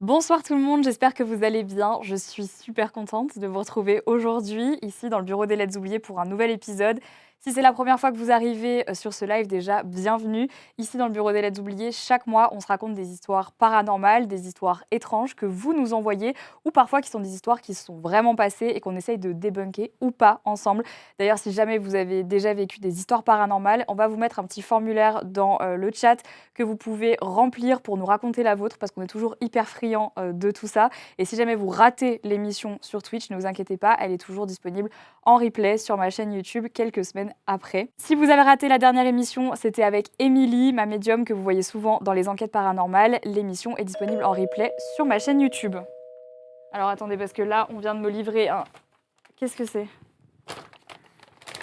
Bonsoir tout le monde, j'espère que vous allez bien. Je suis super contente de vous retrouver aujourd'hui ici dans le bureau des Let's Oublier pour un nouvel épisode. Si c'est la première fois que vous arrivez sur ce live, déjà, bienvenue. Ici dans le bureau des Let's Oublier, chaque mois, on se raconte des histoires paranormales, des histoires étranges que vous nous envoyez ou parfois qui sont des histoires qui se sont vraiment passées et qu'on essaye de débunker ou pas ensemble. D'ailleurs, si jamais vous avez déjà vécu des histoires paranormales, on va vous mettre un petit formulaire dans le chat que vous pouvez remplir pour nous raconter la vôtre parce qu'on est toujours hyper friands de tout ça. Et si jamais vous ratez l'émission sur Twitch, ne vous inquiétez pas, elle est toujours disponible en replay sur ma chaîne YouTube quelques semaines après. Si vous avez raté la dernière émission, c'était avec Émilie, ma médium que vous voyez souvent dans les enquêtes paranormales. L'émission est disponible en replay sur ma chaîne YouTube. Alors attendez, parce que là, on vient de me livrer un... Qu'est-ce que c'est ?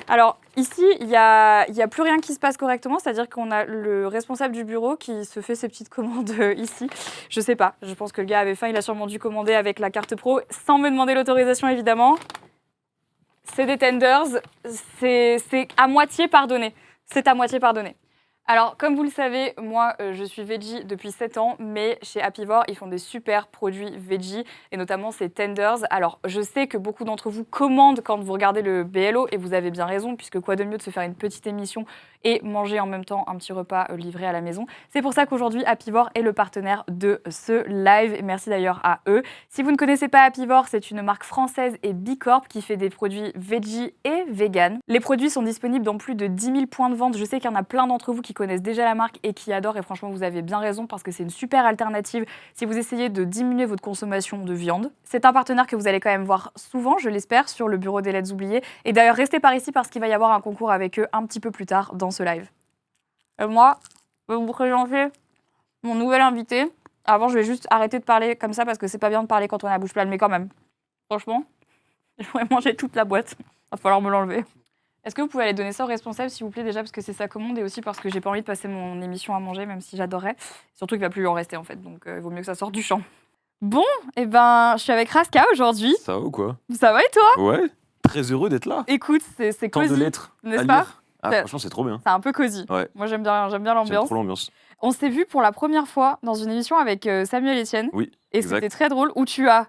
Alors ici, il y a plus rien qui se passe correctement, c'est-à-dire qu'on a le responsable du bureau qui se fait ses petites commandes ici. Je sais pas, je pense que le gars avait faim, il a sûrement dû commander avec la carte pro, sans me demander l'autorisation évidemment. C'est des tenders, c'est à moitié pardonné. C'est à moitié pardonné. Alors, comme vous le savez, moi, je suis veggie depuis 7 ans, mais chez Happyvore, ils font des super produits veggie, et notamment ces tenders. Alors, je sais que beaucoup d'entre vous commandent quand vous regardez le BLO, et vous avez bien raison, puisque quoi de mieux de se faire une petite émission et manger en même temps un petit repas livré à la maison. C'est pour ça qu'aujourd'hui, Happyvore est le partenaire de ce live. Et merci d'ailleurs à eux. Si vous ne connaissez pas Happyvore, c'est une marque française et Bicorp qui fait des produits veggie et vegan. Les produits sont disponibles dans plus de 10 000 points de vente. Je sais qu'il y en a plein d'entre vous qui connaissent déjà la marque et qui adorent. Et franchement, vous avez bien raison parce que c'est une super alternative si vous essayez de diminuer votre consommation de viande. C'est un partenaire que vous allez quand même voir souvent, je l'espère, sur le bureau des Let's Oublier. Et d'ailleurs, restez par ici parce qu'il va y avoir un concours avec eux un petit peu plus tard dans ce live. Moi, je vais vous présenter mon nouvel invité. Avant, je vais juste arrêter de parler comme ça parce que c'est pas bien de parler quand on a la bouche pleine, mais quand même, franchement, je pourrais manger toute la boîte. Il va falloir me l'enlever. Est-ce que vous pouvez aller donner ça au responsable, s'il vous plaît, déjà, parce que c'est sa commande et aussi parce que j'ai pas envie de passer mon émission à manger, même si j'adorerais. Surtout qu'il va plus lui en rester, en fait, donc il vaut mieux que ça sorte du champ. Bon, et ben, je suis avec Raska aujourd'hui. Ça va ou quoi? Ça va et toi? Ouais, très heureux d'être là. Écoute, c'est Tant de cosy, lettres n'est-ce à pas? lire. Ah, franchement, c'est trop bien. C'est un peu cosy. Ouais. Moi, j'aime bien J'aime l'ambiance. trop l'ambiance. On s'est vu pour la première fois dans une émission avec Samuel Etienne. Oui, et exact. c'était très drôle, où tu as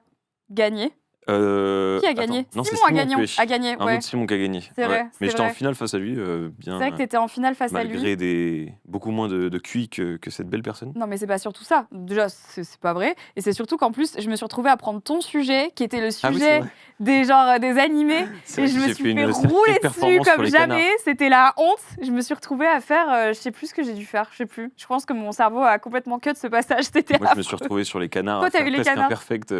gagné. Qui a gagné? Attends. Non, Simon a gagné. Un Ouais. autre Simon qui a gagné. C'est vrai, Mais c'est j'étais en vrai. finale face à lui, bien. C'est vrai que tu étais en finale face à lui. Malgré beaucoup moins de QI que cette belle personne. Non, mais c'est pas surtout ça. Déjà, c'est pas vrai. Et c'est surtout qu'en plus, je me suis retrouvée à prendre ton sujet, qui était le sujet des animés. Et je me suis fait rouler dessus comme jamais. C'était la honte. Je me suis retrouvée à faire, je sais plus ce que j'ai dû faire, je sais plus. Je pense que mon cerveau a complètement cut ce passage. C'était Moi, je me suis retrouvée sur les canards. Toi, t'as vu les canards? Imperfect.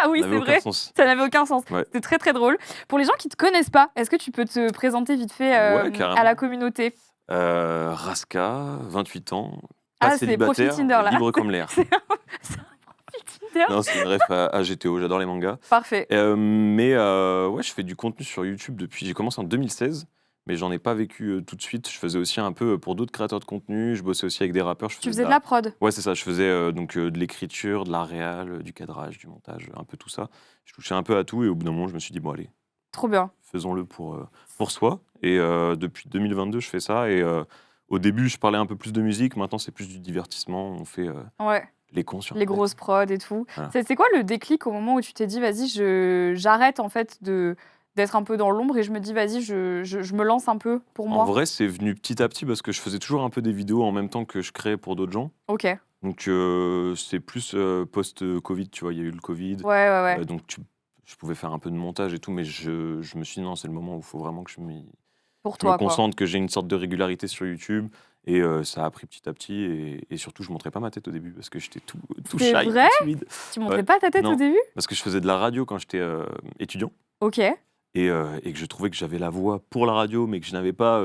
Ah oui, c'est vrai. Ça n'avait aucun sens. Ouais. C'était très très drôle. Pour les gens qui ne te connaissent pas, est-ce que tu peux te présenter vite fait à la communauté? Raska, 28 ans, pas c'est célibataire, profil Tinder, là. libre comme l'air. C'est un profil Tinder. Non, c'est une ref à GTO, j'adore les mangas. Parfait. Mais je fais du contenu sur YouTube depuis. J'ai commencé en 2016, mais j'en ai pas vécu tout de suite. Je faisais aussi un peu pour d'autres créateurs de contenu. Je bossais aussi avec des rappeurs. Tu faisais de la prod? Ouais, c'est ça. Je faisais de l'écriture, de la réal, du cadrage, du montage, un peu tout ça. Je touchais un peu à tout et au bout d'un moment, je me suis dit, bon, allez, trop bien. Faisons-le pour soi. Et depuis 2022, je fais ça. Et au début, je parlais un peu plus de musique. Maintenant, c'est plus du divertissement. On fait les cons sur les grosses prods et tout. Voilà. C'est quoi le déclic au moment où tu t'es dit, vas-y, j'arrête en fait d'être un peu dans l'ombre et je me dis, vas-y, je me lance un peu pour moi? En vrai, c'est venu petit à petit parce que je faisais toujours un peu des vidéos en même temps que je créais pour d'autres gens. Ok. Donc, c'est plus post-Covid, tu vois, il y a eu le Covid. Ouais. Donc, je pouvais faire un peu de montage et tout, mais je me suis dit, non, c'est le moment où il faut vraiment que je me concentre, que j'ai une sorte de régularité sur YouTube. Et ça a pris petit à petit. Et surtout, je ne montrais pas ma tête au début parce que j'étais tout shy, c'est vrai? tout timide. Tu montrais pas ta tête Non. au début? Parce que je faisais de la radio quand j'étais étudiant. Ok. Et que je trouvais que j'avais la voix pour la radio, mais que je n'avais pas...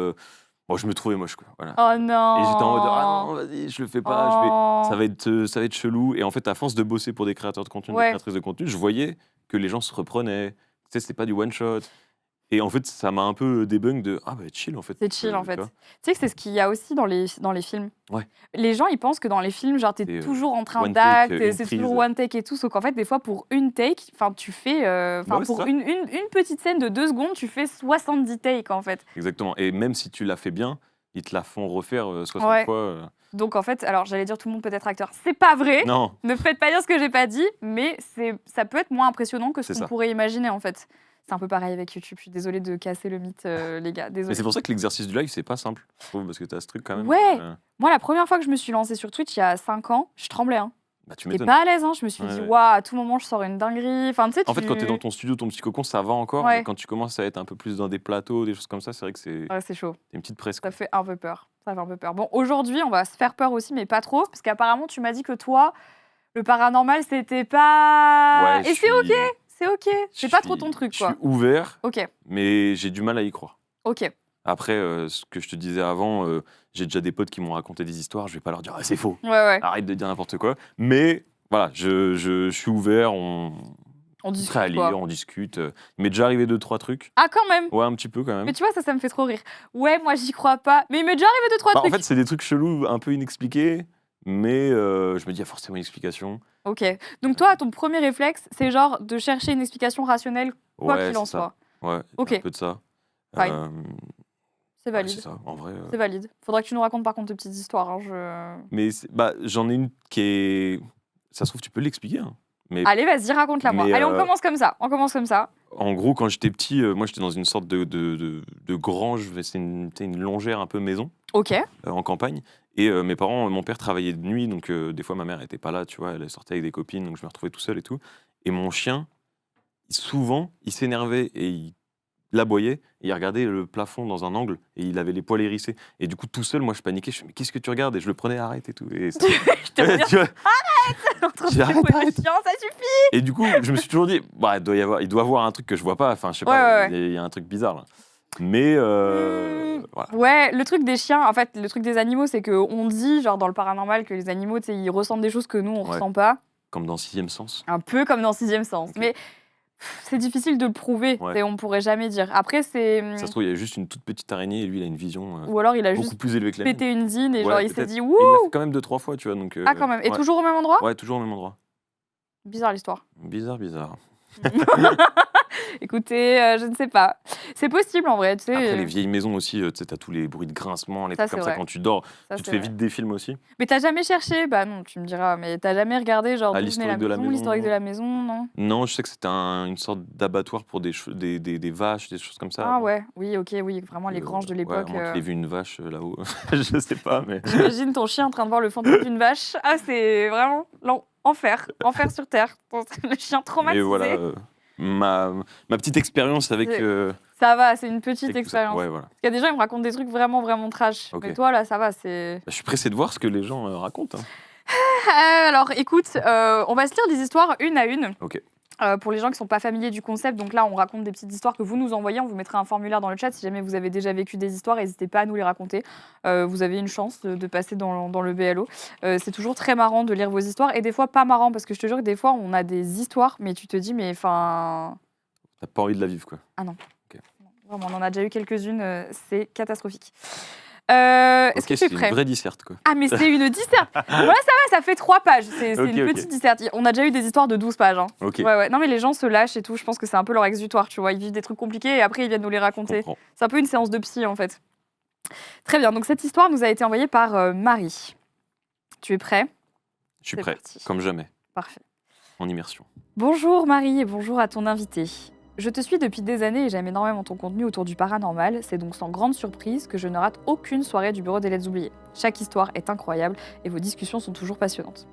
je me trouvais moche, quoi. Voilà. Oh non! Et j'étais en mode, ah non, vas-y, je le fais pas, ça va être chelou. Et en fait, à force de bosser pour des créateurs de contenu, des créatrices de contenu, je voyais que les gens se reprenaient. Tu sais, c'était pas du one-shot. Et en fait, ça m'a un peu débunk de chill en fait. C'est chill en fait. Tu sais que c'est ce qu'il y a aussi dans les films. Ouais. Les gens ils pensent que dans les films, genre t'es toujours en train one d'acte, take, c'est toujours one take et tout, sauf qu'en fait des fois pour une take, tu fais, pour une petite scène de 2 secondes, tu fais 70 takes en fait. Exactement. Et même si tu l'as fait bien, ils te la font refaire 60 fois. Donc en fait, alors j'allais dire tout le monde peut être acteur. C'est pas vrai. Non. Ne faites pas dire ce que j'ai pas dit, mais ça peut être moins impressionnant que ce qu'on ça. pourrait imaginer en fait. C'est un peu pareil avec YouTube. Je suis désolée de casser le mythe, les gars. Désolée. Mais c'est pour ça que l'exercice du live, c'est pas simple, je trouve, parce que t'as ce truc quand même. Ouais. Moi, la première fois que je me suis lancée sur Twitch, il y a 5 ans, je tremblais. Hein. Bah, tu J'étais m'étonnes. pas à l'aise. Hein. Je me suis dit, waouh, à tout moment, je sors une dinguerie. Enfin, tu sais, En fait, quand t'es dans ton studio, ton petit cocon, ça va encore. Ouais. Mais quand tu commences à être un peu plus dans des plateaux, des choses comme ça, c'est vrai que c'est Ouais, c'est chaud. une petite presse. Ça fait un peu peur. Ça fait un peu peur. Bon, aujourd'hui, on va se faire peur aussi, mais pas trop. Parce qu'apparemment, tu m'as dit que toi, le paranormal, c'était pas. Ouais, et c'est OK. C'est OK. C'est pas trop ton truc, quoi. Je suis ouvert, OK. mais j'ai du mal à y croire. OK. Après, ce que je te disais avant, j'ai déjà des potes qui m'ont raconté des histoires. Je vais pas leur dire, c'est faux. Ouais. Arrête de dire n'importe quoi. Mais voilà, je suis ouvert. On discute. Prêt à lire, on discute. Il m'est déjà arrivé 2-3 trucs. Ah, quand même. Ouais, un petit peu quand même. Mais tu vois, ça me fait trop rire. Ouais, moi, j'y crois pas. Mais il m'est déjà arrivé 2-3 trucs. En fait, c'est des trucs chelous, un peu inexpliqués. Mais je me dis, il y a forcément une explication. OK. Donc toi, ton premier réflexe, c'est genre de chercher une explication rationnelle, quoi qu'il en soit. Ouais, OK. un peu de ça. C'est valide. C'est ça, en vrai. C'est valide. Faudra que tu nous racontes par contre tes petites histoires. Hein, Mais j'en ai une qui est... Ça se trouve, tu peux l'expliquer. Hein. Mais... Allez, vas-y, raconte-la moi. Allez, on commence comme ça. En gros, quand j'étais petit, moi, j'étais dans une sorte de grange. C'est une longère un peu maison. OK. En campagne. Et mon père travaillait de nuit, donc des fois ma mère n'était pas là, tu vois, elle sortait avec des copines, donc je me retrouvais tout seul et tout. Et mon chien, souvent, il s'énervait et il l'aboyait, et il regardait le plafond dans un angle, et il avait les poils hérissés. Et du coup, tout seul, moi je paniquais, je me disais, mais qu'est-ce que tu regardes? Et je le prenais, arrête et tout. Et je te dis, arrête entre le chien, ça suffit. Et du coup, je me suis toujours dit, bah, il doit avoir un truc que je vois pas, enfin, je sais pas, il y a un truc bizarre là. Mais voilà. Ouais, le truc des chiens, en fait, le truc des animaux, c'est qu'on dit, genre dans le paranormal, que les animaux, tu sais, ils ressentent des choses que nous, on ressent pas. Comme dans Sixième Sens. Un peu comme dans Sixième Sens. Okay. Mais c'est difficile de le prouver, on pourrait jamais dire. Après, c'est... Ça se trouve, il y a juste une toute petite araignée et lui, il a une vision ou alors il a beaucoup juste plus élevée que la mienne. pété une dîne et genre il s'est dit wouh. Il l'a fait quand même 2-3 fois, tu vois. Donc, ah, quand même. Et toujours au même endroit? Ouais, toujours au même endroit. Bizarre l'histoire. Bizarre. Écoutez, je ne sais pas. C'est possible en vrai, tu sais. Après, les vieilles maisons aussi, tu sais, t'as tous les bruits de grincement, les trucs comme ça quand tu dors. Tu te fais vite des films aussi. Mais t'as jamais cherché? Bah non, tu me diras, mais t'as jamais regardé genre l'historique de la maison, l'historique de la maison, non? Non, je sais que c'était une sorte d'abattoir pour des vaches, des choses comme ça. Ah ouais, oui, ok, oui, vraiment les granges de l'époque. Ouais, moi, j'ai vu une vache là-haut, je sais pas, mais... J'imagine ton chien en train de voir le fantôme d'une vache. Ah, c'est vraiment enfer sur Terre. Le chien traumatisé. Et voilà... Ma petite expérience avec... Ça va, c'est une petite expérience. Ouais, voilà. Parce qu'il y a des gens qui me racontent des trucs vraiment, vraiment trash. Okay. Mais toi, là, ça va, c'est... Je suis pressé de voir ce que les gens racontent. Hein. Alors, écoute, on va se lire des histoires une à une. Ok. Pour les gens qui ne sont pas familiers du concept, donc là, on raconte des petites histoires que vous nous envoyez. On vous mettra un formulaire dans le chat. Si jamais vous avez déjà vécu des histoires, n'hésitez pas à nous les raconter. Vous avez une chance de passer dans le BLO. C'est toujours très marrant de lire vos histoires. Et des fois, pas marrant, parce que je te jure que des fois, on a des histoires, mais tu te dis, mais enfin... T'as pas envie de la vivre, quoi. Ah non. Okay. Non, vraiment, on en a déjà eu quelques-unes. C'est catastrophique. Est-ce que tu es prêt? C'est une vraie disserte, quoi. Ah, mais c'est une disserte. Voilà, ça fait 3 pages. C'est une petite disserte. On a déjà eu des histoires de 12 pages. Hein. Okay. Ouais. Non, mais les gens se lâchent et tout. Je pense que c'est un peu leur exutoire, tu vois. Ils vivent des trucs compliqués et après, ils viennent nous les raconter. C'est un peu une séance de psy, en fait. Très bien. Donc, cette histoire nous a été envoyée par Marie. Tu es prêt? Je suis prêt, comme jamais. Parfait. En immersion. Bonjour, Marie, et bonjour à ton invité. Je te suis depuis des années et j'aime énormément ton contenu autour du paranormal. C'est donc sans grande surprise que je ne rate aucune soirée du Bureau des Lettres oubliées. Chaque histoire est incroyable et vos discussions sont toujours passionnantes.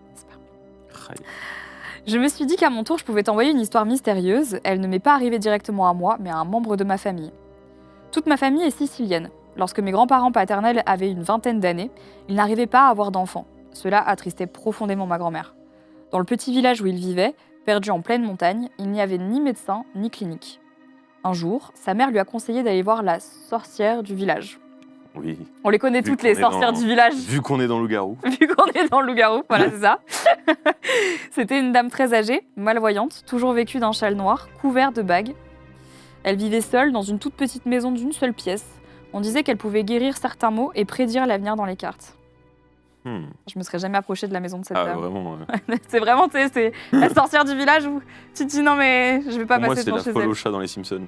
Je me suis dit qu'à mon tour, je pouvais t'envoyer une histoire mystérieuse. Elle ne m'est pas arrivée directement à moi, mais à un membre de ma famille. Toute ma famille est sicilienne. Lorsque mes grands-parents paternels avaient une vingtaine d'années, ils n'arrivaient pas à avoir d'enfants. Cela attristait profondément ma grand-mère. Dans le petit village où ils vivaient, perdu en pleine montagne, il n'y avait ni médecin ni clinique. Un jour, sa mère lui a conseillé d'aller voir la sorcière du village. Oui. On les connaît toutes, les sorcières du village. Vu qu'on est dans Loup-Garou. Vu qu'on est dans le Loup-Garou, voilà, c'est ça. C'était une dame très âgée, malvoyante, toujours vêtue d'un châle noir, couvert de bagues. Elle vivait seule dans une toute petite maison d'une seule pièce. On disait qu'elle pouvait guérir certains maux et prédire l'avenir dans les cartes. Je me serais jamais approchée de la maison de cette dame. Vraiment. C'est vraiment, tu sais, c'est la sorcière du village où tu te dis non mais je vais pas passer devant chez elle. Moi, c'est la folle au chat dans les Simpsons.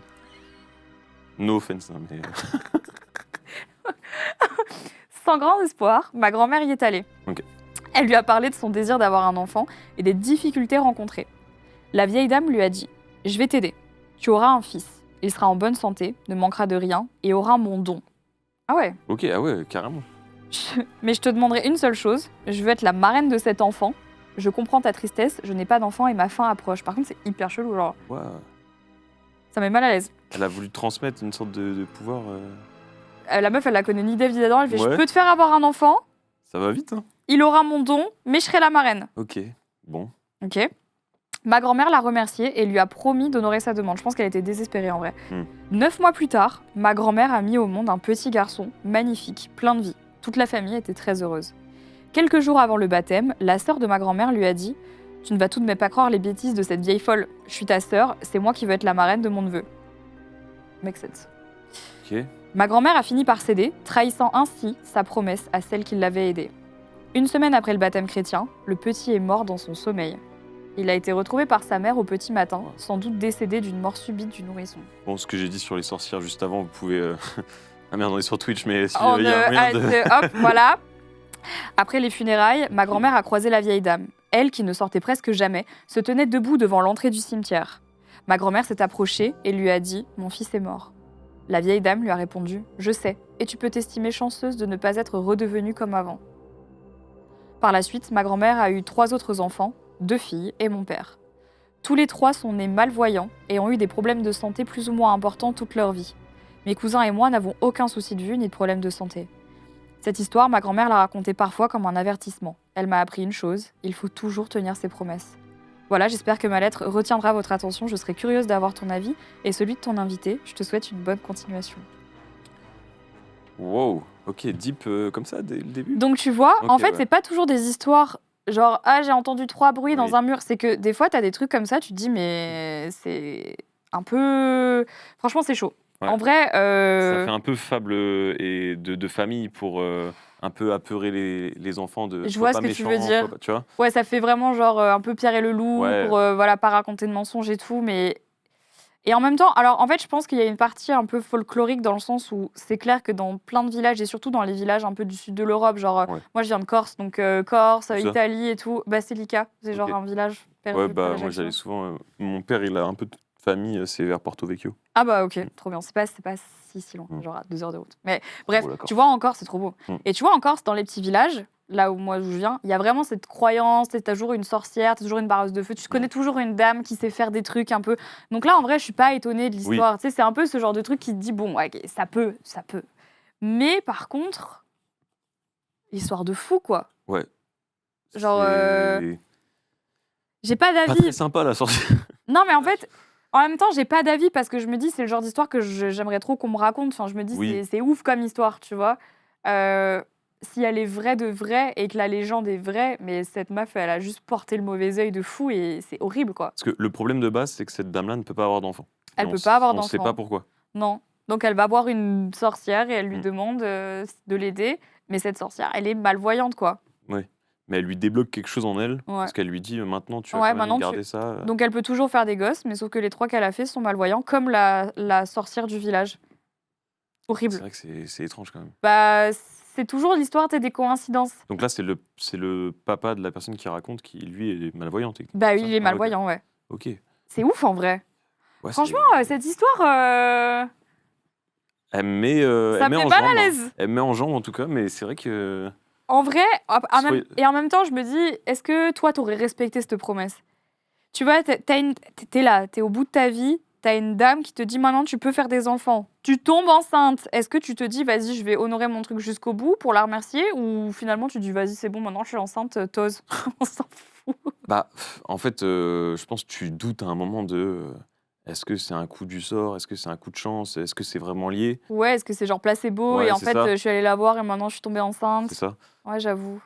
No offense, hein, mais... Sans grand espoir, ma grand-mère y est allée. Ok. Elle lui a parlé de son désir d'avoir un enfant et des difficultés rencontrées. La vieille dame lui a dit « Je vais t'aider. Tu auras un fils. Il sera en bonne santé, ne manquera de rien et aura mon don. » Ah ouais. Ok, ah ouais, carrément. Mais je te demanderai une seule chose. Je veux être la marraine de cet enfant. Je comprends ta tristesse, je n'ai pas d'enfant et ma fin approche. Par contre, c'est hyper chelou, genre. Wow. Ça met mal à l'aise. Elle a voulu transmettre une sorte de pouvoir. La meuf, elle la connaît ni Dave ni Adam. Elle fait Ouais. Je peux te faire avoir un enfant, Ça va vite, hein. il aura mon don, mais je serai la marraine. Ok, bon. Ok. Ma grand-mère l'a remerciée et lui a promis d'honorer sa demande. Je pense qu'elle était désespérée en vrai. 9 mois plus tard, ma grand-mère a mis au monde un petit garçon magnifique, plein de vie. Toute la famille était très heureuse. Quelques jours avant le baptême, la sœur de ma grand-mère lui a dit « Tu ne vas tout de même pas croire les bêtises de cette vieille folle. Je suis ta sœur, c'est moi qui veux être la marraine de mon neveu. » Make sense. Ok. Ma grand-mère a fini par céder, trahissant ainsi sa promesse à celle qui l'avait aidée. 1 semaine après le baptême chrétien, le petit est mort dans son sommeil. Il a été retrouvé par sa mère au petit matin, sans doute décédé d'une mort subite du nourrisson. Bon, ce que j'ai dit sur les sorcières juste avant, vous pouvez. Ah merde, on est sur Twitch, mais s'il On y a rien de. hop, voilà. Après les funérailles, ma grand-mère a croisé la vieille dame. Elle, qui ne sortait presque jamais, se tenait debout devant l'entrée du cimetière. Ma grand-mère s'est approchée et lui a dit « Mon fils est mort ». La vieille dame lui a répondu « Je sais, et tu peux t'estimer chanceuse de ne pas être redevenue comme avant ». Par la suite, ma grand-mère a eu 3 autres enfants, 2 filles et mon père. Tous les 3 sont nés malvoyants et ont eu des problèmes de santé plus ou moins importants toute leur vie. Mes cousins et moi n'avons aucun souci de vue ni de problème de santé. Cette histoire, ma grand-mère l'a racontée parfois comme un avertissement. Elle m'a appris une chose, il faut toujours tenir ses promesses. Voilà, j'espère que ma lettre retiendra votre attention. Je serais curieuse d'avoir ton avis et celui de ton invité. Je te souhaite une bonne continuation. Wow, ok, deep comme ça dès le début. Donc tu vois, Ok, en fait, ouais. c'est pas toujours des histoires genre « Ah, j'ai entendu 3 bruits Oui. dans un mur ». C'est que des fois, t'as des trucs comme ça, tu te dis « Mais c'est un peu… » Franchement, c'est chaud. Ouais. En vrai… Ça fait un peu fable et de famille pour un peu apeurer les enfants de. Je sois vois pas ce que tu méchant, veux dire. sois pas- tu vois. Ouais, ça fait vraiment genre un peu Pierre et le loup Ouais. pour voilà, pas raconter de mensonges et tout, mais… Et en même temps, alors en fait, je pense qu'il y a une partie un peu folklorique dans le sens où c'est clair que dans plein de villages, et surtout dans les villages un peu du sud de l'Europe, genre Ouais. moi je viens de Corse, donc Corse, Où ça Italie et tout, Basilica, c'est genre Ok. un village perdu. Ouais, près bah moi d'Ajaccio. j'allais souvent. Mon père, il a un peu de famille, c'est vers Porto Vecchio. Ah bah ok, trop bien, c'est pas si loin, Mm. genre à 2 heures de route. Mais bref, Oh, d'accord. tu vois en Corse, c'est trop beau. Mm. Et tu vois en Corse, dans les petits villages, là où moi je viens, il y a vraiment cette croyance, t'as toujours une sorcière, t'as toujours une barreuse de feu, tu connais toujours une dame qui sait faire des trucs un peu. Donc là en vrai, je suis pas étonnée de l'histoire. Tu sais, c'est un peu ce genre de truc qui te dit bon, ok, ça peut. Mais par contre, l'histoire de fou quoi. Ouais. Genre, C'est j'ai pas pas d'avis. très sympa la sorcière. Non mais en fait, en même temps, j'ai pas d'avis parce que je me dis c'est le genre d'histoire que j'aimerais trop qu'on me raconte. Enfin, je me dis Oui. c'est ouf comme histoire, tu vois. Si elle est vraie de vrai et que la légende est vraie, mais cette meuf, elle a juste porté le mauvais œil de fou et c'est horrible quoi. Parce que le problème de base, c'est que cette dame-là ne peut pas avoir d'enfant. Elle Et peut pas avoir On sait d'enfant. pas pourquoi. Non. Donc elle va voir une sorcière et elle lui Mm. demande de l'aider, mais cette sorcière, elle est malvoyante quoi. Mais elle lui débloque quelque chose en elle, Ouais. parce qu'elle lui dit maintenant tu vas Ouais, quand même maintenant, garder ça. Donc elle peut toujours faire des gosses, mais sauf que les 3 qu'elle a fait sont malvoyants, comme la sorcière du village. Horrible. C'est vrai que c'est étrange quand même. Bah, c'est toujours l'histoire des coïncidences. Donc là, c'est le papa de la personne qui raconte qui, lui, est malvoyant. Bah oui, ça il est Ah, ok. malvoyant, ouais. Ok. C'est ouf en vrai. Ouais, Franchement, c'est- cette histoire, elle met, ça elle me met met en mal jambe, à hein. l'aise. Elle met en jambe en tout cas, mais c'est vrai que. En vrai, Soyez- et en même temps, je me dis, est-ce que toi, t'aurais respecté cette promesse? Tu vois, t'es là, t'es au bout de ta vie, t'as une dame qui te dit maintenant tu peux faire des enfants. Tu tombes enceinte. Est-ce que tu te dis, vas-y, je vais honorer mon truc jusqu'au bout pour la remercier? Ou finalement, tu dis, vas-y, c'est bon, maintenant je suis enceinte, t'oses. On s'en fout. Bah, en fait, je pense que tu doutes à un moment de. Est-ce que c'est un coup du sort? Est-ce que c'est un coup de chance? Est-ce que c'est vraiment lié? Ouais, est-ce que c'est genre placebo Ouais, et en c'est fait, ça. je suis allée la voir et maintenant je suis tombée enceinte? C'est ça. Ouais, j'avoue.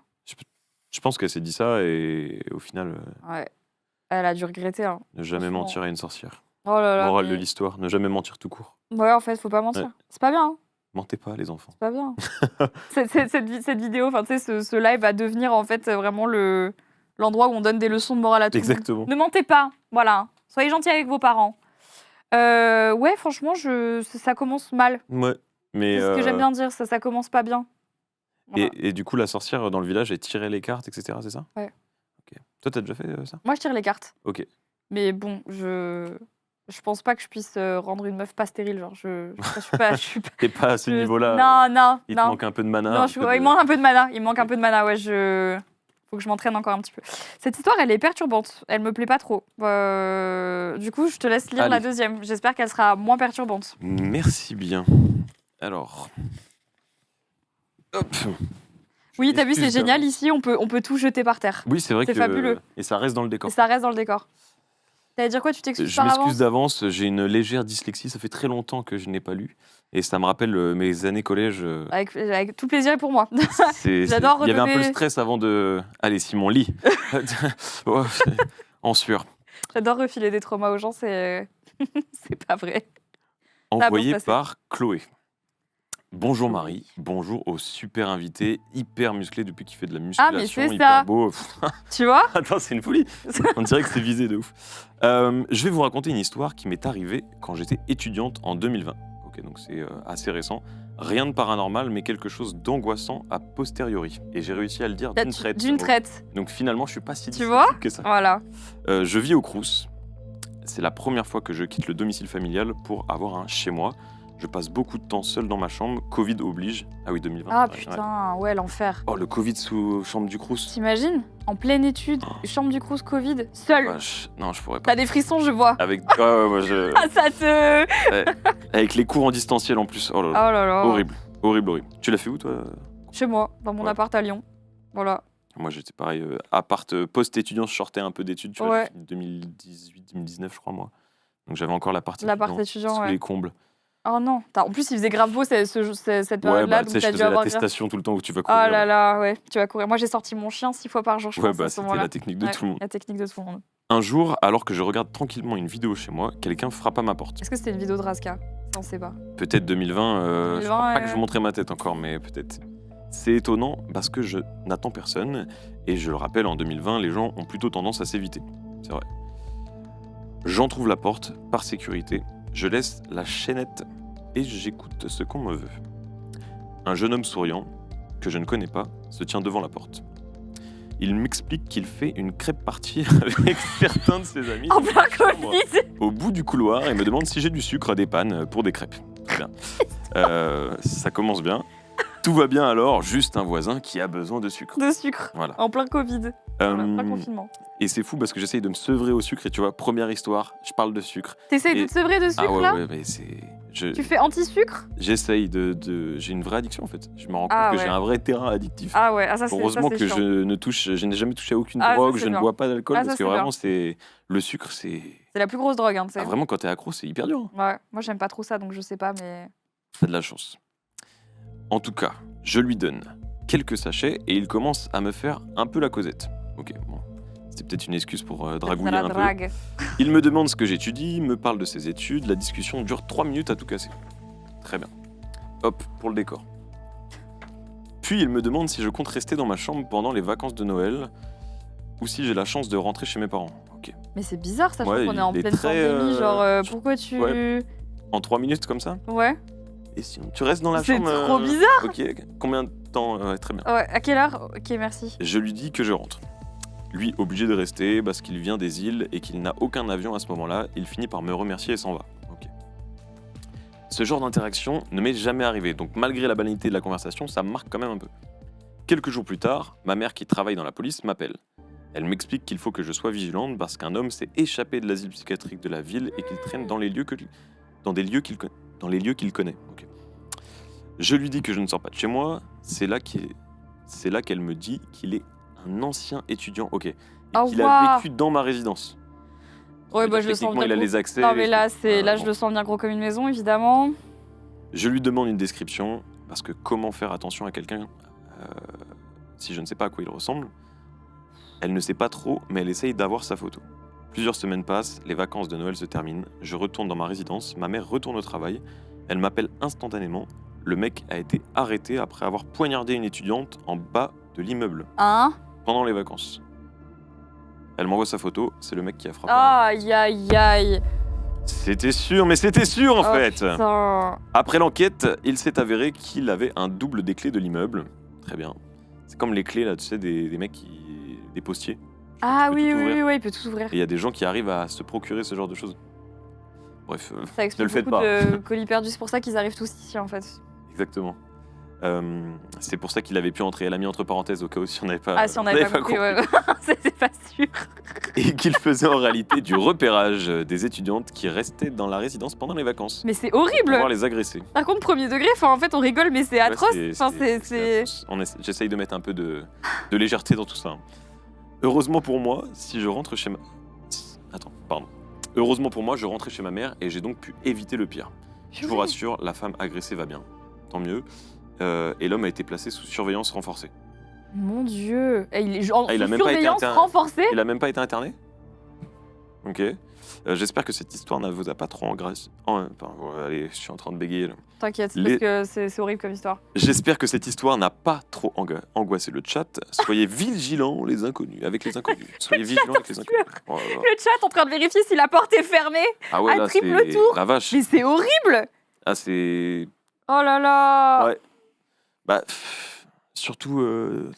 Je pense qu'elle s'est dit ça et au final, Ouais. Elle a dû regretter, hein. ne jamais Franchement. mentir à une sorcière. Oh là là. Morale de mais- l'histoire, ne jamais mentir tout court. Ouais, en fait, faut pas mentir. Ouais. C'est pas bien, hein. Mentez pas, les enfants. C'est pas bien. Cette vidéo, enfin, tu sais, ce live va devenir en fait vraiment l'endroit où on donne des leçons de morale à tout le monde. Exactement. Ne mentez pas, voilà. Soyez gentils avec vos parents. Ouais, franchement, ça commence mal. Ouais. Mais, C'est ce que j'aime bien dire, ça commence pas bien. Voilà. et du coup, la sorcière dans le village, elle tirait les cartes, etc. C'est ça? Ouais. Ok. Toi, t'as déjà fait ça? Moi, je tire les cartes. Ok. Mais bon, je pense pas que je puisse rendre une meuf pas stérile. Genre, je suis pas. T'es pas à ce niveau-là. Non. Il te manque un peu de mana. Non, il manque un peu de mana. Il manque un peu de mana, ouais. Faut que je m'entraîne encore un petit peu. Cette histoire, elle est perturbante. Elle me plaît pas trop. Du coup, je te laisse lire la deuxième. J'espère qu'elle sera moins perturbante. Merci bien. Alors. Hop. Oui, t'as vu, c'est génial. Ici, on peut tout jeter par terre. Oui, c'est vrai que. C'est fabuleux. Et ça reste dans le décor. Et ça reste dans le décor. T'allais dire quoi? Tu t'excuses Je par avance? m'excuse d'avance, j'ai une légère dyslexie, ça fait très longtemps que je n'ai pas lu. Et ça me rappelle mes années collège. Avec tout plaisir pour moi. J'adore redonner... Il y avait un peu le stress avant de... Allez, Simon, lis. Oh, en sueur. J'adore refiler des traumas aux gens, c'est pas vrai. Envoyé par Chloé. Bonjour Marie, bonjour au super invité, hyper musclé depuis qu'il fait de la musculation, mais c'est hyper ça. beau. Tu vois? Attends, c'est une folie. On dirait que c'est visé de ouf. Je vais vous raconter une histoire qui m'est arrivée quand j'étais étudiante en 2020. Ok, donc c'est assez récent. Rien de paranormal, mais quelque chose d'angoissant a posteriori. Et j'ai réussi à le dire d'une traite. D'une traite. Donc finalement, je suis pas si tu vois que ça. Voilà. Je vis au Crous. C'est la première fois que je quitte le domicile familial pour avoir un chez moi. Je passe beaucoup de temps seul dans ma chambre. Covid oblige. Ah oui, 2020. Ah putain, ouais, l'enfer. Oh, le Covid sous chambre du Crous. T'imagines? En pleine étude, chambre du Crous, Covid, seul. Non, je pourrais pas. T'as des frissons, je vois. Avec... moi, Ah, ça te... Avec les cours en distanciel en plus. Oh là là. Oh là là. Horrible, horrible, horrible. Tu l'as fait où, toi? Chez moi, dans mon appart à Lyon. Voilà. Moi, j'étais pareil. Appart post-étudiant, je sortais un peu d'études. Tu vois, 2018-2019, je crois, moi. Donc j'avais encore l'appart étudiant sous les combles. Oh non. En plus, il faisait grave beau cette période-là. Donc t'as dû avoir l'attestation tout le temps où tu vas courir. Oh là là, ouais, tu vas courir. Moi, j'ai sorti mon chien 6 fois par jour, je pense. C'était la technique de tout le monde. La technique de tout le monde. Un jour, alors que je regarde tranquillement une vidéo chez moi, quelqu'un frappe à ma porte. Est-ce que c'était une vidéo de Raska? On sait pas. Peut-être 2020, je crois pas que je montrais ma tête encore, mais peut-être. C'est étonnant parce que je n'attends personne. Et je le rappelle, en 2020, les gens ont plutôt tendance à s'éviter. C'est vrai. J'entrouvre la porte par sécurité. Je laisse la chaînette et j'écoute ce qu'on me veut. Un jeune homme souriant, que je ne connais pas, se tient devant la porte. Il m'explique qu'il fait une crêpe partie avec certains de ses amis. En plein Covid. Au bout du couloir et me demande si j'ai du sucre à des pannes pour des crêpes. Très bien. Ça commence bien. Tout va bien alors, juste un voisin qui a besoin de sucre. De sucre. Voilà. En plein Covid. Plein confinement. Et c'est fou parce que j'essaye de me sevrer au sucre et tu vois, première histoire, je parle de sucre. T'essayes de te sevrer de sucre là? Ouais, mais c'est... Tu fais anti-sucre? J'essaye J'ai une vraie addiction en fait. Je me rends compte que j'ai un vrai terrain addictif. Ah ouais, ça c'est heureusement que je n'ai jamais touché à aucune drogue, je ne bois pas d'alcool parce que vraiment le sucre c'est... C'est la plus grosse drogue, hein, tu sais. Vraiment quand t'es accro c'est hyper dur. Ouais, moi j'aime pas trop ça donc je sais pas mais... T'as de la chance. En tout cas, je lui donne quelques sachets et il commence à me faire un peu la causette. Ok, bon. C'est peut-être une excuse pour dragouiller un peu. Il me demande ce que j'étudie, me parle de ses études, la discussion dure 3 minutes à tout casser. Très bien. Hop, pour le décor. Puis il me demande si je compte rester dans ma chambre pendant les vacances de Noël ou si j'ai la chance de rentrer chez mes parents. Ok. Mais c'est bizarre, sachant qu'on est en pleine pandémie, genre pourquoi tu... Ouais. En 3 minutes comme ça? Ouais. Et si tu restes dans la chambre... C'est trop bizarre. Ok, combien de temps? Très bien. Ouais, à quelle heure? Ok, merci. Je lui dis que je rentre. Lui, obligé de rester parce qu'il vient des îles et qu'il n'a aucun avion à ce moment-là, il finit par me remercier et s'en va. Okay. Ce genre d'interaction ne m'est jamais arrivé, donc malgré la banalité de la conversation, ça me marque quand même un peu. Quelques jours plus tard, ma mère qui travaille dans la police m'appelle. Elle m'explique qu'il faut que je sois vigilante parce qu'un homme s'est échappé de l'asile psychiatrique de la ville et qu'il traîne dans des lieux qu'il connaît. Okay. Je lui dis que je ne sors pas de chez moi, c'est là qu'elle me dit qu'il est un ancien étudiant, ok, et qu'il a vécu dans ma résidence. Ouais, bah je le sens bien. Il a les accès. Non, mais là, je le sens bien gros comme une maison, évidemment. Je lui demande une description, parce que comment faire attention à quelqu'un si je ne sais pas à quoi il ressemble? Elle ne sait pas trop, mais elle essaye d'avoir sa photo. Plusieurs semaines passent, les vacances de Noël se terminent, je retourne dans ma résidence, ma mère retourne au travail, elle m'appelle instantanément. Le mec a été arrêté après avoir poignardé une étudiante en bas de l'immeuble. Hein? Pendant les vacances. Elle m'envoie sa photo, c'est le mec qui a frappé. Aïe, aïe, aïe. C'était sûr, mais c'était sûr en Oh fait. putain. Après l'enquête, il s'est avéré qu'il avait un double des clés de l'immeuble. Très bien. C'est comme les clés là, tu sais, des mecs des postiers. Ah peux oui, tout oui, ouvrir. oui, il peut tout ouvrir. Et il y a des gens qui arrivent à se procurer ce genre de choses. Bref, Ça ne explique le faites beaucoup pas. de colis perdus, c'est pour ça qu'ils arrivent tous ici en fait. Exactement. C'est pour ça qu'il avait pu entrer. Elle a mis entre parenthèses au cas où si on n'avait pas. Ah si on n'avait pas compris, ouais. C'était pas sûr. Et qu'il faisait en réalité du repérage des étudiantes qui restaient dans la résidence pendant les vacances. Mais c'est Pour horrible. pouvoir les agresser. Par contre, premier degré, en fait on rigole mais c'est atroce. Ouais, Enfin, c'est... atroce. J'essaye de mettre un peu de légèreté dans tout ça. Hein. Heureusement pour moi, si je rentre chez ma... Attends, pardon. Heureusement pour moi, je rentrais chez ma mère et j'ai donc pu éviter le pire. Je vous rassure, la femme agressée va bien. Tant mieux. Et l'homme a été placé sous surveillance renforcée. Mon Dieu. Et il est genre il a sous même pas été surveillance renforcée. Il a même pas été interné. Ok. J'espère que cette histoire ne vous a pas trop engraissé. Allez, je suis en train de bégayer là. T'inquiète, parce que c'est horrible comme histoire. J'espère que cette histoire n'a pas trop angoissé le chat. Soyez vigilants les inconnus, avec les inconnus. Soyez vigilants avec les inconnus. Oh là là. Le chat en train de vérifier si la porte est fermée. Ah ouais, à là, triple c'est tour. la vache. Mais c'est horrible. Ah, c'est... Oh là là. Ouais. Bah, surtout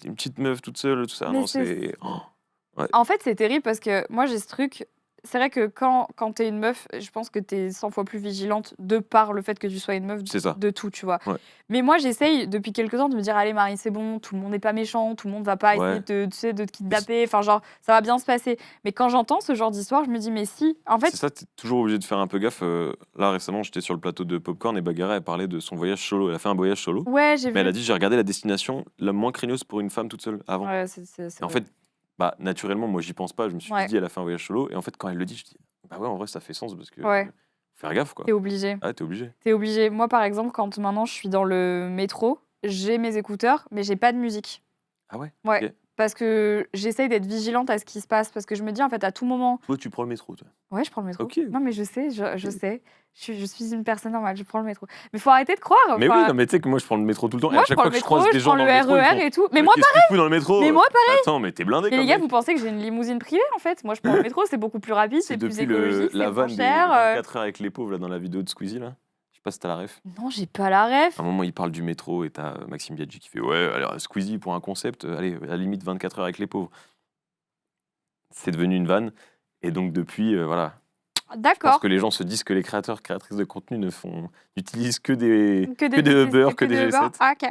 une petite meuf toute seule, tout ça. Mais Non, c'est... En fait, c'est terrible parce que moi, j'ai ce truc. C'est vrai que quand t'es une meuf, je pense que t'es 100 fois plus vigilante de par le fait que tu sois une meuf C'est ça. de tout, tu vois. Ouais. Mais moi, j'essaye depuis quelques temps de me dire, allez Marie, c'est bon, tout le monde n'est pas méchant, tout le monde va pas Ouais. essayer de te kidnapper, enfin genre, ça va bien se passer. Mais quand j'entends ce genre d'histoire, je me dis, mais si, en fait... C'est ça, t'es toujours obligé de faire un peu gaffe. Là, récemment, j'étais sur le plateau de Popcorn et Bagara, elle parlait de son voyage solo. Elle a fait un voyage solo. Ouais, j'ai vu. Mais elle a dit, j'ai regardé la destination la moins craigneuse pour une femme toute seule avant. Ouais, Et en fait, bah, naturellement, moi, j'y pense pas. Je me suis dit, elle a fait un voyage solo. Et en fait, quand elle le dit, je dis, bah ouais, en vrai, ça fait sens parce que faut faire gaffe, quoi. T'es obligé. Ah, t'es obligé. T'es obligé. Moi, par exemple, quand maintenant je suis dans le métro, j'ai mes écouteurs, mais j'ai pas de musique. Ah ouais. Ouais. Ok. Parce que j'essaye d'être vigilante à ce qui se passe. Parce que je me dis, en fait, à tout moment. Toi, tu prends le métro, toi. Ouais, je prends le métro. Ok. Non, mais je sais, je sais. Je suis une personne normale, je prends le métro. Mais faut arrêter de croire. Mais enfin, oui, non, mais tu sais que moi, je prends le métro tout le temps. Et moi, à je chaque prends fois le que je métro, croise des je gens prends dans le le métro, ils RER font, et tout. Mais moi, qu'est-ce que tu fous dans le métro? Mais moi, Attends, mais t'es blindé mais quand les gars, même. vous pensez que j'ai une limousine privée, en fait? Moi, je prends le métro, c'est beaucoup plus rapide, c'est plus depuis écologique, la c'est moins vanne des cher. 24 heures avec les pauvres là, dans la vidéo de Squeezie, là. Je sais pas si t'as la ref. Non, j'ai pas la ref. À un moment, il parle du métro et t'as Maxime Biaggi qui fait ouais, alors Squeezie pour un concept, allez, à la limite 24 heures avec les pauvres. C'est devenu une vanne. Et donc, depuis, voilà. Je D'accord. pense que les gens se disent que les créateurs, créatrices de contenu n'utilisent que des Uber, que des Uber. G7. Ah, ok.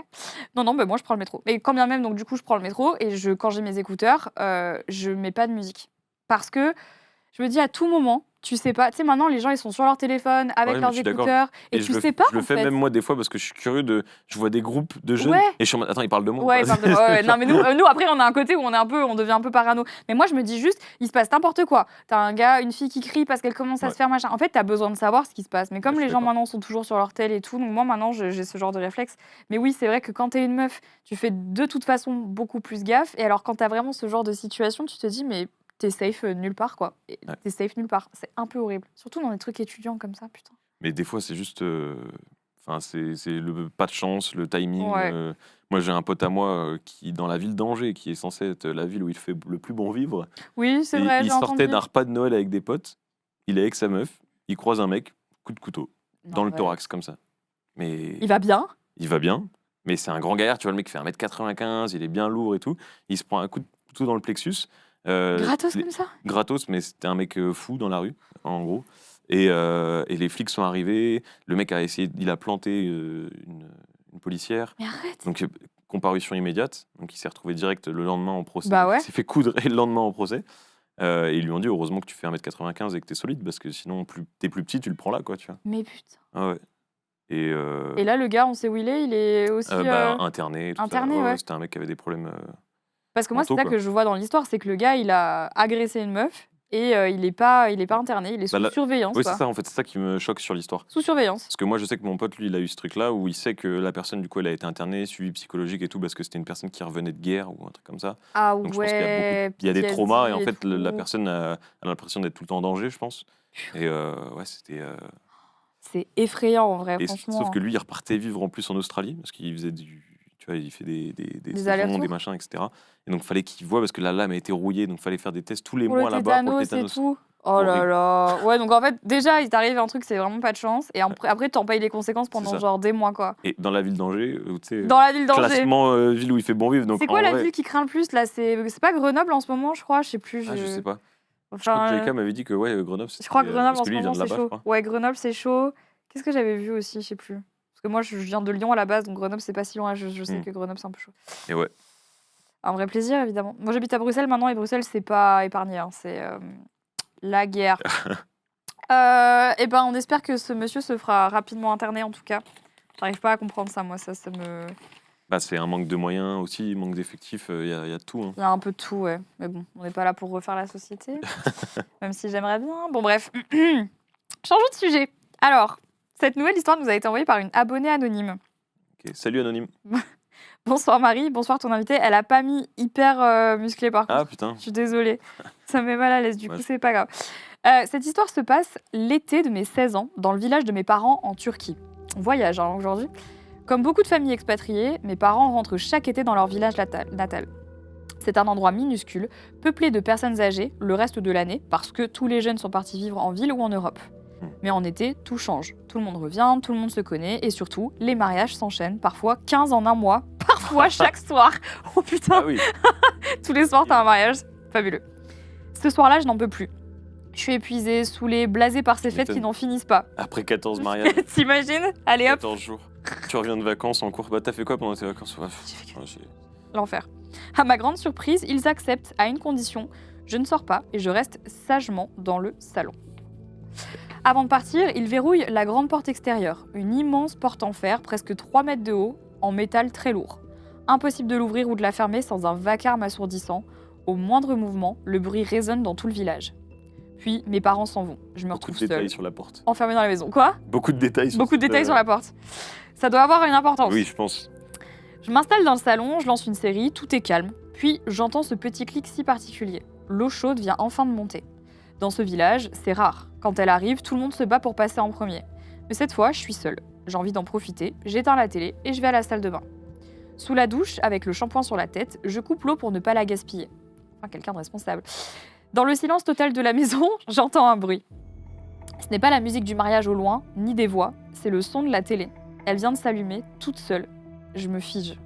Non, bah moi je prends le métro. Mais quand bien même, donc du coup, je prends le métro et quand j'ai mes écouteurs, je mets pas de musique. Parce que je me dis à tout moment, tu sais pas, tu sais, maintenant les gens ils sont sur leur téléphone avec Ouais, mais leurs je suis d'accord. écouteurs et tu sais pas. Je le fais même moi des fois parce que je suis curieux de. Je vois des groupes de jeunes Ouais. et je suis en mode, attends, ils parlent de moi. ou Ouais, pas ouais. Non, mais nous, après, on a un côté où on devient un peu parano. Mais moi, je me dis juste, il se passe n'importe quoi. T'as un gars, une fille qui crie parce qu'elle commence à se faire machin. En fait, t'as besoin de savoir ce qui se passe. Mais comme Ouais, je les suis gens d'accord. maintenant sont toujours sur leur tel et tout, donc moi, maintenant, j'ai ce genre de réflexe. Mais oui, c'est vrai que quand t'es une meuf, tu fais de toute façon beaucoup plus gaffe. Et alors, quand t'as vraiment ce genre de situation, tu te dis, mais t'es safe nulle part, quoi. Et Ouais. t'es safe nulle part. C'est un peu horrible. Surtout dans des trucs étudiants comme ça, putain. Mais des fois, c'est juste. Enfin, c'est le pas de chance, le timing. Ouais. Moi, j'ai un pote à moi qui, dans la ville d'Angers, qui est censée être la ville où il fait le plus bon vivre, Oui, c'est et vrai, il j'ai sortait entendu. d'un repas de Noël avec des potes. Il est avec sa meuf. Il croise un mec, coup de couteau, dans le thorax, comme ça. Mais Il va bien. il va bien, mais c'est un grand gaillard. Tu vois, le mec fait 1m95, il est bien lourd et tout. Il se prend un coup de couteau dans le plexus. Gratos les- comme ça. Gratos, mais c'était un mec fou dans la rue, en gros. Et les flics sont arrivés. Le mec a essayé, il a planté une policière. Mais arrête. Donc, comparution immédiate. Donc, il s'est retrouvé direct le lendemain en procès. Bah ouais. Il s'est fait coudre et le lendemain en procès. Et ils lui ont dit heureusement que tu fais 1m95 et que t'es solide, parce que sinon, t'es plus petit, tu le prends là, quoi, tu vois. Mais putain. Ah ouais. Et là, le gars, on sait où il est aussi. Interné. Tout interné, ça. ouais. C'était un mec qui avait des problèmes. Parce que moi, c'est mentaux, ça quoi. que je vois dans l'histoire, c'est que le gars, il a agressé une meuf et il est pas interné, il est sous Bah là- surveillance. Oui, quoi. c'est ça, en fait, c'est ça qui me choque sur l'histoire. Sous surveillance. Parce que moi, je sais que mon pote, lui, il a eu ce truc-là où il sait que la personne, du coup, elle a été internée, suivi psychologique et tout, parce que c'était une personne qui revenait de guerre ou un truc comme ça. Ah Donc, je pense qu'il y a ouais. il y a des PTSD traumas et en fait, tout. la personne a l'impression d'être tout le temps en danger, je pense. Et ouais, c'était. C'est effrayant en vrai, Et franchement. sauf que lui, il repartait vivre en plus en Australie parce qu'il faisait tu vois, il fait des saisons, allers-retours. des machins, etc. Et donc, il fallait qu'il voit parce que la lame a été rouillée, donc il fallait faire des tests tous les Pour mois le là-bas pour le tétanos et tétanos. tout. Oh là là. Ouais, donc en fait, déjà, il t'arrive un truc, c'est vraiment pas de chance. Et après t'en payes les conséquences pendant genre des mois, quoi. Et dans la ville d'Angers, tu sais. Dans la ville d'Angers. Classement ville où il fait bon vivre. C'est quoi la ville qui craint le plus là? C'est pas Grenoble en ce moment, je crois. Je sais plus. Ah, je sais pas. Enfin, je crois que JK m'avait dit que Grenoble, je crois que Grenoble en ce lui, moment, c'est chaud. Ouais, Grenoble, c'est chaud. Qu'est-ce que j'avais vu aussi? Je sais plus. Parce que moi, je viens de Lyon à la base, donc Grenoble, c'est pas si loin. Je sais que Grenoble, c'est un peu chaud. Et ouais. Un vrai plaisir, évidemment. Moi, j'habite à Bruxelles maintenant, et Bruxelles, c'est pas épargné. Hein. C'est la guerre. Et ben, on espère que ce monsieur se fera rapidement interner, en tout cas. J'arrive pas à comprendre ça, moi. Ça me... Bah, c'est un manque de moyens aussi, manque d'effectifs, il y a tout. Hein. Il y a un peu de tout, ouais. Mais bon, on n'est pas là pour refaire la société. Même si j'aimerais bien. Bon, bref. Changeons de sujet. Alors, cette nouvelle histoire nous a été envoyée par une abonnée anonyme. Ok, salut anonyme. Bonsoir Marie, bonsoir ton invitée. Elle a pas mis hyper musclé par contre. Ah putain. Je suis désolée. Ça me met mal à l'aise, du coup, c'est pas grave. Cette histoire se passe l'été de mes 16 ans, dans le village de mes parents en Turquie. Voyage hein, aujourd'hui. Comme beaucoup de familles expatriées, mes parents rentrent chaque été dans leur village natal. C'est un endroit minuscule, peuplé de personnes âgées le reste de l'année, parce que tous les jeunes sont partis vivre en ville ou en Europe. Mais en été, tout change. Tout le monde revient, tout le monde se connaît, et surtout, les mariages s'enchaînent, parfois 15 en un mois, parfois chaque soir. Oh putain. Ah oui. Tous les soirs, t'as un mariage. Fabuleux. Ce soir-là, je n'en peux plus. Je suis épuisée, saoulée, blasée par ces fêtes qui n'en finissent pas. Après 14 mariages. T'imagines? Allez hop. 14 jours. Tu reviens de vacances en cours. Bah, t'as fait quoi pendant tes vacances? L'enfer. À ma grande surprise, ils acceptent à une condition. Je ne sors pas et je reste sagement dans le salon. Avant de partir, ils verrouillent la grande porte extérieure. Une immense porte en fer, presque 3 mètres de haut, en métal très lourd. Impossible de l'ouvrir ou de la fermer sans un vacarme assourdissant. Au moindre mouvement, le bruit résonne dans tout le village. Puis, mes parents s'en vont. Je me retrouve seule. Beaucoup de détails sur la porte. Enfermée dans la maison. Quoi? Beaucoup de détails sur la porte. Ça doit avoir une importance. Oui, je pense. Je m'installe dans le salon, je lance une série, tout est calme. Puis, j'entends ce petit clic si particulier. L'eau chaude vient enfin de monter. Dans ce village, c'est rare. Quand elle arrive, tout le monde se bat pour passer en premier. Mais cette fois, je suis seule. J'ai envie d'en profiter, j'éteins la télé et je vais à la salle de bain. Sous la douche, avec le shampoing sur la tête, je coupe l'eau pour ne pas la gaspiller. Enfin, quelqu'un de responsable. Dans le silence total de la maison, j'entends un bruit. Ce n'est pas la musique du mariage au loin, ni des voix, c'est le son de la télé. Elle vient de s'allumer, toute seule. Je me fige.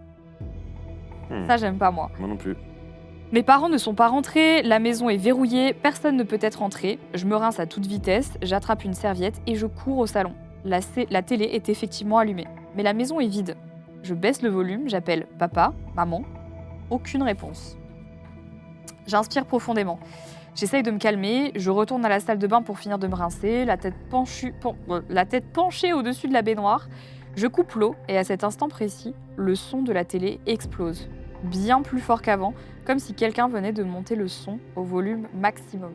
Ça, j'aime pas, moi. Moi non plus. Mes parents ne sont pas rentrés, la maison est verrouillée, personne ne peut être entré. Je me rince à toute vitesse, j'attrape une serviette et je cours au salon. La télé est effectivement allumée, mais la maison est vide. Je baisse le volume, j'appelle papa, maman. Aucune réponse. J'inspire profondément. J'essaye de me calmer, je retourne à la salle de bain pour finir de me rincer, la tête penchée au-dessus de la baignoire. Je coupe l'eau et à cet instant précis, le son de la télé explose. Bien plus fort qu'avant, comme si quelqu'un venait de monter le son au volume maximum.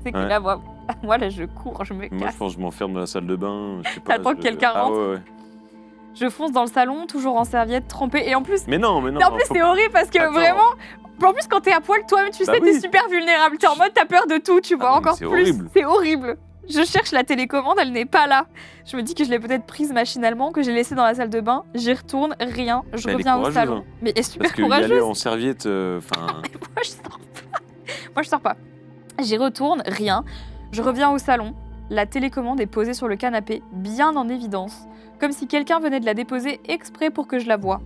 C'est que là, moi, là, je cours, je me casse. Moi, je pense que je m'enferme dans la salle de bain. T'attends que quelqu'un rentre. Ouais. Je fonce dans le salon, toujours en serviette, trempée. Et en plus, mais non. En plus, c'est horrible parce que vraiment... En plus, quand t'es à poil, toi-même, tu sais, t'es super vulnérable. T'es en mode, t'as peur de tout, tu vois, encore plus. Horrible. C'est horrible. Je cherche la télécommande, elle n'est pas là. Je me dis que je l'ai peut-être prise machinalement, que j'ai laissée dans la salle de bain. J'y retourne, rien. Je reviens au salon. Hein. Mais elle est super courageuse. Parce qu'y aller en serviette, Moi, je sors pas. J'y retourne, rien. Je reviens au salon. La télécommande est posée sur le canapé, bien en évidence. Comme si quelqu'un venait de la déposer exprès pour que je la voie.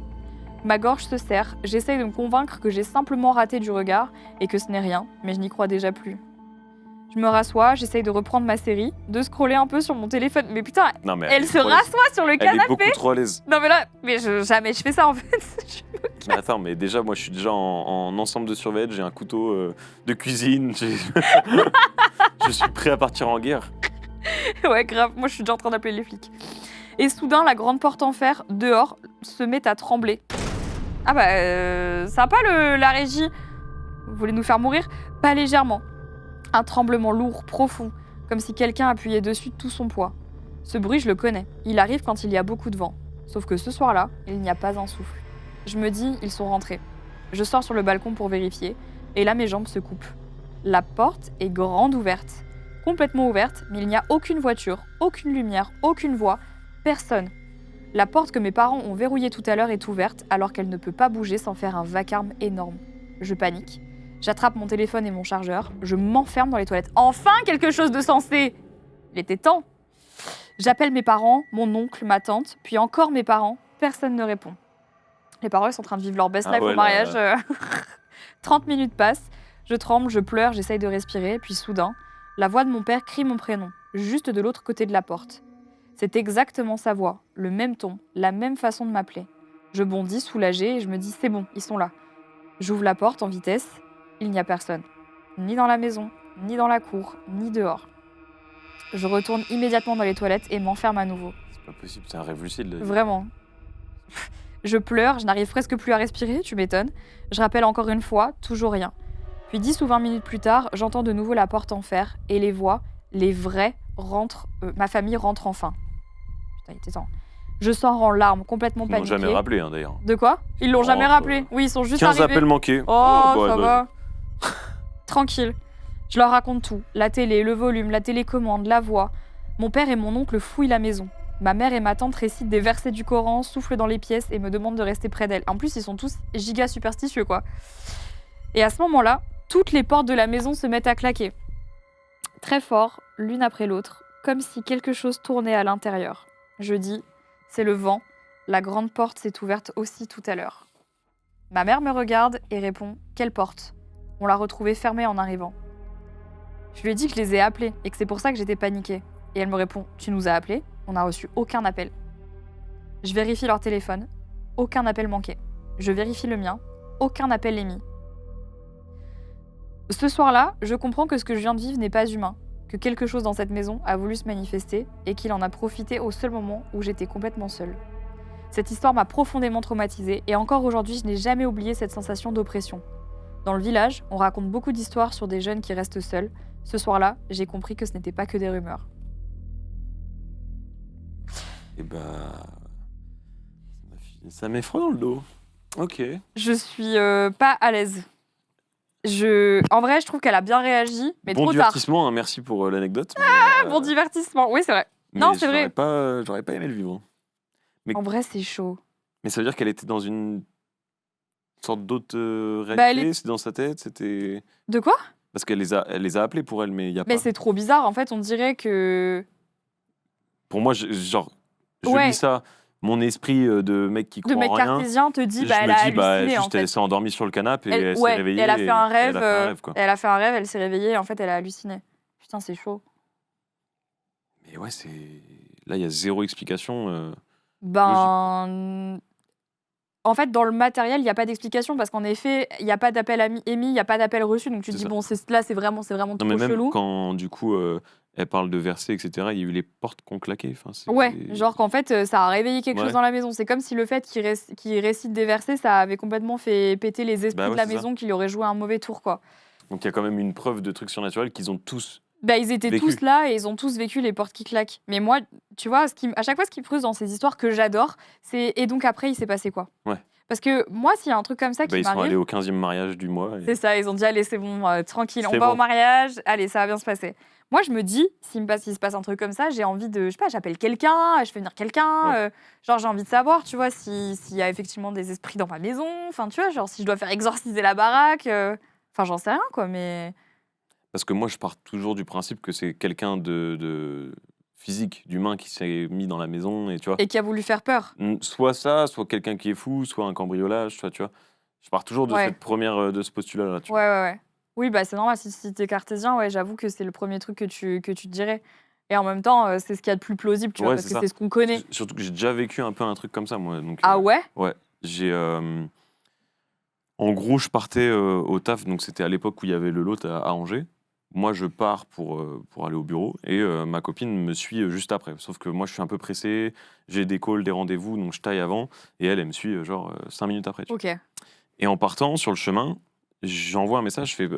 Ma gorge se serre. J'essaye de me convaincre que j'ai simplement raté du regard et que ce n'est rien, mais je n'y crois déjà plus. Je me rassois, j'essaye de reprendre ma série, de scroller un peu sur mon téléphone. Mais putain, elle se rassoit sur le canapé. Elle est beaucoup trop à l'aise. Non mais là, jamais je fais ça en fait. Mais attends, mais déjà, moi je suis déjà en ensemble de survêt, j'ai un couteau de cuisine, je suis prêt à partir en guerre. Ouais, grave, moi je suis déjà en train d'appeler les flics. Et soudain, la grande porte en fer, dehors, se met à trembler. Ah bah, sympa la régie. Vous voulez nous faire mourir? Pas légèrement. Un tremblement lourd, profond, comme si quelqu'un appuyait dessus de tout son poids. Ce bruit, je le connais. Il arrive quand il y a beaucoup de vent. Sauf que ce soir-là, il n'y a pas un souffle. Je me dis, ils sont rentrés. Je sors sur le balcon pour vérifier, et là, mes jambes se coupent. La porte est grande ouverte. Complètement ouverte, mais il n'y a aucune voiture, aucune lumière, aucune voix, personne. La porte que mes parents ont verrouillée tout à l'heure est ouverte, alors qu'elle ne peut pas bouger sans faire un vacarme énorme. Je panique. J'attrape mon téléphone et mon chargeur. Je m'enferme dans les toilettes. Enfin, quelque chose de sensé. Il était temps. J'appelle mes parents, mon oncle, ma tante, puis encore mes parents. Personne ne répond. Les parents ils sont en train de vivre leur best life au mariage. 30 minutes passent. Je tremble, je pleure, j'essaye de respirer. Puis soudain, la voix de mon père crie mon prénom, juste de l'autre côté de la porte. C'est exactement sa voix, le même ton, la même façon de m'appeler. Je bondis, soulagée, et je me dis « c'est bon, ils sont là ». J'ouvre la porte en vitesse. Il n'y a personne. Ni dans la maison, ni dans la cour, ni dehors. Je retourne immédiatement dans les toilettes et m'enferme à nouveau. C'est pas possible, c'est un rêve lucide. Là. Vraiment. Je pleure, je n'arrive presque plus à respirer, tu m'étonnes. Je rappelle encore une fois, toujours rien. Puis 10 ou 20 minutes plus tard, j'entends de nouveau la porte en fer et les voix, les vrais, rentrent. Ma famille rentre enfin. Putain, il était temps. Je sors en larmes, complètement Ils l'ont paniquée. jamais rappelé, hein, d'ailleurs. De quoi? Ils l'ont jamais rappelé. Oui, ils sont juste 15 arrivés. appels manqués. Oh, bah, ça va. Tranquille. Je leur raconte tout. La télé, le volume, la télécommande, la voix. Mon père et mon oncle fouillent la maison. Ma mère et ma tante récitent des versets du Coran, soufflent dans les pièces et me demandent de rester près d'elles. En plus, ils sont tous giga superstitieux, quoi. Et à ce moment-là, toutes les portes de la maison se mettent à claquer. Très fort, l'une après l'autre, comme si quelque chose tournait à l'intérieur. Je dis, c'est le vent. La grande porte s'est ouverte aussi tout à l'heure. Ma mère me regarde et répond, quelle porte? On l'a retrouvée fermée en arrivant. Je lui ai dit que je les ai appelés et que c'est pour ça que j'étais paniquée. Et elle me répond, tu nous as appelés? On n'a reçu aucun appel. Je vérifie leur téléphone. Aucun appel manqué. Je vérifie le mien. Aucun appel émis. Ce soir-là, je comprends que ce que je viens de vivre n'est pas humain, que quelque chose dans cette maison a voulu se manifester et qu'il en a profité au seul moment où j'étais complètement seule. Cette histoire m'a profondément traumatisée et encore aujourd'hui, je n'ai jamais oublié cette sensation d'oppression. Dans le village, on raconte beaucoup d'histoires sur des jeunes qui restent seuls. Ce soir-là, j'ai compris que ce n'était pas que des rumeurs. Et ça met froid dans le dos. Ok. Je suis pas à l'aise. En vrai, je trouve qu'elle a bien réagi, mais bon trop tard. divertissement, hein, merci pour l'anecdote. Bon divertissement, oui c'est vrai. Non, c'est vrai. J'aurais pas aimé le vivre. Mais... En vrai, c'est chaud. Mais ça veut dire qu'elle était dans une sorte d'autre réalité, c'est dans sa tête, c'était... De quoi? Parce qu'elle les a appelés pour elle, mais il y a pas... Mais c'est trop bizarre, en fait, on dirait que... Pour moi, je lis ça, mon esprit de mec qui croit en rien... De mec cartésien te dit, elle a halluciné, en fait. Elle s'est endormie sur le canapé et elle s'est réveillée. Elle a fait un rêve, elle a fait un rêve, elle s'est réveillée et en fait, elle a halluciné. Putain, c'est chaud. Mais ouais, c'est... Là, il y a zéro explication. En fait, dans le matériel, il n'y a pas d'explication parce qu'en effet, il n'y a pas d'appel émis, il n'y a pas d'appel reçu. Donc tu te dis, bon, là, c'est vraiment trop mais même chelou. Quand, du coup, elle parle de versets, etc., il y a eu les portes qui ont claqué. Ouais, genre qu'en fait, ça a réveillé quelque chose dans la maison. C'est comme si le fait qu'il récite des versets, ça avait complètement fait péter les esprits de la maison qui lui auraient joué un mauvais tour, quoi. Donc il y a quand même une preuve de trucs surnaturels qu'ils ont tous ils étaient tous là et ils ont tous vécu les portes qui claquent. Mais moi, tu vois, à chaque fois, ce qui me frustre dans ces histoires que j'adore, c'est et donc après, il s'est passé quoi? Ouais. Parce que moi, s'il y a un truc comme ça qui m'arrive... Ils sont allés au 15e mariage du mois. C'est ça, ils ont dit, allez, c'est bon, tranquille, on va au mariage, allez, ça va bien se passer. Moi, je me dis, s'il se passe un truc comme ça, j'ai envie de, je sais pas, j'appelle quelqu'un, je fais venir quelqu'un, genre j'ai envie de savoir, tu vois, s'il y a effectivement des esprits dans ma maison, enfin, tu vois, genre si je dois faire exorciser la baraque, enfin, j'en sais rien, quoi, mais... Parce que moi, je pars toujours du principe que c'est quelqu'un de physique, d'humain qui s'est mis dans la maison et tu vois. Et qui a voulu faire peur. Soit ça, soit quelqu'un qui est fou, soit un cambriolage, tu vois. Je pars toujours de ce postulat-là. Ouais. Oui, c'est normal, si t'es cartésien, j'avoue que c'est le premier truc que tu te dirais. Et en même temps, c'est ce qu'il y a de plus plausible, tu vois, parce que c'est ce qu'on connaît. Surtout que j'ai déjà vécu un peu un truc comme ça, moi. Donc, ouais? Ouais. En gros, je partais au taf, donc c'était à l'époque où il y avait le lot à Angers. Moi, je pars pour aller au bureau et ma copine me suit juste après. Sauf que moi, je suis un peu pressé, j'ai des calls, des rendez-vous, donc je taille avant. Et elle me suit 5 minutes après. Ok. Et en partant, sur le chemin, j'envoie un message, je fais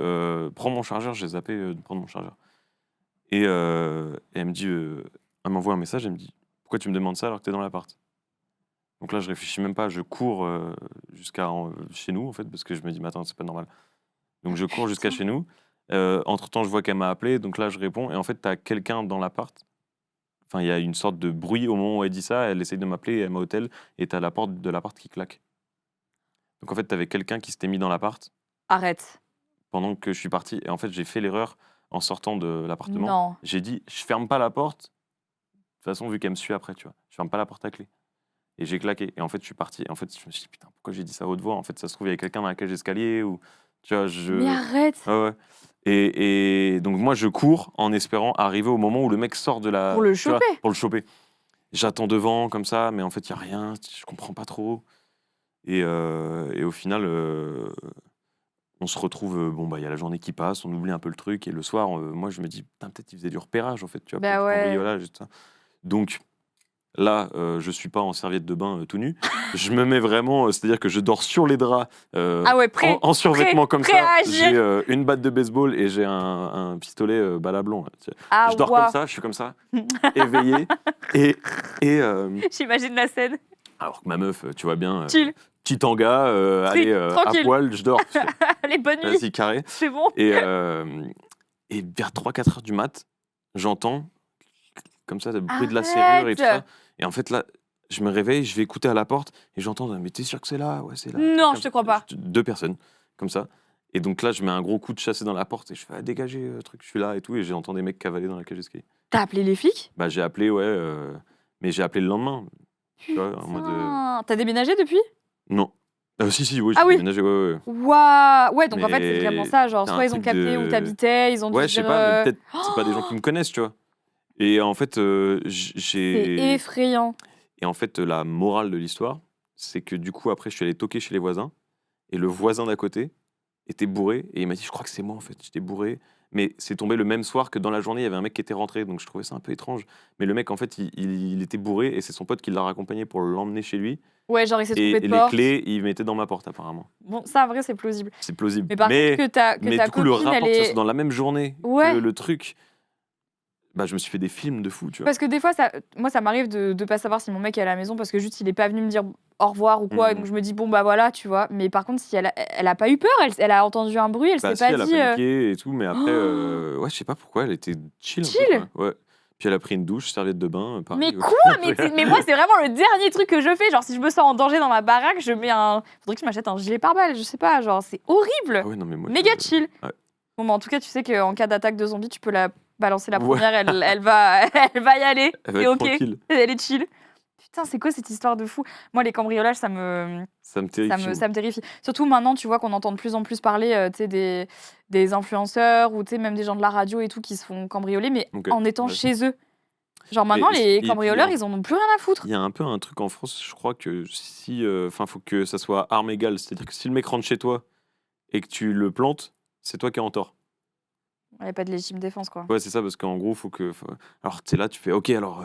« Prends mon chargeur », j'ai zappé de prendre mon chargeur. Et elle me dit, elle m'envoie un message, elle me dit « Pourquoi tu me demandes ça alors que t'es dans l'appart ?» Donc là, je réfléchis même pas, je cours jusqu'à chez nous, en fait, parce que je me dis « Mais attends, c'est pas normal. » Donc je cours jusqu'à chez nous. Entre-temps, je vois qu'elle m'a appelé, donc là, je réponds. Et en fait, tu as quelqu'un dans l'appart. Enfin, il y a une sorte de bruit au moment où elle dit ça. Elle essaye de m'appeler, elle m'a au tel, et tu as la porte de l'appart qui claque. Donc en fait, tu avais quelqu'un qui s'était mis dans l'appart. Arrête. pendant que je suis parti. Et en fait, j'ai fait l'erreur en sortant de l'appartement. Non. J'ai dit, je ferme pas la porte. De toute façon, vu qu'elle me suit après, tu vois, je ferme pas la porte à clé. Et j'ai claqué. Et en fait, je suis parti. Et en fait, je me suis dit, putain, pourquoi j'ai dit ça à haute voix? En fait, ça se trouve, il y avait quelqu'un dans la cage d'escalier ou, tu vois, Mais arrête. Ouais. Et donc, moi, je cours en espérant arriver au moment où le mec sort de la. Pour le tu vois, choper. pour le choper. J'attends devant, comme ça, mais en fait, il n'y a rien. Je comprends pas trop. Et au final, on se retrouve. Bon, bah, il y a la journée qui passe, on oublie un peu le truc. Et le soir, moi, je me dis, putain, peut-être qu'il faisait du repérage, en fait, tu vois, Bah pour du ouais. cambriolage et tout ça. Donc, là, je suis pas en serviette de bain tout nu. Je me mets vraiment, c'est-à-dire que je dors sur les draps Ah ouais, prêt. en survêtement comme prêt ça. à agir. J'ai une batte de baseball et j'ai un pistolet balle à blanc. Là. Ah, Je dors waouh. comme ça, je suis comme ça, éveillé. Et J'imagine la scène. alors que ma meuf, tu vois bien, Chill. petit tanga, allez, à tranquille. poil, je dors. Allez, bonne nuit. Vas-y, carré. C'est bon. Et vers 3-4 heures du mat, j'entends comme ça le bruit de la serrure et tout ça. Et en fait, là, je me réveille, je vais écouter à la porte et j'entends, mais t'es sûr que c'est là? Ouais, c'est là. Non, je te crois pas. 2 personnes, comme ça. Et donc là, je mets un gros coup de chassé dans la porte et je fais, dégager, truc, je suis là et tout. Et j'entends des mecs cavaler dans la cage d'escalier. T'as appelé les flics? Bah, j'ai appelé, ouais, mais j'ai appelé le lendemain. Tu vois, en mode. T'as déménagé depuis? Non. Si, oui, Ah j'ai oui. déménagé, ouais. Waouh. Ouais, donc en fait, c'est Mais vraiment ça. Genre, t'as soit un ils ont truc capté où t'habitais, ils ont dû Ouais, se je sais dire, pas, mais peut-être c'est pas des gens qui me connaissent, tu vois. Et en fait, C'est j'ai. effrayant. Et en fait, la morale de l'histoire, c'est que du coup, après, je suis allé toquer chez les voisins. Et le voisin d'à côté était bourré. Et il m'a dit, je crois que c'est moi, en fait. J'étais bourré. Mais c'est tombé le même soir que dans la journée, il y avait un mec qui était rentré. Donc je trouvais ça un peu étrange. Mais le mec, en fait, il était bourré. Et c'est son pote qui l'a raccompagné pour l'emmener chez lui. Ouais, genre il s'est Et trompé de les porte. clés, il mettait dans ma porte, apparemment. Bon, ça, en vrai, c'est plausible. C'est plausible. Mais par contre, que ta du coup, copine, le rapport elle que ça est... soit dans la même journée Ouais. que le truc, bah, je me suis fait des films de fou, tu vois. Parce que des fois, moi, ça m'arrive de pas savoir si mon mec est à la maison parce que juste, il est pas venu me dire au revoir ou quoi. Donc je me dis, bon, bah voilà, tu vois. Mais par contre, si elle a pas eu peur, elle a entendu un bruit, elle Bah, s'est pas elle dit... a paniqué et tout, mais après, ouais, je sais pas pourquoi, elle était chill. Chill. Ouais. Puis elle a pris une douche, serviette de bain, pareil. Mais quoi? Mais moi, c'est vraiment le dernier truc que je fais. Genre, si je me sens en danger dans ma baraque, je mets un... Faudrait que je m'achète un gilet pare-balles, je sais pas. Genre, c'est horrible. Ah ouais, non, mais moi, Méga chill. Ouais. Bon, bah, en tout cas, tu sais qu'en cas d'attaque de zombies, tu peux la balancer la Ouais. première, elle va y aller. Elle va C'est être ok. tranquille. Elle est chill. Putain, c'est quoi cette histoire de fou? Moi, les cambriolages, ça me terrifie. ça me terrifie. Surtout maintenant, tu vois qu'on entend de plus en plus parler tu sais, des influenceurs ou tu sais, même des gens de la radio et tout qui se font cambrioler, mais Ok, en étant ouais. chez eux. Genre maintenant, les puis, cambrioleurs, ils en ont plus rien à foutre. Il y a un peu un truc en France, je crois que si. Enfin, faut que ça soit arme égale. C'est-à-dire que si le mec rentre chez toi et que tu le plantes, c'est toi qui es en tort. Il n'y a pas de légitime défense, quoi. Ouais, c'est ça, parce qu'en gros, faut que. Alors, tu es là, tu fais, ok, alors,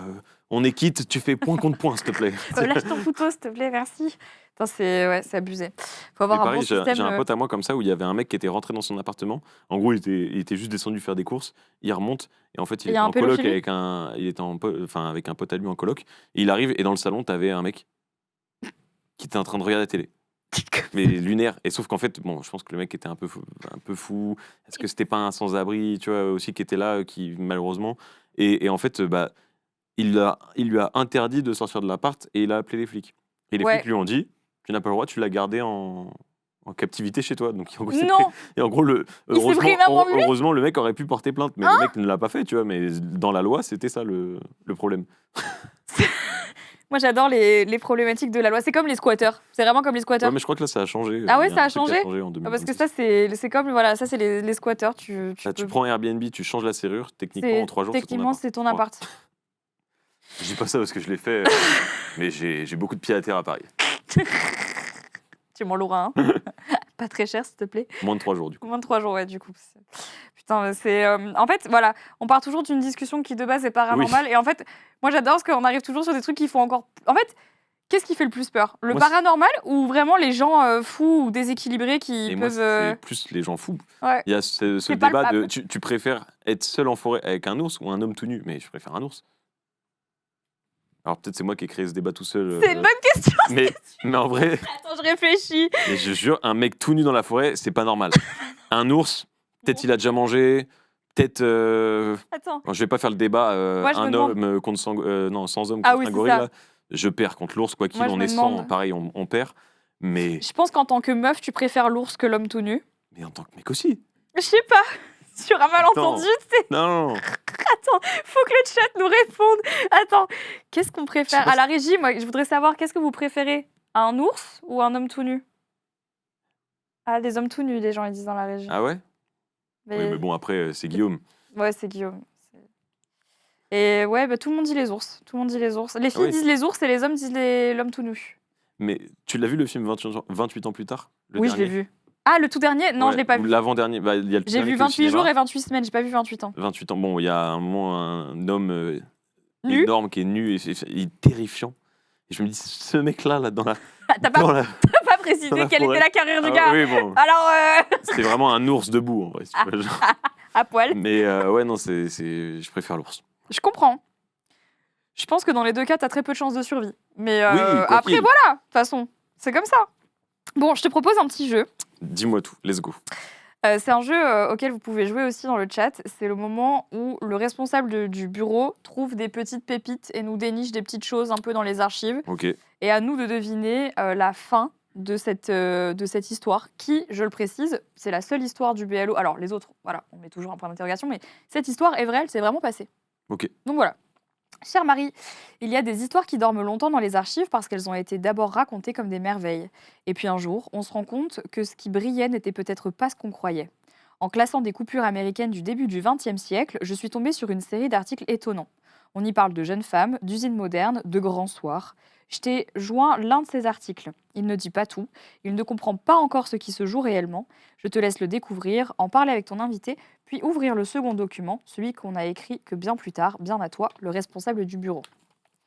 on est quitte, tu fais point contre point, s'il te plaît. Lâche ton couteau, s'il te plaît, merci. Putain, c'est abusé. Faut avoir Mais un pareil, bon système. j'ai un pote à moi comme ça où il y avait un mec qui était rentré dans son appartement. En gros, il était juste descendu faire des courses. Il remonte et en fait, il Il y était a un en pélo coloc chez lui avec avec un pote à lui en coloc. Et il arrive et dans le salon, t'avais un mec qui était en train de regarder la télé. Mais lunaire. Et sauf qu'en fait, bon, je pense que le mec était un peu fou. Est-ce que c'était pas un sans-abri, tu vois, aussi qui était là, qui malheureusement. Et en fait, bah, il lui a interdit de sortir de l'appart et il a appelé les flics. Et les Ouais. flics lui ont dit, tu n'as pas le droit, tu l'as gardé en captivité chez toi. Donc, en gros, Non. et en gros, Il s'est pris une amende, lui heureusement, le mec aurait pu porter plainte, mais le mec ne l'a pas fait, tu vois. Mais dans la loi, c'était ça le problème. Moi, j'adore les problématiques de la loi. C'est comme les squatteurs. C'est vraiment comme les squatteurs. Ouais, mais je crois que là, ça a changé. Ah ouais, Il y a ça un a truc qui changé en Parce que 2026. ça, c'est comme, voilà, ça, c'est les squatteurs. Tu prends Airbnb, tu changes la serrure, techniquement, en 3 jours, techniquement, c'est ton appart. Je dis pas ça parce que je l'ai fait, mais j'ai beaucoup de pieds à terre à Paris. Tu m'en loueras un. Pas très cher, s'il te plaît. Moins de 3 jours, du coup. Moins de 3 jours, ouais, du coup. Putain, c'est... en fait, voilà, on part toujours d'une discussion qui, de base, est paranormale. Oui. Et en fait, moi, j'adore parce qu'on arrive toujours sur des trucs qui font encore... En fait, qu'est-ce qui fait le plus peur? Le paranormal ou vraiment les gens fous ou déséquilibrés qui et peuvent... moi, c'est plus les gens fous. Ouais. Il y a ce débat de... Tu préfères être seul en forêt avec un ours ou un homme tout nu? Mais je préfère un ours. Alors peut-être c'est moi qui ai créé ce débat tout seul. C'est une bonne question. Mais en vrai... Attends, je réfléchis. Mais je jure, un mec tout nu dans la forêt, c'est pas normal. Un ours, peut-être il a déjà mangé, peut-être... Attends. Bon, je vais pas faire le débat un homme contre sans homme contre un gorille. Là. Je perds contre l'ours, quoi qu'il en est 100, pareil, on perd. Mais... Je pense qu'en tant que meuf, tu préfères l'ours que l'homme tout nu. Mais en tant que mec aussi. Je sais pas. Sur un malentendu, c'est... Non. Attends, faut que le chat nous réponde. Attends, qu'est-ce qu'on préfère? À la régie, moi, je voudrais savoir, qu'est-ce que vous préférez? Un ours ou un homme tout nu? Ah, des hommes tout nus, les gens, ils disent dans la régie. Ah ouais? Oui, mais bon, après, c'est Guillaume. Ouais, c'est Guillaume. Et ouais, bah, tout le monde dit les ours. Tout le monde dit les ours. Les filles disent les ours et les hommes disent l'homme tout nu. Mais tu l'as vu le film 28 ans plus tard? Oui, je l'ai vu. Ah, le tout dernier? Non, je l'ai pas vu. L'avant-dernier. Bah, j'ai vu 28 jours et 28 semaines, j'ai pas vu 28 ans. 28 ans. Bon, il y a un moment un homme énorme qui est nu et il est terrifiant. Et je me dis, ce mec-là, là, dans la... T'as pas précisé quelle était la carrière du gars. Oui, bon. Alors... C'était vraiment un ours debout, en vrai. Si tu veux, genre. À poil. Mais ouais, non, je préfère l'ours. Je comprends. Je pense que dans les deux cas, t'as très peu de chances de survie. Mais oui, après, voilà, de toute façon, c'est comme ça. Bon, je te propose un petit jeu. Dis-moi tout, let's go. C'est un jeu auquel vous pouvez jouer aussi dans le chat. C'est le moment où le responsable du bureau trouve des petites pépites et nous déniche des petites choses un peu dans les archives. Ok. Et à nous de deviner la fin de cette histoire qui, je le précise, c'est la seule histoire du BLO. Alors, les autres, voilà, on met toujours un point d'interrogation, mais cette histoire est vraie, elle s'est vraiment passée. Ok. Donc voilà. Chère Marie, il y a des histoires qui dorment longtemps dans les archives parce qu'elles ont été d'abord racontées comme des merveilles. Et puis un jour, on se rend compte que ce qui brillait n'était peut-être pas ce qu'on croyait. En classant des coupures américaines du début du XXe siècle, je suis tombée sur une série d'articles étonnants. On y parle de jeunes femmes, d'usines modernes, de grands soirs. Je t'ai joint l'un de ces articles. Il ne dit pas tout, il ne comprend pas encore ce qui se joue réellement. Je te laisse le découvrir, en parler avec ton invité, puis ouvrir le second document, celui qu'on a écrit que bien plus tard, bien à toi, le responsable du bureau.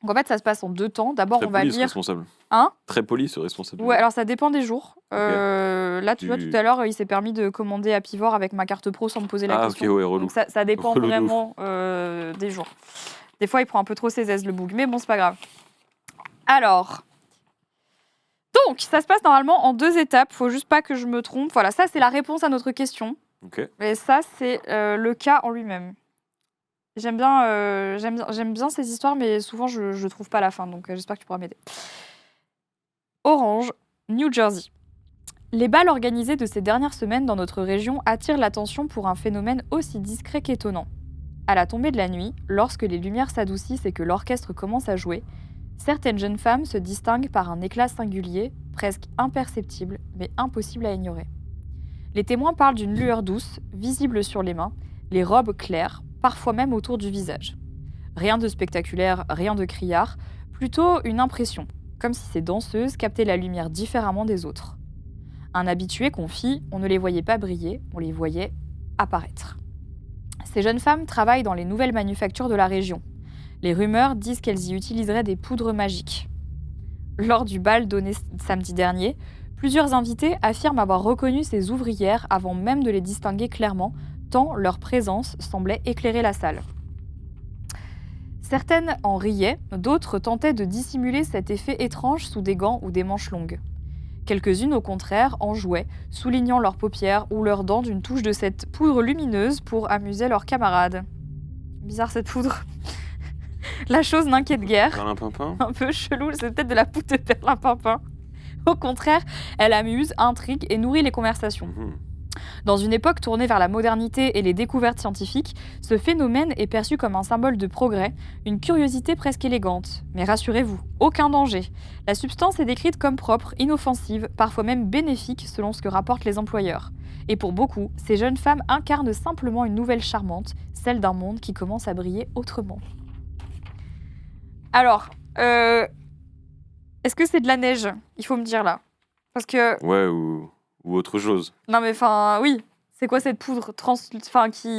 Donc en fait, ça se passe en deux temps. D'abord, on va lire... responsable. Hein? Très poli, ce responsable. Ouais, alors ça dépend des jours. Là, tu vois, tout à l'heure, il s'est permis de commander à Pivor avec ma carte pro sans me poser la question. Ah, ok, ouais, relou. Donc ça dépend vraiment des jours. Des fois, il prend un peu trop ses aises, le boug. Mais bon, c'est pas grave. Alors... Donc, ça se passe normalement en deux étapes. Faut juste pas que je me trompe. Voilà, ça, c'est la réponse à notre question. Okay. Et ça, c'est le cas en lui-même. J'aime bien ces histoires, mais souvent, je trouve pas la fin. Donc, j'espère que tu pourras m'aider. Orange, New Jersey. Les bals organisés de ces dernières semaines dans notre région attirent l'attention pour un phénomène aussi discret qu'étonnant. À la tombée de la nuit, lorsque les lumières s'adoucissent et que l'orchestre commence à jouer, certaines jeunes femmes se distinguent par un éclat singulier, presque imperceptible, mais impossible à ignorer. Les témoins parlent d'une lueur douce, visible sur les mains, les robes claires, parfois même autour du visage. Rien de spectaculaire, rien de criard, plutôt une impression, comme si ces danseuses captaient la lumière différemment des autres. Un habitué confie, on ne les voyait pas briller, on les voyait apparaître. Ces jeunes femmes travaillent dans les nouvelles manufactures de la région. Les rumeurs disent qu'elles y utiliseraient des poudres magiques. Lors du bal donné samedi dernier, plusieurs invités affirment avoir reconnu ces ouvrières avant même de les distinguer clairement, tant leur présence semblait éclairer la salle. Certaines en riaient, d'autres tentaient de dissimuler cet effet étrange sous des gants ou des manches longues. Quelques-unes, au contraire, en jouaient, soulignant leurs paupières ou leurs dents d'une touche de cette poudre lumineuse pour amuser leurs camarades. Bizarre cette poudre. La chose n'inquiète guère. Perlimpinpin. Un peu chelou, c'est peut-être de la poudre de perlimpinpin. Au contraire, elle amuse, intrigue et nourrit les conversations. Dans une époque tournée vers la modernité et les découvertes scientifiques, ce phénomène est perçu comme un symbole de progrès, une curiosité presque élégante. Mais rassurez-vous, aucun danger. La substance est décrite comme propre, inoffensive, parfois même bénéfique selon ce que rapportent les employeurs. Et pour beaucoup, ces jeunes femmes incarnent simplement une nouvelle charmante, celle d'un monde qui commence à briller autrement. Alors, est-ce que c'est de la neige? Il faut me dire là. Parce que... Ouais, ou autre chose. Non mais enfin, oui. C'est quoi cette poudre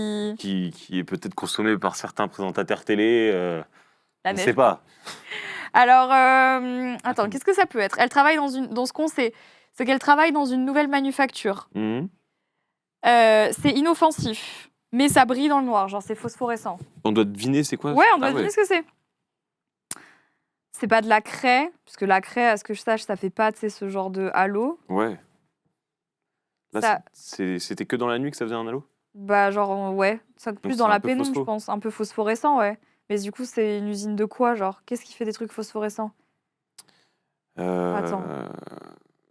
qui est peut-être consommée par certains présentateurs télé La je ne neige. sais pas. Alors, attends, qu'est-ce que ça peut être? Elle travaille dans ce qu'on sait. C'est qu'elle travaille dans une nouvelle manufacture. C'est inoffensif. Mais ça brille dans le noir, genre c'est phosphorescent. On doit deviner c'est quoi? Ouais, on doit deviner ce que c'est. C'est pas de la craie, parce que la craie, à ce que je sache, ça fait pas ce genre de halo. Ouais. Là, c'était que dans la nuit que ça faisait un halo? Bah genre, ouais. Ça plus dans la pénombre, je pense. Un peu phosphorescent, ouais. Mais du coup, c'est une usine de quoi, genre? Qu'est-ce qui fait des trucs phosphorescents? Attends.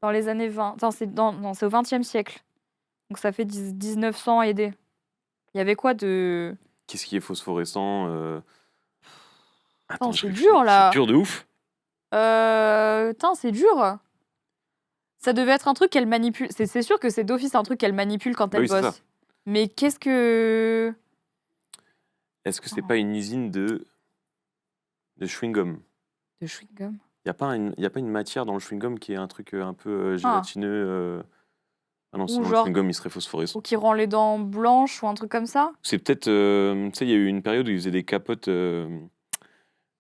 Dans les années 20... Attends, c'est au XXe siècle. Donc ça fait 1900 et des. Il y avait quoi de... Qu'est-ce qui est phosphorescent Attends, c'est je réfléchis. dur, là. C'est dur de ouf. C'est dur. Ça devait être un truc qu'elle manipule. C'est sûr que c'est d'office un truc qu'elle manipule quand elle oui, c'est bosse. ça. Mais qu'est-ce que... Est-ce que c'est pas une usine de chewing-gum? De chewing-gum. Il n'y a pas une matière dans le chewing-gum qui est un truc un peu gélatineux Ah non, sinon le genre- chewing-gum il serait phosphorescent. Ou qui rend les dents blanches ou un truc comme ça. C'est peut-être, tu sais, il y a eu une période où ils faisaient des capotes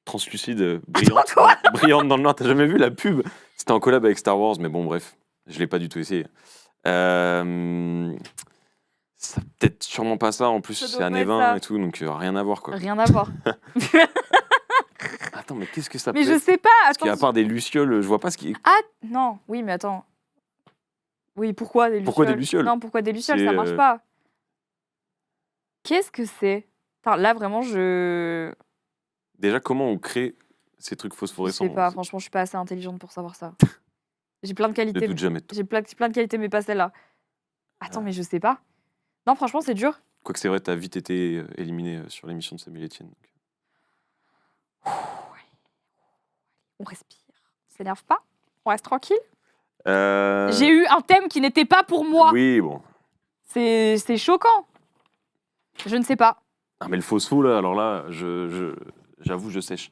translucides, brillantes, quoi brillantes dans le noir. T'as jamais vu la pub? C'était en collab avec Star Wars, mais bon, bref, je l'ai pas du tout essayé. Ça peut-être sûrement pas ça. En plus, Ça c'est doit à pas être Nevin ça. et tout, donc rien à voir quoi. Rien à voir. Attends, mais qu'est-ce que ça Mais peut je être? sais pas. Parce Attends. qu'à part des lucioles, je vois pas ce qui est. Ah non, oui, mais attends. Oui, pourquoi des lucioles? Pourquoi des lucioles? Non, pourquoi des lucioles? C'est, Ça marche pas. Qu'est-ce que c'est? Attends, là, vraiment, je Déjà, comment on crée ces trucs phosphorescents? sais pas. Franchement, je suis pas assez intelligente pour savoir ça. J'ai plein de Ne qualités. doute jamais. J'ai plein de qualités, mais pas celle-là. Attends, mais je sais pas. Non, franchement, c'est dur. Quoique c'est vrai, t'as vite été éliminé sur l'émission de Samuel Etienne. On respire. On s'énerve pas. On reste tranquille. Euh, J'ai eu un thème qui n'était pas pour moi. Oui, bon. C'est choquant. Je ne sais pas. Ah, mais le phospho, là, alors là, j'avoue, je sèche.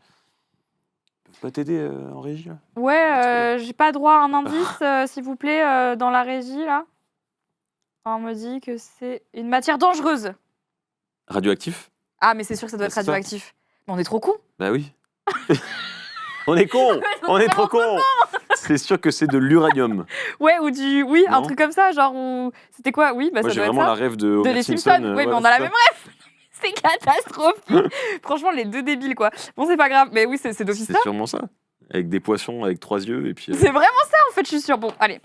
Ils peuvent pas t'aider en régie, là? Ouais, j'ai pas droit à un indice, s'il vous plaît, dans la régie, là. On me dit que c'est une matière dangereuse. Radioactif? Ah, mais c'est sûr que ça doit être C'est ça. radioactif. Mais on est trop cons. Bah oui. On est cons. On est trop cons. C'est sûr que c'est de l'uranium. Ouais, ou du... Oui, un Non. truc comme ça, genre... C'était quoi? Oui, bah Moi, ça j'ai doit être vraiment ça. la rêve de De Homer les Simpson. Simpsons. Oui, mais on a la même rêve. C'est catastrophique. Franchement, les deux débiles, quoi. Bon, c'est pas grave. Mais oui, c'est d'office C'est ça. sûrement ça. Avec des poissons avec 3 yeux et puis. C'est vraiment ça, en fait, je suis sûre. Bon, allez.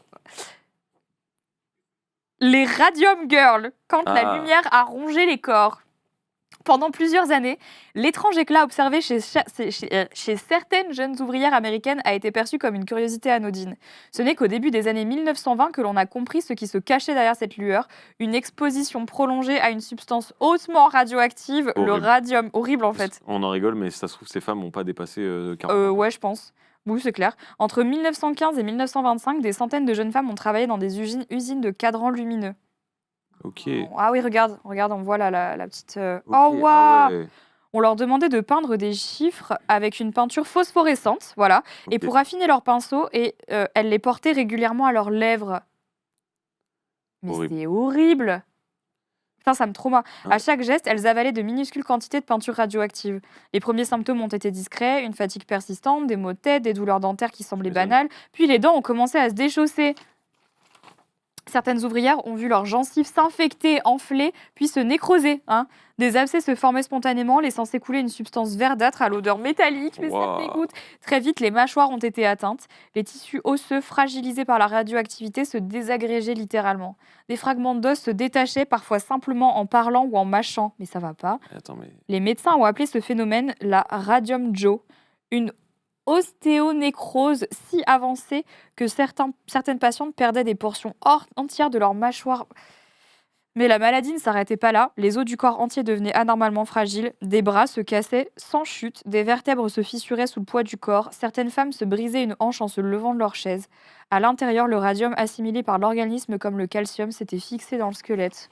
Les Radium Girls, quand la Ah. lumière a rongé les corps. Pendant plusieurs années, l'étrange éclat observé chez certaines jeunes ouvrières américaines a été perçu comme une curiosité anodine. Ce n'est qu'au début des années 1920 que l'on a compris ce qui se cachait derrière cette lueur, une exposition prolongée à une substance hautement radioactive, le Horrible. radium. Horrible en fait. On en rigole, mais ça se trouve, ces femmes n'ont pas dépassé 40 ans. Ouais, je pense. Oui, c'est clair. Entre 1915 et 1925, des centaines de jeunes femmes ont travaillé dans des usines de cadrans lumineux. Ok. Ah oui, regarde, on voit là la petite... Ok, Oh, waouh ah ouais. On leur demandait de peindre des chiffres avec une peinture phosphorescente, voilà, et Ok. pour affiner leurs pinceaux, et elles les portaient régulièrement à leurs lèvres. Mais Horrible. c'est horrible. Putain, ça me trauma. Ouais. À chaque geste, elles avalaient de minuscules quantités de peinture radioactive. Les premiers symptômes ont été discrets, une fatigue persistante, des maux de tête, des douleurs dentaires qui semblaient m'étonne. banales, puis les dents ont commencé à se déchausser. Certaines ouvrières ont vu leurs gencives s'infecter, enfler, puis se nécroser. Des abcès se formaient spontanément, laissant s'écouler une substance verdâtre à l'odeur métallique, mais ça Waouh. me dégoûte. Très vite, les mâchoires ont été atteintes. Les tissus osseux, fragilisés par la radioactivité, se désagrégeaient littéralement. Des fragments d'os se détachaient, parfois simplement en parlant ou en mâchant. Mais ça va pas. Attends, mais. Les médecins ont appelé ce phénomène la radium jaw, une ostéonécrose si avancée que certaines patientes perdaient des portions entières de leur mâchoire. Mais la maladie ne s'arrêtait pas là. Les os du corps entier devenaient anormalement fragiles. Des bras se cassaient sans chute. Des vertèbres se fissuraient sous le poids du corps. Certaines femmes se brisaient une hanche en se levant de leur chaise. À l'intérieur, le radium assimilé par l'organisme comme le calcium s'était fixé dans le squelette.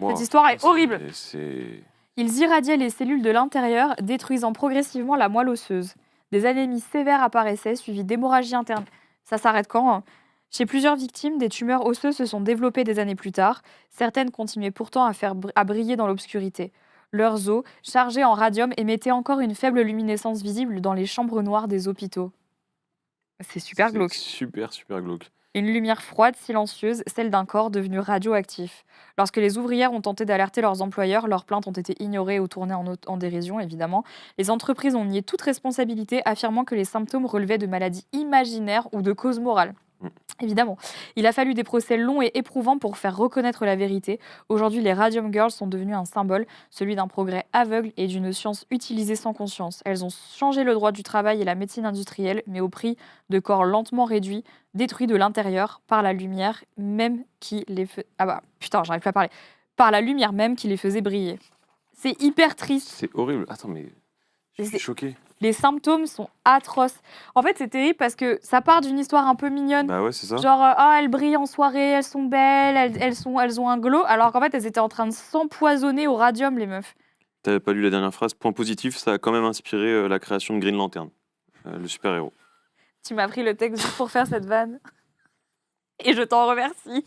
Wow. Cette histoire est horrible. C'est. Ils irradiaient les cellules de l'intérieur, détruisant progressivement la moelle osseuse. Des anémies sévères apparaissaient, suivies d'hémorragies internes. Ça s'arrête quand? Chez plusieurs victimes, des tumeurs osseuses se sont développées des années plus tard. Certaines continuaient pourtant à briller dans l'obscurité. Leurs os, chargés en radium, émettaient encore une faible luminescence visible dans les chambres noires des hôpitaux. C'est super glauque. Super glauque. Une lumière froide, silencieuse, celle d'un corps devenu radioactif. Lorsque les ouvrières ont tenté d'alerter leurs employeurs, leurs plaintes ont été ignorées ou tournées en dérision, évidemment. Les entreprises ont nié toute responsabilité, affirmant que les symptômes relevaient de maladies imaginaires ou de causes morales. Évidemment. Il a fallu des procès longs et éprouvants pour faire reconnaître la vérité. Aujourd'hui, les Radium Girls sont devenues un symbole, celui d'un progrès aveugle et d'une science utilisée sans conscience. Elles ont changé le droit du travail et la médecine industrielle, mais au prix de corps lentement réduits, détruits de l'intérieur par la lumière même qui les j'arrive plus à parler. Par la lumière même qui les faisait briller. C'est hyper triste. C'est horrible. Attends, mais je suis choqué. Les symptômes sont atroces. En fait, c'est terrible parce que ça part d'une histoire un peu mignonne. Bah ouais, c'est ça. Genre, elles brillent en soirée, elles sont belles, elles ont un glow, alors qu'en fait, elles étaient en train de s'empoisonner au radium, les meufs. T'avais pas lu la dernière phrase. Point positif, ça a quand même inspiré la création de Green Lantern, le super-héros. Tu m'as pris le texte juste pour faire cette vanne. Et je t'en remercie.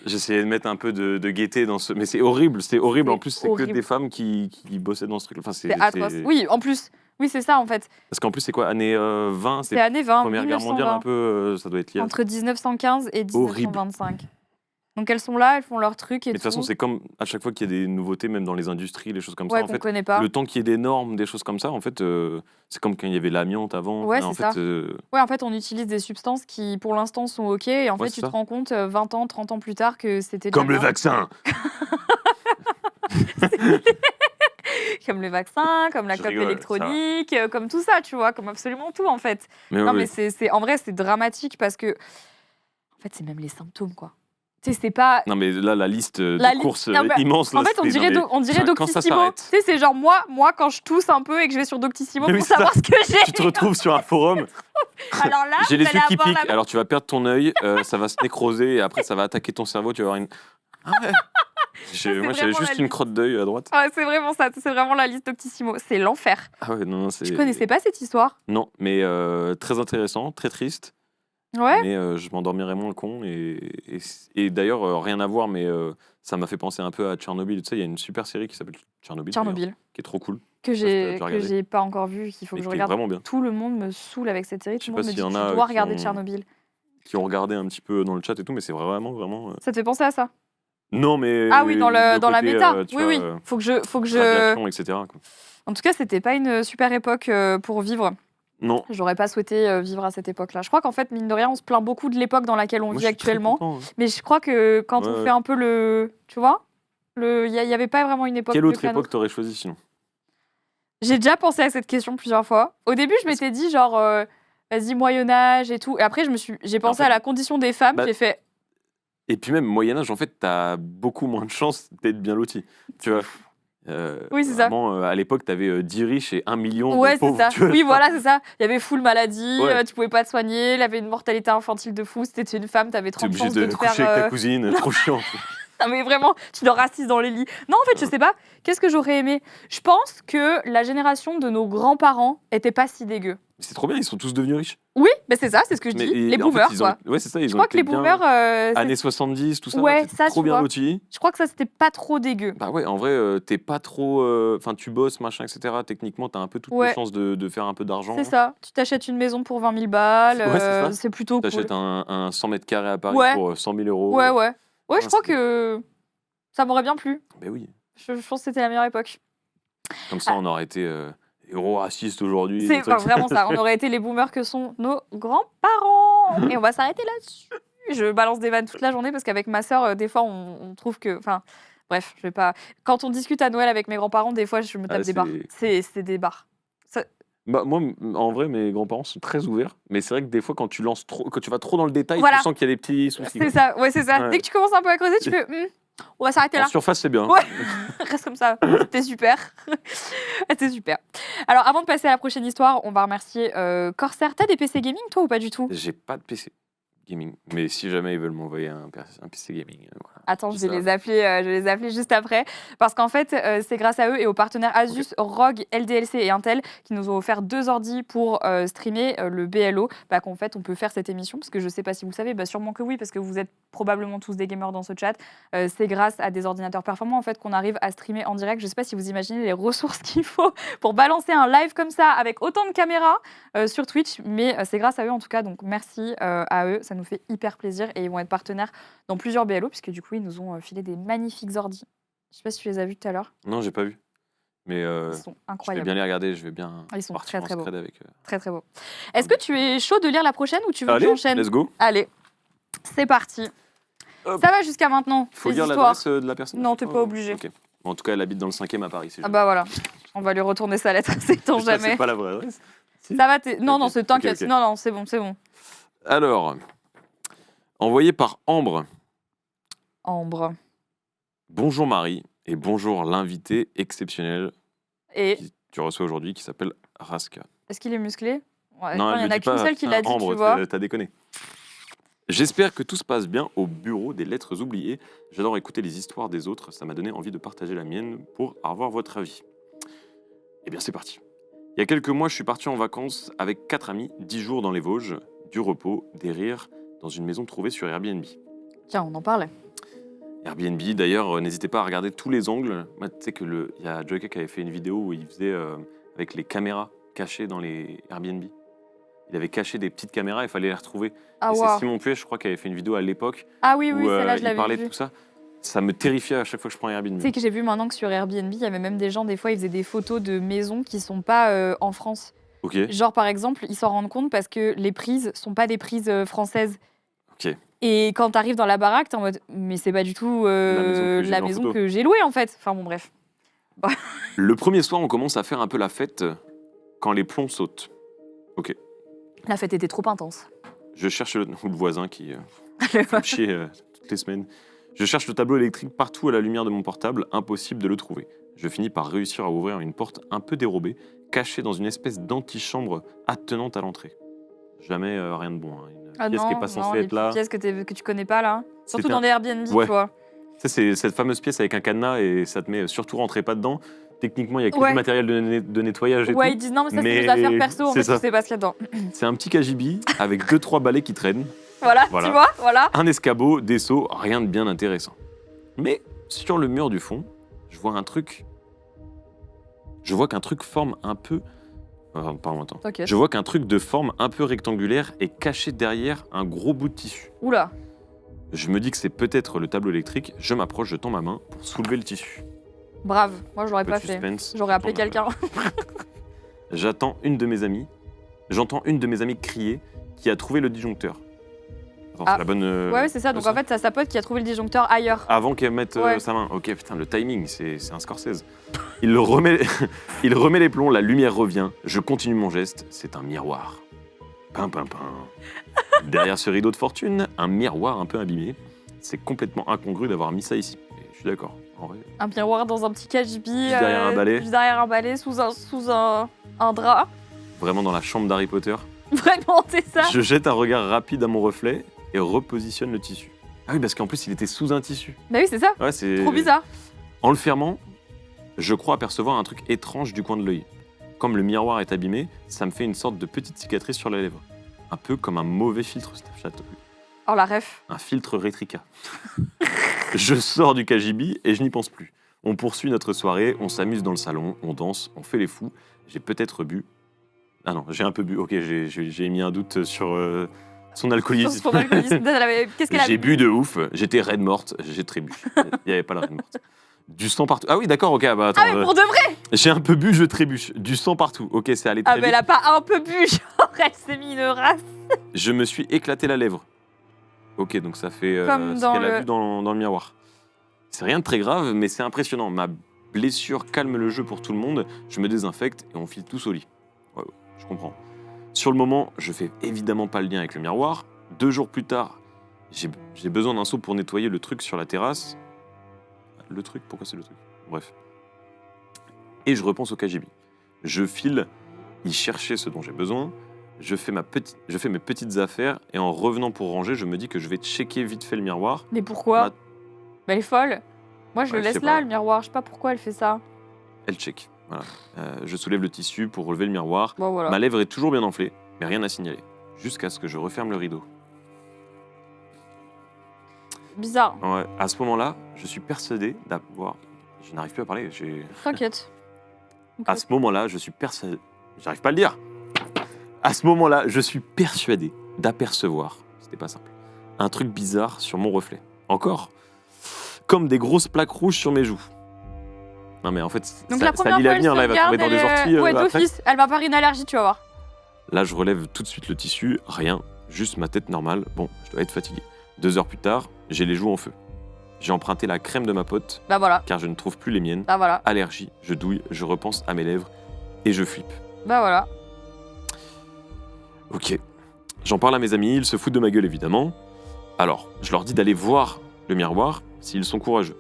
J'essayais de mettre un peu de gaieté dans ce... Mais c'est horrible, c'est horrible. En plus, c'est horrible. que des femmes qui bossaient dans ce truc. Enfin, c'est atroce. Oui, en plus... Oui, c'est ça, en fait. Parce qu'en plus, c'est quoi, années 20 C'est années 20, Première Guerre mondiale, un peu, ça doit être lié. Entre 1915 et 1925. Horrible. Donc elles sont là, elles font leur truc et tout. Mais de toute façon, c'est comme à chaque fois qu'il y a des nouveautés, même dans les industries, les choses comme ça. En fait, connaît pas. Le temps qu'il y ait des normes, des choses comme ça, en fait, c'est comme quand il y avait l'amiante avant. Ouais, c'est ça. Ouais, en fait, on utilise des substances qui, pour l'instant, sont OK. Et en fait, tu te rends compte 20 ans, 30 ans plus tard que c'était... Comme le vaccin. Comme le vaccin, comme la clope électronique, comme tout ça, tu vois, comme absolument tout, en fait. Mais c'est en vrai, c'est dramatique parce que... En fait, c'est même les symptômes, quoi. Tu sais, c'est pas... Non, mais là, la liste de courses immense. En fait, on dirait Doctissimo. Tu sais, c'est genre, moi, quand je tousse un peu et que je vais sur Doctissimo pour savoir ce que j'ai... Tu te retrouves sur un forum. Alors là, j'ai les yeux qui piquent, alors tu vas perdre ton œil, ça va se nécroser et après, ça va attaquer ton cerveau, tu vas avoir une... Ah ouais. Moi, j'avais juste une crotte d'œil à droite. Ouais, c'est vraiment ça, c'est vraiment la liste Doctissimo. C'est l'enfer. Ah ouais, non, c'est... Je connaissais pas cette histoire. Non, mais très intéressant, très triste. Ouais. Mais je m'endormirais moins le con. Et d'ailleurs, rien à voir, mais ça m'a fait penser un peu à Tchernobyl. Tu sais, il y a une super série qui s'appelle Tchernobyl. Qui est trop cool. Que j'ai pas encore vu, qu'il faut que je regarde. Vraiment bien. Tout le monde me saoule avec cette série. Tout le monde me dit, tu dois regarder Tchernobyl. Qui ont regardé un petit peu dans le chat et tout, mais c'est vraiment... Ça te fait penser à ça? Non, mais... Ah oui, dans la méta. Oui. Faut que je... Radiation, etc. Quoi. En tout cas, c'était pas une super époque pour vivre. Non. J'aurais pas souhaité vivre à cette époque-là. Je crois qu'en fait, mine de rien, on se plaint beaucoup de l'époque dans laquelle on vit actuellement. Content, hein. Mais je crois que quand on fait un peu le... Tu vois, il y avait pas vraiment une époque... Quelle autre époque t'aurais choisi sinon? J'ai déjà pensé à cette question plusieurs fois. Au début, je m'étais dit genre, vas-y, Moyen-Âge et tout. Et après, j'ai pensé à la condition des femmes. J'ai fait... Et puis même, Moyen-Âge, en fait, t'as beaucoup moins de chances d'être bien loti. Tu vois. Oui, c'est vraiment, à l'époque, t'avais 10 riches et 1 million de pauvres. C'est ça. Oui, voilà, c'est ça. Il y avait full maladie, tu pouvais pas te soigner, il y avait une mortalité infantile de fou. C'était une femme, t'avais 30 chances de te coucher faire... avec ta cousine, trop chiant. Non, mais vraiment, tu dors assise dans les lits. Non, en fait, je sais pas. Qu'est-ce que j'aurais aimé? Je pense que la génération de nos grands-parents était pas si dégueu. C'est trop bien, ils sont tous devenus riches. Oui, mais c'est ça, c'est ce que je dis. Les boomers, quoi. Ouais, c'est ça, je crois que les boomers... années 70, tout ça, ça, trop bien lotis. Je crois que ça, c'était pas trop dégueu. Bah ouais, en vrai, t'es pas trop... Enfin, tu bosses, machin, etc. Techniquement, t'as un peu toutes les chances de faire un peu d'argent. C'est ça. Tu t'achètes une maison pour 20 000 balles. C'est plutôt cool. T'achètes un 100 mètres carrés à Paris pour 100 000 euros. Ouais, je crois que ça m'aurait bien plu. Ben oui. Je pense que c'était la meilleure époque. Comme ça, on aurait été... héros racistes aujourd'hui. C'est vraiment ça. On aurait été les boomers que sont nos grands-parents. Et on va s'arrêter là-dessus. Je balance des vannes toute la journée parce qu'avec ma sœur, des fois, on trouve que... Enfin, bref, je vais pas... Quand on discute à Noël avec mes grands-parents, des fois, je me tape des barres. C'est des barres. Bah, moi, en vrai, mes grands-parents sont très ouverts. Mais c'est vrai que des fois, quand tu vas trop dans le détail, tu sens qu'il y a des petits soucis. C'est ça, c'est ça. Ouais. Dès que tu commences un peu à creuser, tu fais... on va s'arrêter là. En surface, c'est bien. Ouais. Reste comme ça. C'était super. C'était super. Alors, avant de passer à la prochaine histoire, on va remercier Corsair. T'as des PC gaming, toi, ou pas du tout? J'ai pas de PC gaming. Mais si jamais ils veulent m'envoyer un PC gaming... voilà. Attends, je vais les appeler juste après. Parce qu'en fait, c'est grâce à eux et aux partenaires Asus, ROG, LDLC et Intel qui nous ont offert 2 ordis pour streamer le BLO. Qu'en fait, on peut faire cette émission. Parce que je sais pas si vous le savez, sûrement que oui, parce que vous êtes probablement tous des gamers dans ce chat. C'est grâce à des ordinateurs performants en fait, qu'on arrive à streamer en direct. Je sais pas si vous imaginez les ressources qu'il faut pour balancer un live comme ça avec autant de caméras sur Twitch. Mais c'est grâce à eux en tout cas. Donc merci à eux. Ça nous fait hyper plaisir. Et ils vont être partenaires dans plusieurs BLO, puisque du coup, ils nous ont filé des magnifiques ordis. Je sais pas si tu les as vus tout à l'heure. Non, j'ai pas vu. Mais ils sont incroyables. Je vais bien les regarder, je vais bien ils sont très très beaux. Avec Très très beaux. Est-ce que tu es chaud de lire la prochaine ou tu veux que j'enchaîne? Let's go. Allez, C'est parti. Hop. Ça va jusqu'à maintenant. Faut les dire histoires. l'adresse de la personne? Non, t'es pas obligé. Ok. Bon, en tout cas, elle habite dans le 5e à Paris. Ah bah voilà. On va lui retourner sa lettre, sait-on jamais. C'est pas la vraie adresse. Si. Ça va, non, Ok, non, t'inquiète. ok. Non, non, c'est bon, c'est bon. Alors, envoyé par Ambre. Ambre. Bonjour Marie et bonjour l'invité exceptionnel Et que tu reçois aujourd'hui qui s'appelle Raska. est-ce qu'il est musclé? Ouais, Non, il elle y en le a dit qu'une pas. seule qui l'a dit, Ambre, tu vois. t'as déconné. J'espère que tout se passe bien au bureau des lettres oubliées. J'adore écouter les histoires des autres. Ça m'a donné envie de partager la mienne pour avoir votre avis. Eh bien, c'est parti. Il y a quelques mois, je suis parti en vacances avec 4 amis, 10 jours dans les Vosges, du repos, des rires, dans une maison trouvée sur Airbnb. Tiens, on en parlait. Airbnb, d'ailleurs, n'hésitez pas à regarder tous les angles. Moi, tu sais qu'il y a Joyka qui avait fait une vidéo où il faisait avec les caméras cachées dans les Airbnb. Il avait caché des petites caméras, il fallait les retrouver. Ah Et waouh. c'est Simon Puet, je crois, qui avait fait une vidéo à l'époque Ah oui, oui, où celle-là, je il l'avais parlait de vue. tout ça. Ça me terrifiait à chaque fois que je prends Airbnb. Tu sais que j'ai vu maintenant que sur Airbnb, il y avait même des gens, des fois, ils faisaient des photos de maisons qui sont pas en France. Ok, Genre, par exemple, ils s'en rendent compte parce que les prises sont pas des prises françaises. ok. Et quand t'arrives dans la baraque, t'es en mode, mais c'est pas du tout la en maison photo. que j'ai louée, en fait. Enfin bon, bref. Le premier soir, on commence à faire un peu la fête quand les plombs sautent. La fête était trop intense. Je cherche le voisin qui fait me chier toutes les semaines. Je cherche le tableau électrique partout à la lumière de mon portable, impossible de le trouver. Je finis par réussir à ouvrir une porte un peu dérobée, cachée dans une espèce d'antichambre attenante à l'entrée. Jamais rien de bon. Hein. Une pièce qui n'est pas censée les être là. pièces que tu connais pas, là. Surtout C'était dans des Airbnb, Ouais. tu vois. Ça, c'est cette fameuse pièce avec un cadenas et ça te met surtout rentrez pas dedans. Techniquement, il y a que Ouais. du matériel de nettoyage et Ouais, tout. ils disent non, mais ça, c'est Mais nos affaires perso, en c'est fait, ça. tu sais pas ce qu'il y a dedans. C'est un petit cagibi avec 2-3 balais qui traînent, Voilà, Voilà. tu vois, voilà. un escabeau, des seaux, rien de bien intéressant. Mais sur le mur du fond, je vois un truc. Je vois qu'un truc forme un peu. Pardon, attends. T'inquiète. Je vois qu'un truc de forme un peu rectangulaire est caché derrière un gros bout de tissu. Oula. Je me dis que c'est peut-être le tableau électrique. Je m'approche, je tends ma main pour soulever le tissu. Brave, moi, je l'aurais Peu pas de fait. suspense, J'aurais appelé je tends ma main. quelqu'un. J'entends une de mes amies crier qui a trouvé le disjoncteur. Attends, Ah. c'est la bonne. Ouais, c'est ça. Donc, en fait, c'est sa pote qui a trouvé le disjoncteur ailleurs. Avant qu'elle mette Ouais. sa main. Ok, putain, le timing, c'est un Scorsese. Il le remet, il remet les plombs, la lumière revient. Je continue mon geste. C'est un miroir. Pim, pim, pim. Derrière ce rideau de fortune, un miroir un peu abîmé. C'est complètement incongru d'avoir mis ça ici. Et je suis d'accord. En vrai, Un miroir dans un petit cagibi. Juste derrière un balai. Juste derrière un balai, sous un drap. vraiment dans la chambre d'Harry Potter. Vraiment, c'est ça. Je jette un regard rapide à mon reflet et repositionne le tissu. Ah oui, parce qu'en plus, il était sous un tissu. Bah oui, c'est ça. Ouais, c'est Trop bizarre. En le fermant, je crois apercevoir un truc étrange du coin de l'œil. Comme le miroir est abîmé, ça me fait une sorte de petite cicatrice sur la lèvre. Un peu comme un mauvais filtre Snapchat. Oh, la ref. Un filtre Retrica. Je sors du KGB et je n'y pense plus. On poursuit notre soirée, on s'amuse dans le salon, on danse, on fait les fous. J'ai peut-être bu. Ah non, j'ai un peu bu. Ok, j'ai mis un doute sur son alcoolisme. Sur son alcoolisme. Qu'est-ce qu'elle a J'ai bu de ouf, j'étais raide morte, j'ai trébuché. Il n'y avait pas la raide morte. Du sang partout. Ah oui, d'accord, ok. Bah, attends, Ah, mais pour de vrai. j'ai un peu bu, je trébuche. Du sang partout. Ok, c'est allé très Ah, mais elle vite. a pas un peu bu. Genre, elle s'est mis une race. Je me suis éclaté la lèvre. Ok, donc ça fait Comme ce dans qu'elle a le- vu dans le miroir. C'est rien de très grave, mais c'est impressionnant. Ma blessure calme le jeu pour tout le monde. Je me désinfecte et on file tous au lit. Ouais, je comprends. Sur le moment, je fais évidemment pas le lien avec le miroir. 2 jours plus tard, j'ai besoin d'un seau pour nettoyer le truc sur la terrasse. Le truc, pourquoi c'est le truc? Bref. Et je repense au KGB. Je file y chercher ce dont j'ai besoin. Je fais mes petites affaires et en revenant pour ranger, je me dis que je vais checker vite fait le miroir. Mais pourquoi? Ma- Bah, elle est folle. Moi, je Ouais, le je laisse sais là, pas. le miroir. Je sais pas pourquoi elle fait ça. Elle check. Voilà. Je soulève le tissu pour relever le miroir. Bon, voilà. Ma lèvre est toujours bien enflée, mais rien à signaler. Jusqu'à ce que je referme le rideau. Bizarre. Ouais, à ce moment-là, je suis persuadé d'avoir... Je n'arrive plus à parler. T'inquiète. À ce moment-là, je suis persuadé... J'arrive pas à le dire. À ce moment-là, je suis persuadé d'apercevoir, c'était pas simple, un truc bizarre sur mon reflet. Encore. Comme des grosses plaques rouges sur mes joues. Non mais en fait, Donc ça, la ça première lit fois, l'avenir, elle là, elle va tomber dans des orties. Ouais, après. d'office. Elle va faire une allergie, tu vas voir. Là, je relève tout de suite le tissu, rien, juste ma tête normale. Bon, je dois être fatigué. 2 heures plus tard, j'ai les joues en feu. J'ai emprunté la crème de ma pote, Bah voilà, car je ne trouve plus les miennes. bah voilà, Allergie, je douille, je repense à mes lèvres et je flippe. bah voilà. Ok. J'en parle à mes amis, ils se foutent de ma gueule évidemment. Alors, je leur dis d'aller voir le miroir s'ils sont courageux.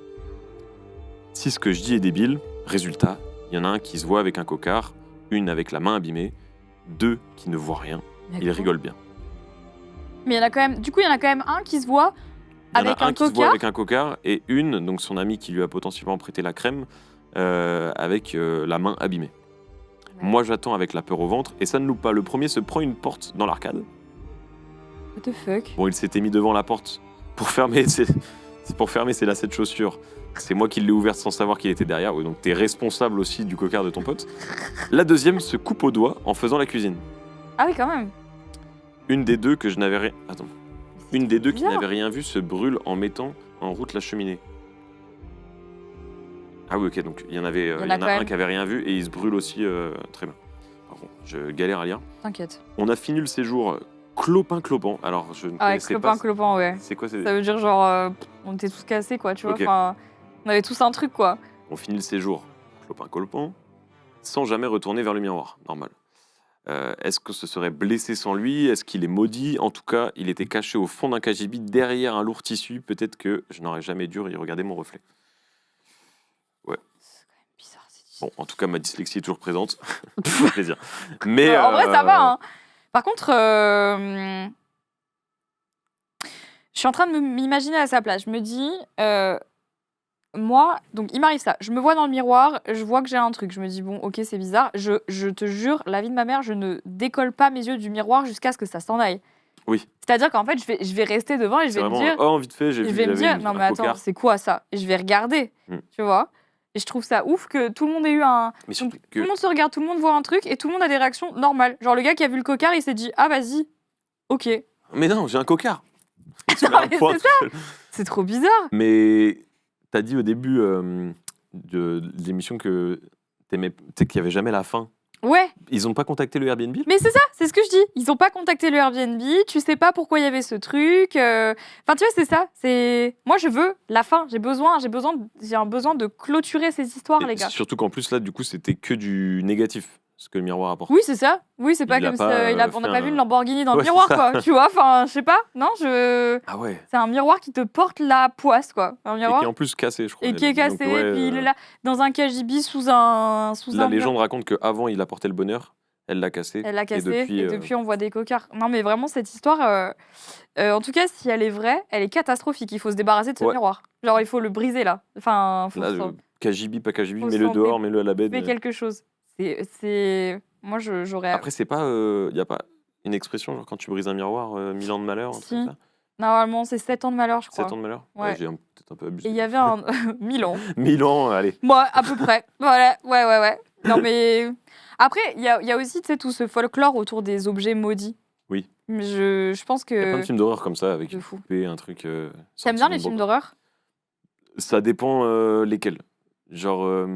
Si ce que je dis est débile, résultat, il y en a un qui se voit avec un cocard, une avec la main abîmée, 2 qui ne voient rien. Ils rigolent bien. Mais il y en a quand même, du coup, il y en a quand même un qui se voit Il y en avec a un un qui se voit cocard. avec un cocard et une, donc son ami qui lui a potentiellement prêté la crème, avec la main abîmée. Ouais. Moi, j'attends avec la peur au ventre et ça ne loupe pas. Le premier se prend une porte dans l'arcade. What the fuck? Bon, il s'était mis devant la porte pour fermer ses lacets de chaussures. C'est moi qui l'ai ouverte sans savoir qu'il était derrière. Oui, donc t'es responsable aussi du cocard de ton pote. La deuxième se coupe au doigt en faisant la cuisine. Ah oui, quand même. Une des deux que je n'avais rien... Attends. C'est Une des deux qui bizarre. n'avait rien vu se brûle en mettant en route la cheminée. Ah oui, ok, donc il y en avait, Il y en il y a en quand a un même. qui avait rien vu et il se brûle aussi très bien. Pardon, je galère à lire. T'inquiète. On a fini le séjour clopin-clopant. Alors, je ne Ah, avec connaissais pas... clopin, ouais. C'est quoi c'est... Ça veut dire genre, on était tous cassés, quoi, tu vois. Ok. Enfin, on avait tous un truc, quoi. On finit le séjour clopin-clopant sans jamais retourner vers le miroir. Normal. Est-ce que ce serait blessé sans lui? Est-ce qu'il est maudit? En tout cas, il était caché au fond d'un KGB derrière un lourd tissu. Peut-être que je n'aurais jamais dû y regarder mon reflet. C'est quand même bizarre, cette Bon, histoire. en tout cas, ma dyslexie est toujours présente. Ça fait plaisir. Mais En vrai, ça va, hein. Par contre, je suis en train de m'imaginer à sa place. Je me dis, moi, donc il m'arrive ça. Je me vois dans le miroir, je vois que j'ai un truc. Je me dis, bon, ok, c'est bizarre. Je te jure, la vie de ma mère, je ne décolle pas mes yeux du miroir jusqu'à ce que ça s'en aille. Oui. C'est-à-dire qu'en fait, je vais rester devant et je c'est vais me vraiment, dire, oh, vite fait, j'ai je vu vais me il dire, avait non un mais attends, cocard. c'est quoi ça? Et je vais regarder, Mm. tu vois. Et je trouve ça ouf que tout le monde ait eu un... Mais Donc, surtout tout que... le monde se regarde, tout le monde voit un truc et tout le monde a des réactions normales. Genre le gars qui a vu le cocard, il s'est dit, ah vas-y, ok. Mais non, j'ai un cocard. Non, mais c'est ça. C'est trop bizarre. Mais t'as dit au début de l'émission que t'aimais, tu sais qu'il n'y avait jamais la fin. Ouais, Ils n'ont pas contacté le Airbnb? mais c'est ça, c'est ce que je dis. Ils ont pas contacté le Airbnb, tu sais pas pourquoi il y avait ce truc. Enfin, tu vois, c'est ça. C'est moi, je veux la fin. J'ai un besoin de clôturer ces histoires, Et les gars. surtout qu'en plus, là, du coup, c'était que du négatif, ce que le miroir apporte. Oui, c'est ça. Oui, c'est pas Il a comme pas, ça. On n'a fait pas vu un- une Lamborghini dans le Ouais, c'est miroir, ça. quoi. Tu vois, enfin, je sais pas. Non, Ah ouais. c'est un miroir qui te porte la poisse, quoi. Un Et miroir. qui est en plus cassé, je crois. Et qui est Donc, cassé, ouais, puis il est là dans un KGB sous un la mur. légende raconte qu'avant, il apportait le bonheur. Elle l'a cassé. Elle l'a cassé Et depuis, on voit des cocards. Non mais vraiment cette histoire, en tout cas si elle est vraie, elle est catastrophique. Il faut se débarrasser de ce Ouais. miroir. Genre il faut le briser là. Enfin, faut là, s'en- KGB, pas KGB, faut mets-le s'en dehors, mets-le à la bête. fait quelque chose. Moi j'aurais. Après, c'est pas... y a pas une expression, genre quand tu brises un miroir, 1000 ans de malheur, un truc Si. comme ça? Normalement c'est 7 ans de malheur je crois. 7 ans de malheur? Ouais. J'ai peut-être un peu abusé. Et il y avait un 1000 ans. 1000 ans, allez. Moi à peu près. Voilà. Ouais. Non mais après il y a aussi tu sais tout ce folklore autour des objets maudits. Oui. Je pense Il y a plein de que films d'horreur comme ça, avec de une fou. poupée, un truc... T'aimes sorti bien d'une les films bombe. d'horreur? Ça dépend lesquels. Genre,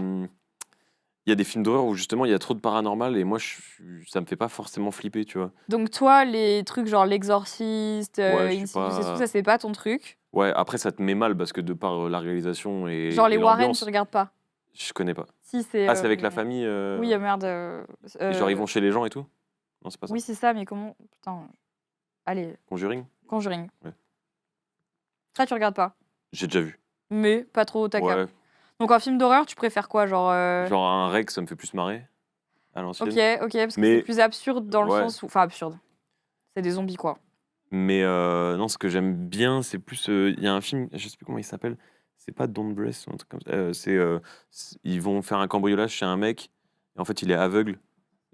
il y a des films d'horreur où justement il y a trop de paranormal et moi ça me fait pas forcément flipper, tu vois. Donc toi, les trucs genre l'exorciste, Ouais, je suis Insidious pas- et tout, ça c'est pas ton truc. Ouais, après ça te met mal parce que de par la réalisation et Genre les et Warren, l'ambiance, tu regardes pas. je connais pas. Si c'est. Ah, c'est avec la famille Oui, merde. et genre ils vont chez les gens et tout? Non, c'est pas ça. Oui, c'est ça, mais comment. Putain. Allez, Conjuring? Conjuring. Ouais. Ça, tu regardes pas. J'ai déjà vu. Mais pas trop ta Ouais. cam. Donc en film d'horreur, tu préfères quoi? Genre. Genre un Rex, ça me fait plus marrer à l'ancienne. Ok, parce que Mais- c'est plus absurde dans le Ouais. sens où. Enfin, absurde. C'est des zombies, quoi. Mais non, ce que j'aime bien, c'est plus. Il y a un film, je sais plus comment il s'appelle. C'est pas Don't Breath ou un truc comme ça. Ils vont faire un cambriolage chez un mec. Et en fait, il est aveugle.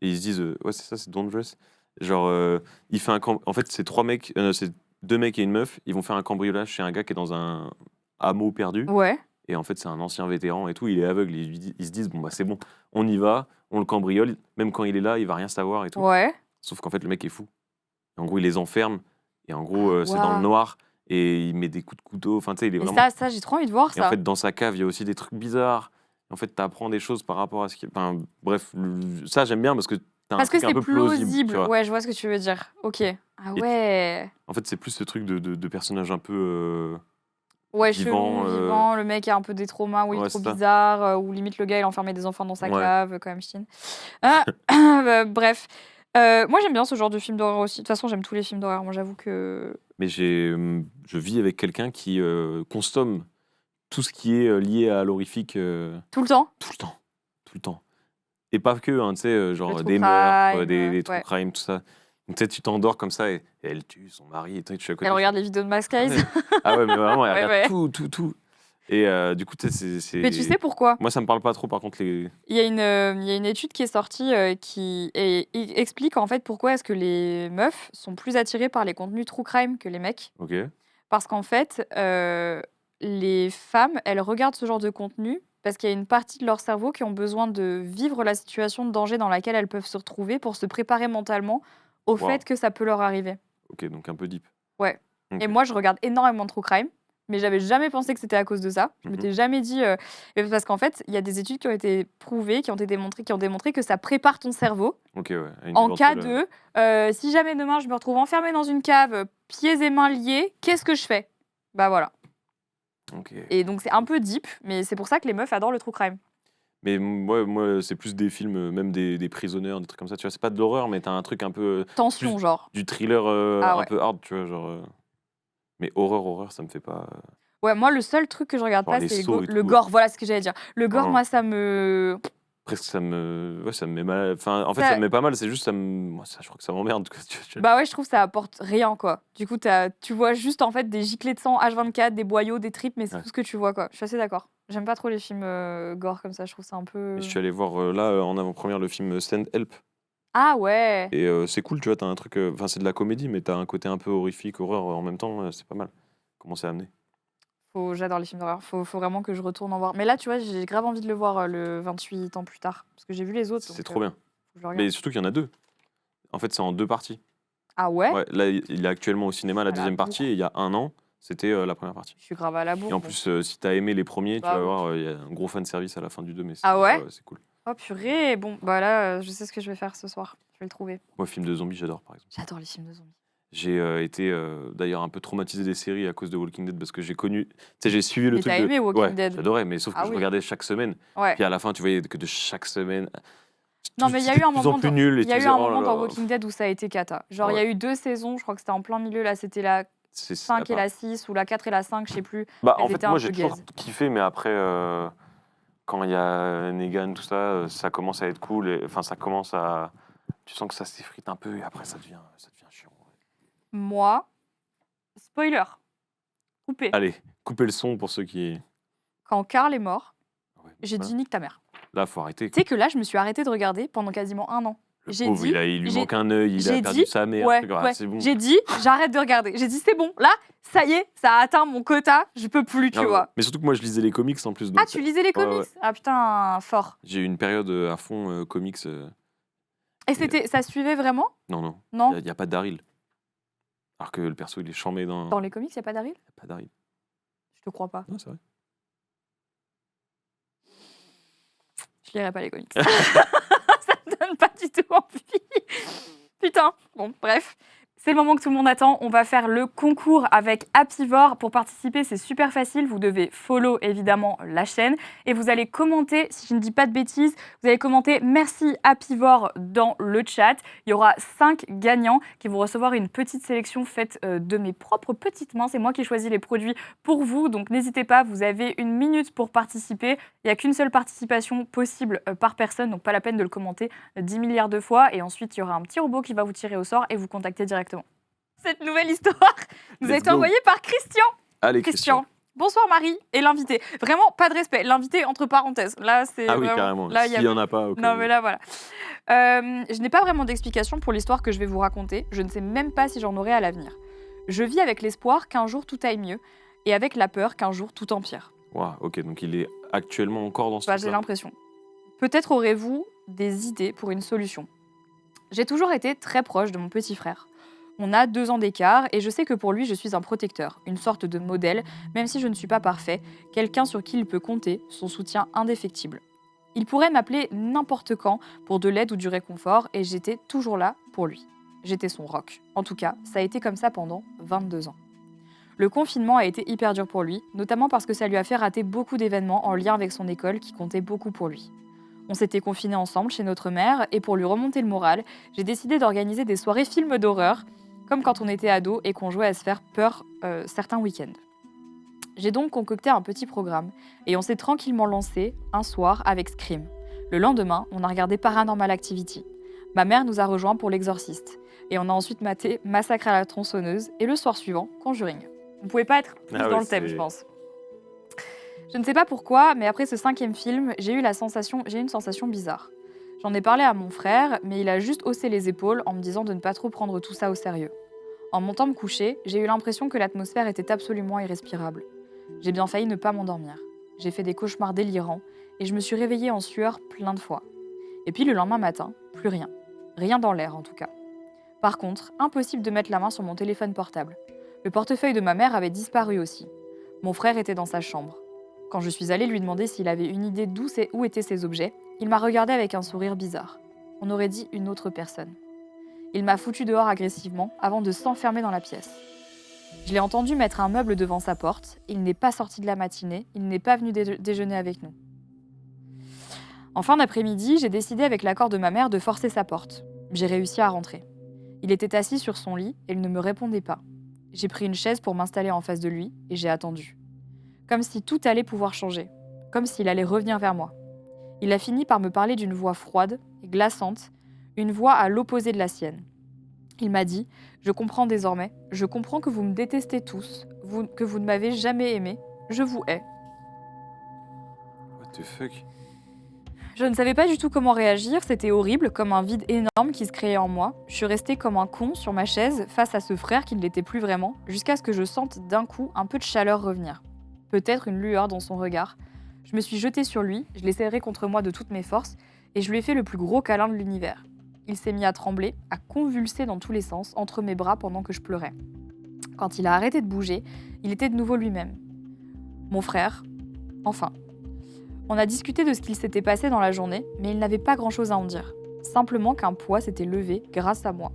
Et ils se disent, ouais, c'est ça, c'est Don't Breath. Genre, il fait en fait, c'est 3 mecs, c'est 2 mecs et une meuf. Ils vont faire un cambriolage chez un gars qui est dans un hameau perdu. Ouais. Et en fait, c'est un ancien vétéran et tout. Il est aveugle. Ils se disent, bon, bah, c'est bon, on y va, on le cambriole. Même quand il est là, il va rien savoir et tout. Ouais. Sauf qu'en fait, le mec est fou. Et en gros, il les enferme. Et en gros, c'est dans Waouh. le noir. Et il met des coups de couteau. Enfin, tu sais, il est Et vraiment. ça, j'ai trop envie de voir Et en ça. fait, dans sa cave, il y a aussi des trucs bizarres. Et en fait, tu apprends des choses par rapport à ce qui. Enfin, bref, ça, j'aime bien parce que t'as un Parce que truc un c'est peu plausible, tu plausible. vois. Ouais, je vois ce que tu veux dire. Ok. Ah Et ouais. en fait, c'est plus ce truc de personnage un peu Ouais, vivant. chelou, vivant, le mec a un peu des traumas, ou il est Ouais, trop c'est ça. bizarre, ou limite le gars il enfermait des enfants dans sa Ouais. cave, quand même chine. Bref. Moi j'aime bien ce genre de film d'horreur aussi. De toute façon, j'aime tous les films d'horreur. Moi j'avoue que. Mais je vis avec quelqu'un qui consomme tout ce qui est lié à l'horrifique Tout le temps, tout le temps. Tout le temps. Et pas que, hein, tu sais, le genre true des meurtres, crime, des true ouais. crime, tout ça. Donc, tu sais, tu t'endors comme ça et elle tue son mari et toi, tu es à côté. Elle regarde les vidéos de Mask Eyes. Ah ouais, mais vraiment, elle Ouais, regarde ouais. tout. Et du coup, tu sais, Mais tu sais pourquoi? Moi, ça me parle pas trop, par contre, les. Il y a une étude qui est sortie qui explique en fait pourquoi est-ce que les meufs sont plus attirées par les contenus true crime que les mecs. Ok. Parce qu'en fait, les femmes, elles regardent ce genre de contenu parce qu'il y a une partie de leur cerveau qui ont besoin de vivre la situation de danger dans laquelle elles peuvent se retrouver pour se préparer mentalement au Wow. fait que ça peut leur arriver. Ok, donc un peu deep. Ouais. Ok. Et moi, je regarde énormément de true crime, mais j'avais jamais pensé que c'était à cause de ça. Je m'étais jamais dit. Mais parce qu'en fait, il y a des études qui ont été prouvées, qui ont démontré que ça prépare ton cerveau Ok, ouais. en cas de si jamais demain je me retrouve enfermée dans une cave, pieds et mains liés, qu'est-ce que je fais? Bah voilà. Ok. Et donc c'est un peu deep, mais c'est pour ça que les meufs adorent le true crime. Mais moi c'est plus des films, même des prisonneurs, des trucs comme ça. Tu vois, c'est pas de l'horreur, mais t'as un truc un peu. Tension, Plus genre. du thriller Ah un ouais. peu hard, tu vois, genre. Mais horreur, ça me fait pas. Ouais, moi, le seul truc que je regarde Genre pas, les c'est sauts et le tout. gore. Voilà ce que j'allais dire. Le gore, Non. moi, ça me. Presque ça me. Ouais, ça me met mal. Enfin, en fait, ça me met pas mal, c'est juste, moi, ça, je crois que ça m'emmerde. Quoi. Bah ouais, je trouve que ça apporte rien, quoi. Du coup, tu vois juste, en fait, des giclées de sang H24, des boyaux, des tripes, mais c'est Ouais. tout ce que tu vois, quoi. Je suis assez d'accord. J'aime pas trop les films gore comme ça, je trouve ça un peu. Et je suis allé voir là, en avant-première, le film Send Help. Ah ouais. Et c'est cool, tu vois, t'as un truc. Enfin, c'est de la comédie, mais t'as un côté un peu horrifique, horreur en même temps, c'est pas mal. Comment c'est amené. J'adore les films d'horreur. Faut vraiment que je retourne en voir. Mais là, tu vois, j'ai grave envie de le voir le 28 ans plus tard. Parce que j'ai vu les autres. C'est donc, trop bien. faut que je le regarde. Mais surtout qu'il y en a deux. En fait, c'est en 2 parties. Ah ouais, Ouais, là, il est actuellement au cinéma, la À la deuxième bourre. partie, et il y a 1 an, c'était la première partie. Je suis grave à la bourre. Et en bon. plus, si t'as aimé les premiers, tu Bah vas oui. voir, il y a un gros fan service à la fin du 2, mais Ah ouais c'est cool. Oh purée. Bon, bah là, je sais ce que je vais faire ce soir. Je vais le trouver. Moi, film de zombies, j'adore, par exemple. J'adore les films de zombies. J'ai été d'ailleurs un peu traumatisé des séries à cause de Walking Dead parce que j'ai connu. Tu sais, j'ai suivi le Mais truc t'as de. aimé Walking Ouais, Dead? j'adorais, mais sauf que Ah je oui. regardais chaque semaine. Ouais. Puis à la fin, tu voyais que de chaque semaine. Non, mais il y a c'était eu un de plus en moment plus dans, nul. Et il y a tu eu faisais, un oh là moment dans là. Walking Dead où ça a été cata. Genre, il y Ouais. a eu 2 saisons, je crois que c'était en plein milieu. Là, c'était la C'est 5 et enfin, la 6, ou la 4 et la 5, je sais plus. Bah, Elles en fait, étaient moi, un j'ai peu toujours gaze. kiffé, mais après, quand il y a Negan, tout ça, ça commence à être cool. Enfin, ça commence à. Tu sens que ça s'effrite un peu et après, ça devient chiant. Moi, spoiler, coupé. Allez, coupez le son pour ceux qui. Quand Carl est mort, Ouais, j'ai voilà. dit nique ta mère. Là, faut arrêter. Tu sais que là, je me suis arrêtée de regarder pendant quasiment 1 an. Le J'ai pauvre, dit, il lui manque un œil, il a j'ai perdu dit, sa mère. ouais, truc, ouais. c'est bon. J'ai dit, j'arrête de regarder. J'ai dit, c'est bon, là, ça y est, ça a atteint mon quota, je peux plus, tu Ah ouais. vois. Mais surtout que moi, je lisais les comics en plus. Donc Ah, tu lisais les ouais, comics? ouais. Ah putain, fort. J'ai eu une période à fond comics. Et ça suivait vraiment? Non. Non. Il n'y a pas Daryl. Alors que le perso, il est chambé dans. Dans les comics, il n'y a pas Daryl? Il n'y a pas Daryl. Je te crois pas. Non, c'est vrai. Je lirai pas les comics. Ça me donne pas du tout envie. Putain. Bon, bref. C'est le moment que tout le monde attend. On va faire le concours avec Apivore. Pour participer, c'est super facile. Vous devez follow évidemment la chaîne et vous allez commenter, si je ne dis pas de bêtises, vous allez commenter merci Apivore dans le chat. Il y aura 5 gagnants qui vont recevoir une petite sélection faite de mes propres petites mains. C'est moi qui choisis les produits pour vous. Donc n'hésitez pas, vous avez 1 minute pour participer. Il n'y a qu'une seule participation possible par personne, donc pas la peine de le commenter 10 milliards de fois. Et ensuite, il y aura un petit robot qui va vous tirer au sort et vous contacter directement. Cette nouvelle histoire nous a été envoyée par Christian. Allez, Christian. Bonsoir Marie et l'invité. Vraiment, pas de respect. L'invité entre parenthèses. Là, c'est Ah oui, vraiment... carrément. Là, S'il n'y en a pas. Okay. Non, mais là, voilà. Je n'ai pas vraiment d'explication pour l'histoire que je vais vous raconter. Je ne sais même pas si j'en aurai à l'avenir. Je vis avec l'espoir qu'un jour tout aille mieux et avec la peur qu'un jour tout empire. Wow, ok, donc il est actuellement encore dans ce J'ai l'impression. Peut-être aurez-vous des idées pour une solution. J'ai toujours été très proche de mon petit frère. On a 2 ans d'écart et je sais que pour lui, je suis un protecteur, une sorte de modèle, même si je ne suis pas parfait, quelqu'un sur qui il peut compter, son soutien indéfectible. Il pourrait m'appeler n'importe quand pour de l'aide ou du réconfort et j'étais toujours là pour lui. J'étais son rock. En tout cas, ça a été comme ça pendant 22 ans. Le confinement a été hyper dur pour lui, notamment parce que ça lui a fait rater beaucoup d'événements en lien avec son école qui comptaient beaucoup pour lui. On s'était confinés ensemble chez notre mère et pour lui remonter le moral, j'ai décidé d'organiser des soirées films d'horreur, comme quand on était ado et qu'on jouait à se faire peur certains week-ends. J'ai donc concocté un petit programme et on s'est tranquillement lancé un soir avec Scream. Le lendemain, on a regardé Paranormal Activity. Ma mère nous a rejoints pour L'Exorciste et on a ensuite maté Massacre à la tronçonneuse et le soir suivant, Conjuring. On ne pouvait pas être plus dans le thème, je pense. Je ne sais pas pourquoi, mais après ce 5e film, j'ai eu une sensation bizarre. J'en ai parlé à mon frère, mais il a juste haussé les épaules en me disant de ne pas trop prendre tout ça au sérieux. En montant me coucher, j'ai eu l'impression que l'atmosphère était absolument irrespirable. J'ai bien failli ne pas m'endormir. J'ai fait des cauchemars délirants et je me suis réveillée en sueur plein de fois. Et puis le lendemain matin, plus rien. Rien dans l'air en tout cas. Par contre, impossible de mettre la main sur mon téléphone portable. Le portefeuille de ma mère avait disparu aussi. Mon frère était dans sa chambre. Quand je suis allée lui demander s'il avait une idée où étaient ces objets, il m'a regardé avec un sourire bizarre. On aurait dit une autre personne. Il m'a foutu dehors agressivement avant de s'enfermer dans la pièce. Je l'ai entendu mettre un meuble devant sa porte. Il n'est pas sorti de la matinée. Il n'est pas venu déjeuner avec nous. En fin d'après-midi, j'ai décidé avec l'accord de ma mère de forcer sa porte. J'ai réussi à rentrer. Il était assis sur son lit et il ne me répondait pas. J'ai pris une chaise pour m'installer en face de lui et j'ai attendu. Comme si tout allait pouvoir changer. Comme s'il allait revenir vers moi. Il a fini par me parler d'une voix froide et glaçante, une voix à l'opposé de la sienne. Il m'a dit « Je comprends désormais, je comprends que vous me détestez tous, que vous ne m'avez jamais aimé, je vous hais. » What the fuck? Je ne savais pas du tout comment réagir, c'était horrible, comme un vide énorme qui se créait en moi. Je suis restée comme un con sur ma chaise face à ce frère qui ne l'était plus vraiment, jusqu'à ce que je sente d'un coup un peu de chaleur revenir. Peut-être une lueur dans son regard. Je me suis jetée sur lui, je l'ai serré contre moi de toutes mes forces, et je lui ai fait le plus gros câlin de l'univers. Il s'est mis à trembler, à convulser dans tous les sens, entre mes bras pendant que je pleurais. Quand il a arrêté de bouger, il était de nouveau lui-même. Mon frère, enfin. On a discuté de ce qu'il s'était passé dans la journée, mais il n'avait pas grand-chose à en dire. Simplement qu'un poids s'était levé grâce à moi.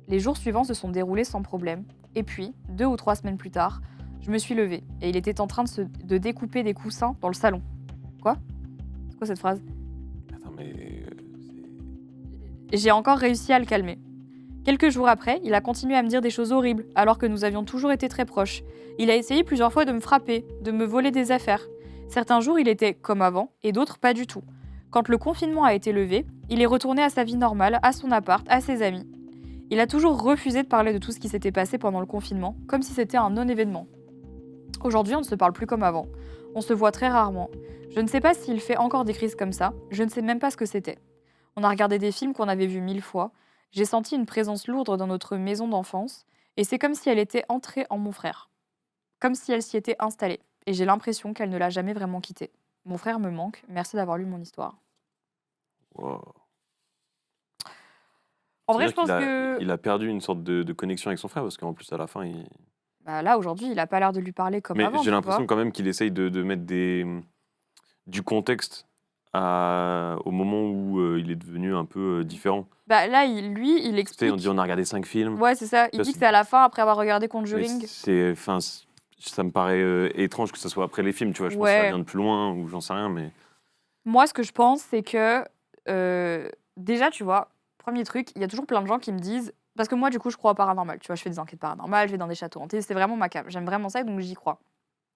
Les jours suivants se sont déroulés sans problème, et puis, 2 ou 3 semaines plus tard, je me suis levée, et il était en train de découper des coussins dans le salon. Quoi ? C'est quoi cette phrase ? Attends, mais... J'ai encore réussi à le calmer. Quelques jours après, il a continué à me dire des choses horribles, alors que nous avions toujours été très proches. Il a essayé plusieurs fois de me frapper, de me voler des affaires. Certains jours, il était comme avant, et d'autres pas du tout. Quand le confinement a été levé, il est retourné à sa vie normale, à son appart, à ses amis. Il a toujours refusé de parler de tout ce qui s'était passé pendant le confinement, comme si c'était un non-événement. Aujourd'hui, on ne se parle plus comme avant. On se voit très rarement. Je ne sais pas s'il fait encore des crises comme ça, je ne sais même pas ce que c'était. On a regardé des films qu'on avait vus 1000 fois. J'ai senti une présence lourde dans notre maison d'enfance, et c'est comme si elle était entrée en mon frère. Comme si elle s'y était installée, et j'ai l'impression qu'elle ne l'a jamais vraiment quitté. Mon frère me manque, merci d'avoir lu mon histoire. Wow. En vrai, je pense que... Il a perdu une sorte de connexion avec son frère, parce qu'en plus, à la fin, il... Bah là, aujourd'hui, il n'a pas l'air de lui parler comme avant. Mais j'ai l'impression quand même qu'il essaye de mettre du contexte au moment où il est devenu un peu différent. Bah là, lui, il explique... Tu sais, on dit on a regardé 5 films. Ouais, c'est ça. Il dit que c'est à la fin, après avoir regardé Conjuring. Ça me paraît étrange que ce soit après les films, tu vois. Je pense que ça vient de plus loin, ou j'en sais rien, mais... Moi, ce que je pense, c'est que... déjà, tu vois, premier truc, il y a toujours plein de gens qui me disent... Parce que moi, du coup, je crois au paranormal. Tu vois, je fais des enquêtes paranormales, je vais dans des châteaux hantés. C'est vraiment ma came. J'aime vraiment ça, donc j'y crois.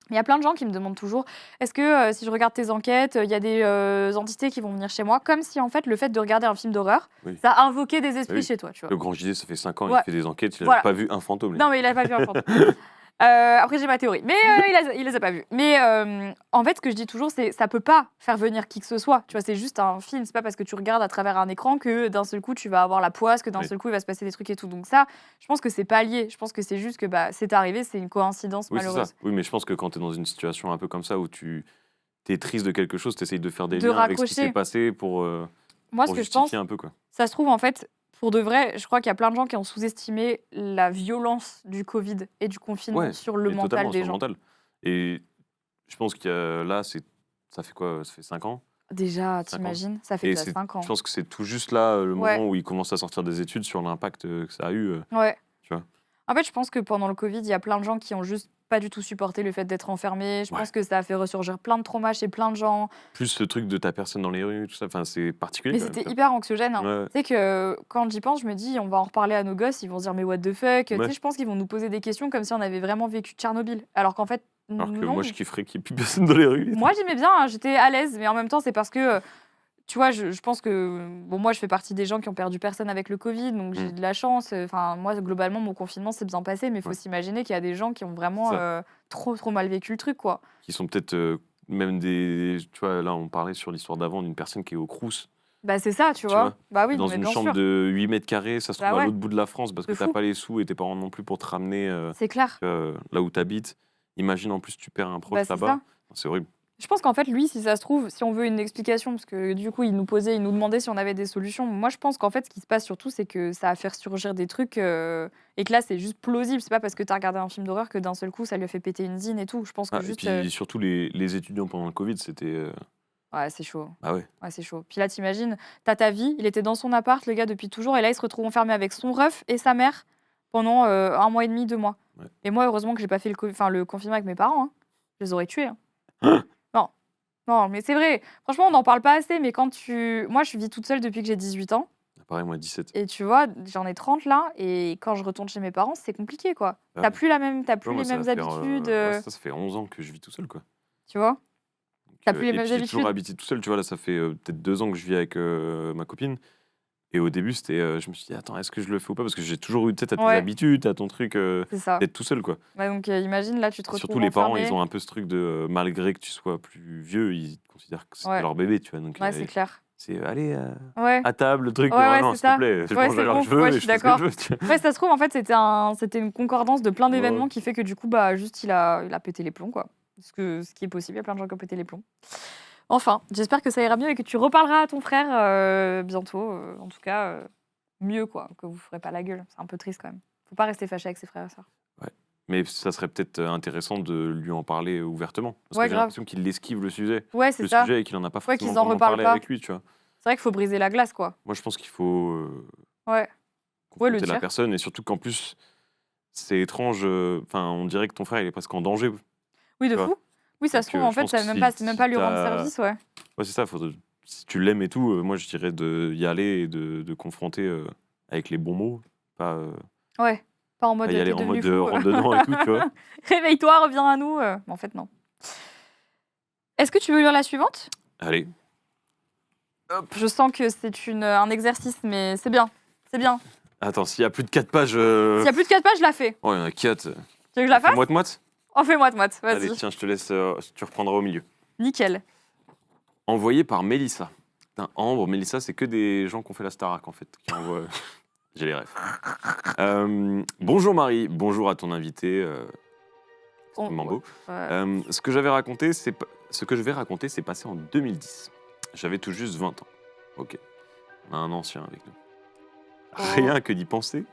Mais il y a plein de gens qui me demandent toujours, est-ce que si je regarde tes enquêtes, il y a des entités qui vont venir chez moi? Comme si, en fait, le fait de regarder un film d'horreur, ça invoquait des esprits chez toi, tu vois. Le grand JD, ça fait 5 ans, il fait des enquêtes, il n'a pas vu un fantôme. Non, mais il n'a pas vu un fantôme. Après, j'ai ma théorie. Mais il les a pas vus. Mais en fait, ce que je dis toujours, c'est ça peut pas faire venir qui que ce soit. Tu vois, c'est juste un film. C'est pas parce que tu regardes à travers un écran que d'un seul coup, tu vas avoir la poisse, que d'un seul coup, il va se passer des trucs et tout. Donc ça, je pense que c'est pas lié. Je pense que c'est juste que c'est arrivé, c'est une coïncidence malheureuse. Ça. Oui, mais je pense que quand tu es dans une situation un peu comme ça, où tu es triste de quelque chose, tu essayes de faire des liens avec ce qui s'est passé pour Moi, ce que je pense, un peu, quoi. Ça se trouve, en fait... Pour de vrai, je crois qu'il y a plein de gens qui ont sous-estimé la violence du Covid et du confinement sur le mental des gens. Et je pense qu'il y a là, ça fait quoi? Ça fait 5 ans. Déjà, 5 ans. t'imagines? Ça fait Et déjà 5 ans. je pense que c'est tout juste là, le Ouais. moment où ils commencent à sortir des études sur l'impact que ça a eu. Ouais. Tu vois? En fait, je pense que pendant le Covid, il y a plein de gens qui ont juste pas du tout supporté le fait d'être enfermés. Je Ouais. pense que ça a fait ressurgir plein de traumas chez plein de gens. Plus ce truc de ta personne dans les rues, tout ça, enfin, c'est particulier Mais quand même, c'était tu hyper anxiogène, hein. vois? Ouais, Tu sais que quand j'y pense, je me dis: «On va en reparler à nos gosses, ils vont se dire: "Mais what the fuck?"» Tu ouais. sais, je pense qu'ils vont nous poser des questions comme si on avait vraiment vécu Tchernobyl. Alors qu'en fait, Alors que non. moi, je kifferais qu'il y ait plus personne dans les rues et Moi, tout. j'aimais bien, hein, j'étais à l'aise, mais en même temps, c'est parce que, tu vois, je pense que bon, moi, je fais partie des gens qui ont perdu personne avec le Covid, donc j'ai Mmh. de la chance. Enfin, moi, globalement, mon confinement s'est bien passé, mais il faut Ouais. s'imaginer qu'il y a des gens qui ont vraiment, C'est ça. trop, trop mal vécu le truc, quoi. Qui sont peut-être, même des tu vois, là, on parlait sur l'histoire d'avant d'une personne qui est au Crous, Bah, c'est ça, tu tu vois? vois? Bah Tu oui, non, dans mais une bien chambre sûr. de 8 mètres carrés, ça se Bah trouve à ouais, l'autre bout de la France parce que de tu as fou. pas les sous et tes parents non plus pour te ramener, C'est clair. là où tu habites. Imagine en plus tu perds un proche Bah, c'est là-bas, ça. c'est horrible. Je pense qu'en fait, lui, si ça se trouve, si on veut une explication, parce que du coup, il nous demandait si on avait des solutions. Moi, je pense qu'en fait, ce qui se passe surtout, c'est que ça a fait ressurgir des trucs et que là, c'est juste plausible. C'est pas parce que tu as regardé un film d'horreur que d'un seul coup, ça lui a fait péter une zine et tout. Je pense que Ah et juste. puis surtout les étudiants pendant le Covid, c'était, Ouais, c'est chaud. ah ouais. Ouais, c'est chaud. Puis là, t'imagines, t'as ta vie, il était dans son appart, le gars, depuis toujours, et là, il se retrouve enfermé avec son ref et sa mère pendant 1 mois et demi, 2 mois. Ouais. Et moi, heureusement que j'ai pas fait le confinement avec mes parents. Hein. Je les aurais tués. Hein. Non, non, mais c'est vrai. Franchement, on n'en parle pas assez, mais quand tu. Moi, je vis toute seule depuis que j'ai 18 ans. Pareil, moi 17. Et tu vois, j'en ai 30 là, et quand je retourne chez mes parents, c'est compliqué, quoi. Ah T'as ouais. plus Tu vois, les moi ça mêmes va faire, habitudes, ouais, ça fait 11 ans que je vis tout seul, quoi. tu vois. T'as Donc, plus les et mêmes puis j'ai toujours habitudes. habité tout seul, tu vois? Là, ça fait, peut-être 2 ans que je vis avec, ma copine et au début, c'était, je me suis dit: «Attends, est-ce que je le fais ou pas?» parce que j'ai toujours eu, tu sais, tu tes Ouais, habitudes, tu ton truc, c'est ça. d'être tout seul, quoi. Ouais, donc imagine, là, tu te Et surtout retrouves les parents, ils enfermé. ont un peu ce truc de, malgré que tu sois plus vieux, ils considèrent que c'est Ouais, leur bébé, tu vois? Donc, ouais, c'est clair. c'est: «Allez, Ouais, à table, le truc». ouais, «Oh ouais, non, c'est s'il te ça. plaît, je Ouais, mange à c'est l'heure bon. que je veux Ouais, je et suis je fais ce que je d'accord. veux», tu vois? Ouais, ça se trouve, en fait, c'était une concordance de plein Ouais, ouais. d'événements qui fait que du coup, bah, juste, il a pété les plombs, quoi. Ce qui est possible, il y a plein de gens qui ont pété les plombs. Enfin, j'espère que ça ira mieux et que tu reparleras à ton frère bientôt. En tout cas, mieux, quoi, que vous ferez pas la gueule. C'est un peu triste quand même. Faut pas rester fâché avec ses frères et sœurs. Ouais. Mais ça serait peut-être, intéressant de lui en parler ouvertement. Parce Ouais, que j'ai grave. l'impression qu'il esquive le sujet Ouais, c'est ça. et qu'il en a pas Ouais, forcément qu'ils en vraiment reparlent parlé pas. avec lui, tu vois? C'est vrai qu'il faut briser la glace, quoi. Moi, je pense qu'il faut, Ouais. Ouais, le confronter la dire. personne et surtout qu'en plus, c'est étrange, enfin, on dirait que ton frère, il est presque en danger, Oui, tu de vois? fou. Oui, ça se Donc trouve, en je fait, pense que c'est même pas lui rendre service, ouais. ouais, c'est ça, faut si tu l'aimes et tout, moi, je dirais d'y aller et de confronter, avec les bons mots, pas, Ouais. Pas en pas mode, y aller t'es en devenu mode, fou. rentre dedans et tout, tu vois? Réveille-toi, reviens à nous. Mais en fait, non. Est-ce que tu veux lire la suivante? Allez, Je sens que c'est un exercice, mais c'est bien. C'est bien. attends, s'il y a plus de 4 pages, S'il y a plus de 4 pages, je la fais. oh, il y en a 4. Tu veux que je la fasse? Moite-moite? Oh, fais moite-moite, Allez, vas-y. tiens, je te laisse, tu reprendras au milieu. Nickel. Envoyé par Mélissa. Putain, Ambre, Mélissa, c'est que des gens qui ont fait la Starac, en fait, qui envoient. J'ai les refs. Bonjour Marie, bonjour à ton invité. Extrêmement beau. Ouais. Ce que je vais raconter, c'est passé en 2010. J'avais tout juste 20 ans. Ok. On a un ancien avec nous. Oh. Rien que d'y penser,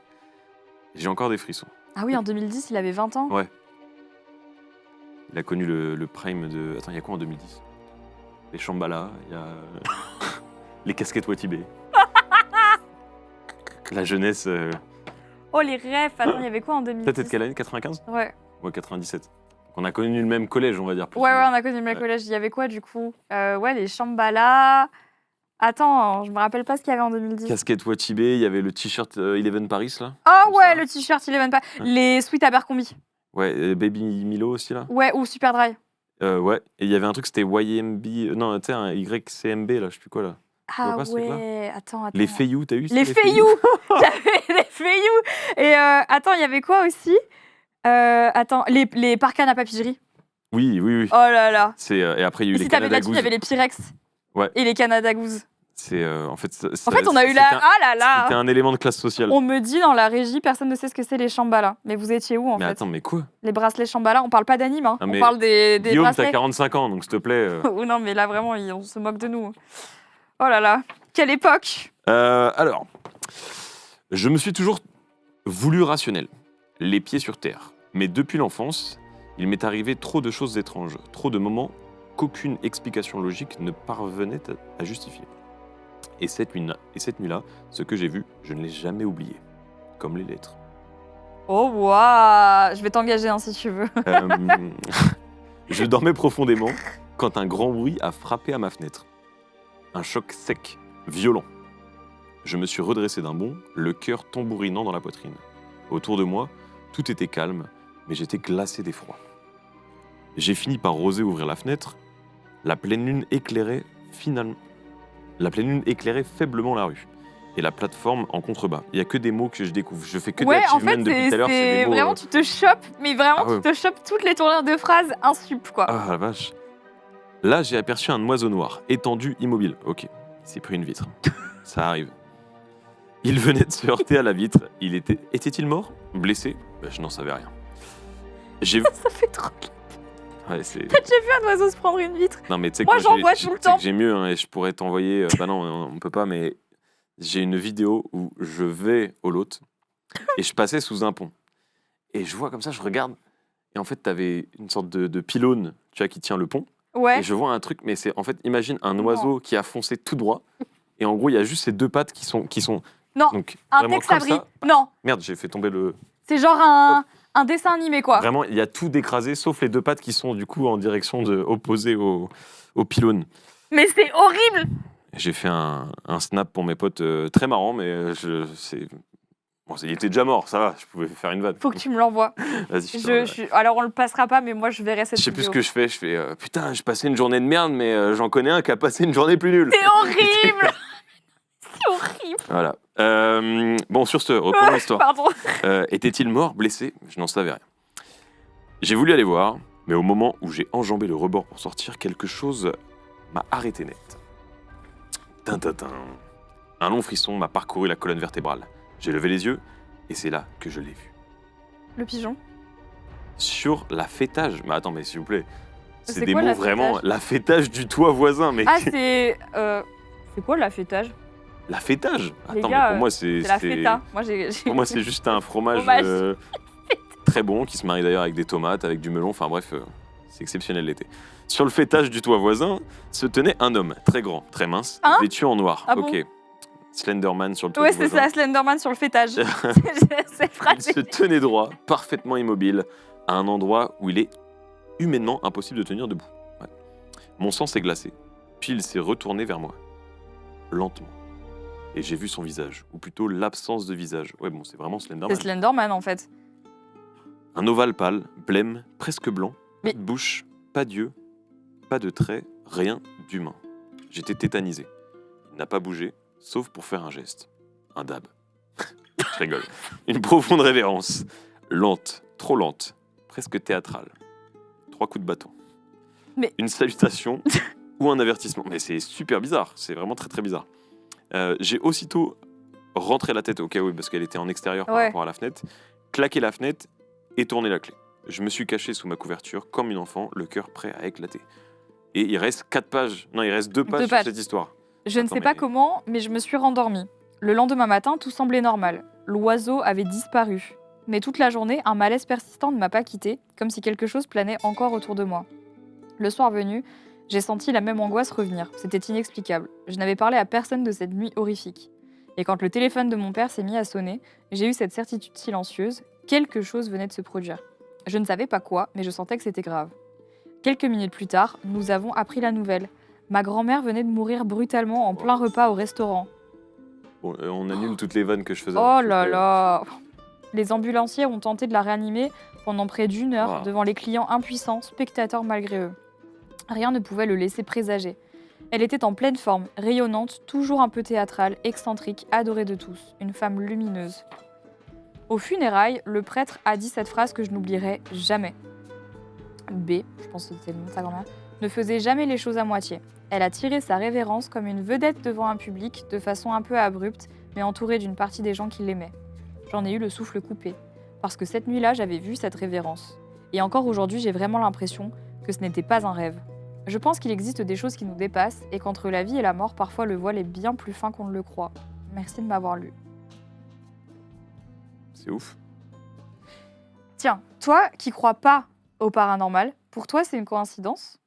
j'ai encore des frissons. Ah oui, en 2010, il avait 20 ans. Ouais. Il a connu le prime de. Attends, il y a quoi en 2010? Les Shambhala, il y a les casquettes Watibé. La jeunesse. Oh, les refs. Attends, il y avait quoi en 2010? Peut-être quelle année? 95? Ouais. Ouais, 97. On a connu le même collège, on va dire. Plus Ouais, ou ouais, moins. on a connu le même Ouais. collège. Il y avait quoi, du coup? Ouais, les Shambhala. Attends, je me rappelle pas ce qu'il y avait en 2010. Casquette Watibé, il y avait le t-shirt Eleven Paris, là. Oh comme ouais, ça. le t-shirt, il est même pas. Ouais. Les Sweet Abercrombie. Ouais, Baby Milo aussi, là. Ouais, ou Super Dry. Ouais, et il y avait un truc, c'était YMB. Non, tu sais, un YCMB, là, je sais plus quoi, là. vois Ah pas ce truc-là? ouais, attends. Les Feiyu, t'as eu ça, Les Feiyu. J'avais les Feiyu. Et attends, il y avait quoi aussi? Attends, les Parcan à papigerie. Oui, oui, oui. Oh là là. Et après, il y a eu Et les si t'avais Canada là-dessus, il y Goose. avait les Pyrex. Ouais. Et les Canada Goose. C'est, en fait, En fait, on a eu la. Ah là C'était là. un élément de classe sociale. On me dit dans la régie, personne ne sait ce que c'est les Shambhala. Mais vous étiez où en Mais fait? attends, mais quoi? Les bracelets Shambhala, on parle pas d'anime, hein. Ah, On mais parle des Guillaume, t'as bracelets. 45 ans, donc s'il te plaît. Oh non, mais là vraiment, on se moque de nous. Oh là là, quelle époque! Alors, je me suis toujours voulu rationnel, les pieds sur terre. Mais depuis l'enfance, il m'est arrivé trop de choses étranges, trop de moments qu'aucune explication logique ne parvenait à justifier. Et cette nuit-là, ce que j'ai vu, je ne l'ai jamais oublié. Comme les lettres. Oh, waouh! Je vais t'engager si tu veux. Je dormais profondément quand un grand bruit a frappé à ma fenêtre. Un choc sec, violent. Je me suis redressé d'un bond, le cœur tambourinant dans la poitrine. Autour de moi, tout était calme, mais j'étais glacé d'effroi. J'ai fini par oser ouvrir la fenêtre. La pleine lune éclairait faiblement la rue et la plateforme en contrebas. Il n'y a que des mots que je découvre. Je fais que des achievements depuis tout à l'heure. C'est des mots, vraiment, tu te chopes, mais vraiment, tu te chopes toutes les tournures de phrases insup, quoi. Ah la vache. Là, j'ai aperçu un oiseau noir, étendu, immobile. Ok, il s'est pris une vitre. Ça arrive. Il venait de se heurter à la vitre. Était-il mort? Blessé? Je n'en savais rien. Ça fait trop. Ouais, T'as déjà vu un oiseau se prendre une vitre? Non, mais tu sais moi, j'en vois tout le temps. J'ai mieux, hein, et je pourrais t'envoyer. Bah non, on peut pas, mais j'ai une vidéo où je vais au lot et je passais sous un pont. Et je vois comme ça, je regarde. Et en fait, t'avais une sorte de pylône, tu vois, qui tient le pont. Ouais. Et je vois un truc, mais c'est en fait, imagine un oiseau qui a foncé tout droit. Et en gros, il y a juste ces deux pattes qui sont non, donc, un texte-abri. Non. Merde, j'ai fait tomber le. C'est genre un dessin animé, quoi. Vraiment, il y a tout d'écrasé, sauf les deux pattes qui sont du coup en direction opposée au pylône. Mais c'est horrible. J'ai fait un snap pour mes potes très marrant, mais il était déjà mort, ça va, je pouvais faire une vanne. Faut que tu me l'envoie. Vas-y, alors, on le passera pas, mais moi, je verrai cette vidéo. Je sais plus ce que je fais. Putain, je passais une journée de merde, mais j'en connais un qui a passé une journée plus nulle. C'est horrible. C'est horrible. Voilà. Bon, sur ce, reprenons l'histoire. Pardon. Était-il mort, blessé? Je n'en savais rien. J'ai voulu aller voir, mais au moment où j'ai enjambé le rebord pour sortir, quelque chose m'a arrêté net. Tintintin. Un long frisson m'a parcouru la colonne vertébrale. J'ai levé les yeux, et c'est là que je l'ai vu. Le pigeon? Sur la fêtage. Mais attends, mais s'il vous plaît. C'est des quoi, mots vraiment. La fêtage du toit voisin, mec. Ah, c'est. C'est quoi la fêtage? La fêtage? Attends, gars, mais pour moi, c'est la feta. Pour moi, c'est juste un fromage très bon, qui se marie d'ailleurs avec des tomates, avec du melon. Enfin bref, c'est exceptionnel l'été. Sur le fêtage du toit voisin se tenait un homme très grand, très mince, vêtu en noir. Ah ok. Bon Slenderman sur le toit du voisin. Ouais, c'est ça, Slenderman sur le fêtage. Il se tenait droit, parfaitement immobile, à un endroit où il est humainement impossible de tenir debout. Ouais. Mon sang s'est glacé, puis il s'est retourné vers moi, lentement. Et j'ai vu son visage, ou plutôt l'absence de visage. Ouais, bon, c'est vraiment Slenderman. C'est Slenderman, en fait. Un ovale pâle, blême, presque blanc, Mais... pas de bouche, pas d'yeux, pas de traits, rien d'humain. J'étais tétanisé. Il n'a pas bougé, sauf pour faire un geste. Un dab. Je rigole. Une profonde révérence. Lente, trop lente, presque théâtrale. 3 coups de bâton. Mais... Une salutation ou un avertissement. Mais c'est super bizarre, c'est vraiment très très bizarre. J'ai aussitôt rentré la tête au cas où, parce qu'elle était en extérieur par rapport à la fenêtre, claqué la fenêtre et tourné la clé. Je me suis caché sous ma couverture comme une enfant, le cœur prêt à éclater. Et il reste 4 pages. Non, il reste 2 pages sur cette histoire. Je ne sais pas comment, mais je me suis rendormie. Le lendemain matin, tout semblait normal. L'oiseau avait disparu. Mais toute la journée, un malaise persistant ne m'a pas quitté, comme si quelque chose planait encore autour de moi. Le soir venu, j'ai senti la même angoisse revenir. C'était inexplicable. Je n'avais parlé à personne de cette nuit horrifique. Et quand le téléphone de mon père s'est mis à sonner, j'ai eu cette certitude silencieuse, quelque chose venait de se produire. Je ne savais pas quoi, mais je sentais que c'était grave. Quelques minutes plus tard, nous avons appris la nouvelle. Ma grand-mère venait de mourir brutalement en plein repas au restaurant. Bon, on annule toutes les vannes que je faisais. Oh là là! Les ambulanciers ont tenté de la réanimer pendant près d'1 heure devant les clients impuissants, spectateurs malgré eux. Rien ne pouvait le laisser présager. Elle était en pleine forme, rayonnante, toujours un peu théâtrale, excentrique, adorée de tous, une femme lumineuse. Aux funérailles, le prêtre a dit cette phrase que je n'oublierai jamais. B, je pense que c'était le nom de sa grand-mère, ne faisait jamais les choses à moitié. Elle a tiré sa révérence comme une vedette devant un public, de façon un peu abrupte, mais entourée d'une partie des gens qui l'aimaient. J'en ai eu le souffle coupé, parce que cette nuit-là, j'avais vu cette révérence. Et encore aujourd'hui, j'ai vraiment l'impression que ce n'était pas un rêve. Je pense qu'il existe des choses qui nous dépassent, et qu'entre la vie et la mort, parfois le voile est bien plus fin qu'on ne le croit. Merci de m'avoir lu. C'est ouf. Tiens, toi qui crois pas au paranormal, pour toi c'est une coïncidence?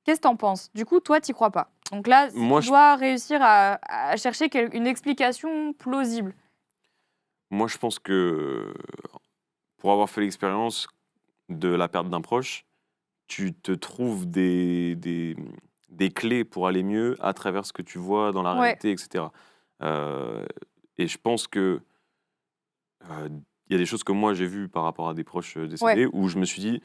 Qu'est-ce que t'en penses? Du coup, toi, t'y crois pas. Donc là, Moi, tu dois réussir à chercher une explication plausible. Moi, je pense que pour avoir fait l'expérience de la perte d'un proche, tu te trouves des clés pour aller mieux à travers ce que tu vois dans la Ouais. réalité, etc. Et je pense que il y a des choses que moi j'ai vues par rapport à des proches décédés où je me suis dit,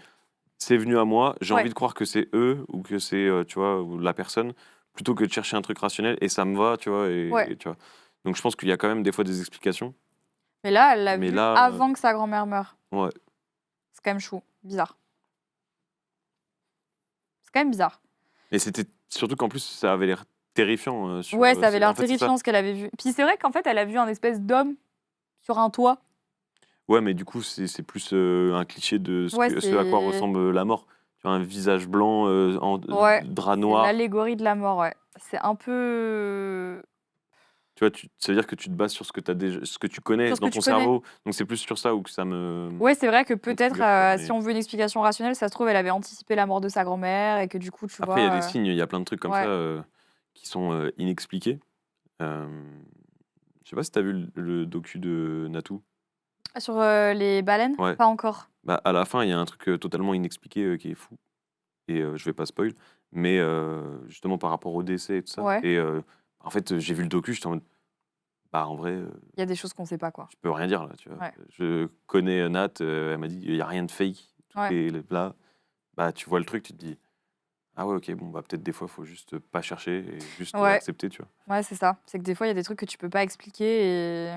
c'est venu à moi, j'ai envie de croire que c'est eux ou que c'est tu vois, ou la personne, plutôt que de chercher un truc rationnel et ça me va, tu vois. Et tu vois. Donc je pense qu'il y a quand même des fois des explications. Mais là, elle l'a Mais vu là, avant que sa grand-mère meure. Ouais. C'est quand même chou, bizarre. C'est quand même bizarre. Et c'était surtout qu'en plus, ça avait l'air terrifiant. Ouais, ça avait l'air en fait, c'est ça. terrifiant ce qu'elle avait vu. Puis c'est vrai qu'en fait, elle a vu un espèce d'homme sur un toit. Ouais, mais du coup, c'est plus un cliché de ce à quoi ressemble la mort. Tu vois, un visage blanc en drap C'est noir. l'allégorie de la mort, ouais. C'est un peu... Tu vois, ça veut dire que tu te bases sur ce que, ce que tu connais Sur ce dans que tu ton connais. cerveau. Donc c'est plus sur ça où que ça me... Ouais, c'est vrai que peut-être, trigger, quoi, si on veut une explication rationnelle, ça se trouve, elle avait anticipé la mort de sa grand-mère et que du coup, tu Après, il y a vois... des signes, il y a plein de trucs comme ça qui sont inexpliqués. Je sais pas si tu as vu le docu de Natou. Sur les baleines? Ouais. Pas encore. Bah, à la fin, il y a un truc totalement inexpliqué qui est fou. Et je vais pas spoil, mais justement par rapport au décès et tout ça. Ouais. Et en fait, j'ai vu le docu, j'étais en mode, bah en vrai, Il y a des choses qu'on sait pas, quoi. je peux rien dire là, tu vois. Ouais. Je connais Nat, elle m'a dit, il y a rien de fake, tout est là. Bah tu vois le truc, tu te dis, ah ouais, ok, bon, bah peut-être des fois, faut juste pas chercher et juste accepter, tu vois. Ouais, c'est ça. C'est que des fois, il y a des trucs que tu peux pas expliquer et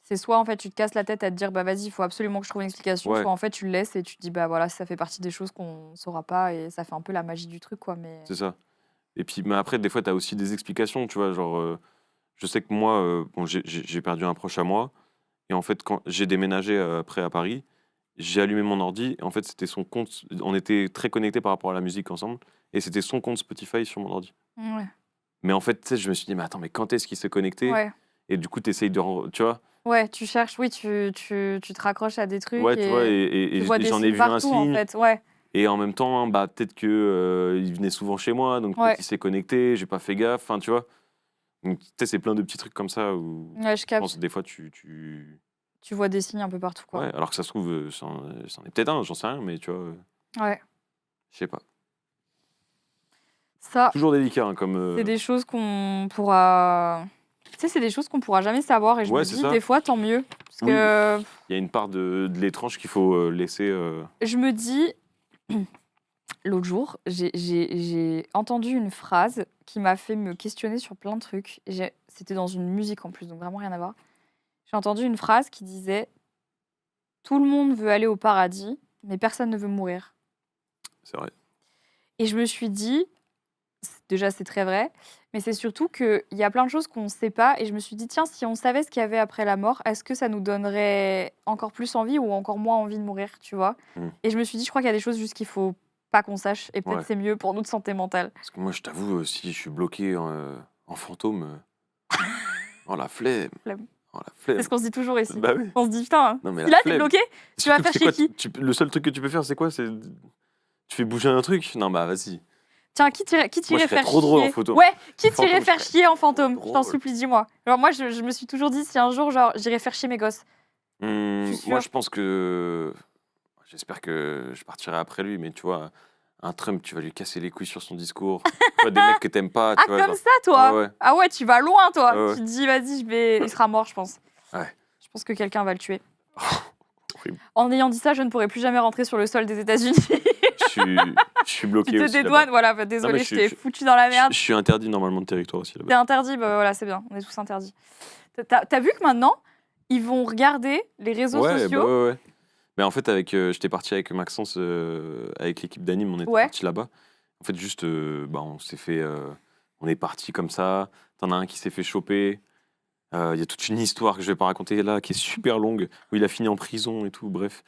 c'est soit en fait tu te casses la tête à te dire bah vas-y, il faut absolument que je trouve une explication, soit en fait tu le laisses et tu te dis bah voilà, ça fait partie des choses qu'on saura pas et ça fait un peu la magie du truc, quoi. Mais C'est ça. Et puis, mais après, des fois, tu as aussi des explications, tu vois, genre, je sais que moi, bon, j'ai perdu un proche à moi, et en fait, quand j'ai déménagé après à Paris, j'ai allumé mon ordi, et en fait, c'était son compte, on était très connectés par rapport à la musique ensemble, et c'était son compte Spotify sur mon ordi. Ouais. Mais en fait, tu sais, je me suis dit, mais attends, mais quand est-ce qu'il s'est connecté? Et du coup, tu essayes de... Tu vois? Ouais, tu cherches, oui, tu te raccroches à des trucs Ouais, tu vois, tu vois et des j'en ai signes vu un partout, en signe, fait. Ouais. et en même temps, bah, peut-être que il venait souvent chez moi, donc peut-être qu'il s'est connecté, j'ai pas fait gaffe, enfin, tu vois? Donc, tu sais, c'est plein de petits trucs comme ça où Ouais, je je capte. pense que des fois, tu vois des signes un peu partout, quoi. Ouais, alors que ça se trouve, c'en est peut-être un, j'en sais rien, mais tu vois, Ouais. je sais pas. Ça, Toujours délicat, hein, comme... c'est des choses qu'on pourra... Tu sais, c'est des choses qu'on pourra jamais savoir et je me dis, des fois, tant mieux. Parce que... Il y a une part de l'étrange qu'il faut laisser... Je me dis... L'autre jour, j'ai entendu une phrase qui m'a fait me questionner sur plein de trucs. C'était dans une musique en plus, donc vraiment rien à voir. J'ai entendu une phrase qui disait « Tout le monde veut aller au paradis, mais personne ne veut mourir. » C'est vrai. Et je me suis dit, déjà c'est très vrai, mais c'est surtout qu'il y a plein de choses qu'on ne sait pas. Et je me suis dit, tiens, si on savait ce qu'il y avait après la mort, est-ce que ça nous donnerait encore plus envie ou encore moins envie de mourir, tu vois? Et je me suis dit, je crois qu'il y a des choses juste qu'il faut pas qu'on sache, et peut-être c'est mieux pour notre santé mentale. Parce que moi, je t'avoue, si je suis bloqué en fantôme, oh la flemme. Oh, la flemme. C'est ce qu'on se dit toujours ici. Bah oui. On se dit, putain, Non, mais si là t'es bloqué, tu vas faire chier qui? Le seul truc que tu peux faire, c'est quoi? Tu fais bouger un truc? Non, bah vas-y. Tiens, qui t'irait faire trop chier drôle en photo. Ouais, qui t'irait faire chier en fantôme? Je t'en supplie, dis-moi. Alors moi, je me suis toujours dit, si un jour, genre, j'irais faire chier mes gosses. Moi, je pense que... J'espère que je partirai après lui, mais tu vois, un Trump, tu vas lui casser les couilles sur son discours. Tu vois, des mecs que t'aimes pas. Tu vois, comme ça, toi? Ouais. Ah ouais, tu vas loin, toi. Ouais. Tu te dis, vas-y, il sera mort, je pense. Ouais. Je pense que quelqu'un va le tuer. Horrible. En ayant dit ça, je ne pourrai plus jamais rentrer sur le sol des États-Unis. Je suis bloqué. Tu te dédouanes, voilà, bah, désolé, je t'ai foutu dans la merde. Je suis interdit normalement de territoire aussi là-bas. T'es interdit, bah voilà, c'est bien, on est tous interdits. T'as vu que maintenant, ils vont regarder les réseaux sociaux? Bah ouais. Mais en fait, j'étais parti avec Maxence, avec l'équipe d'anime, on était parti là-bas. En fait, juste, on s'est fait, on est parti comme ça. T'en as un qui s'est fait choper. Il y a toute une histoire que je vais pas raconter là, qui est super longue, où il a fini en prison et tout, bref.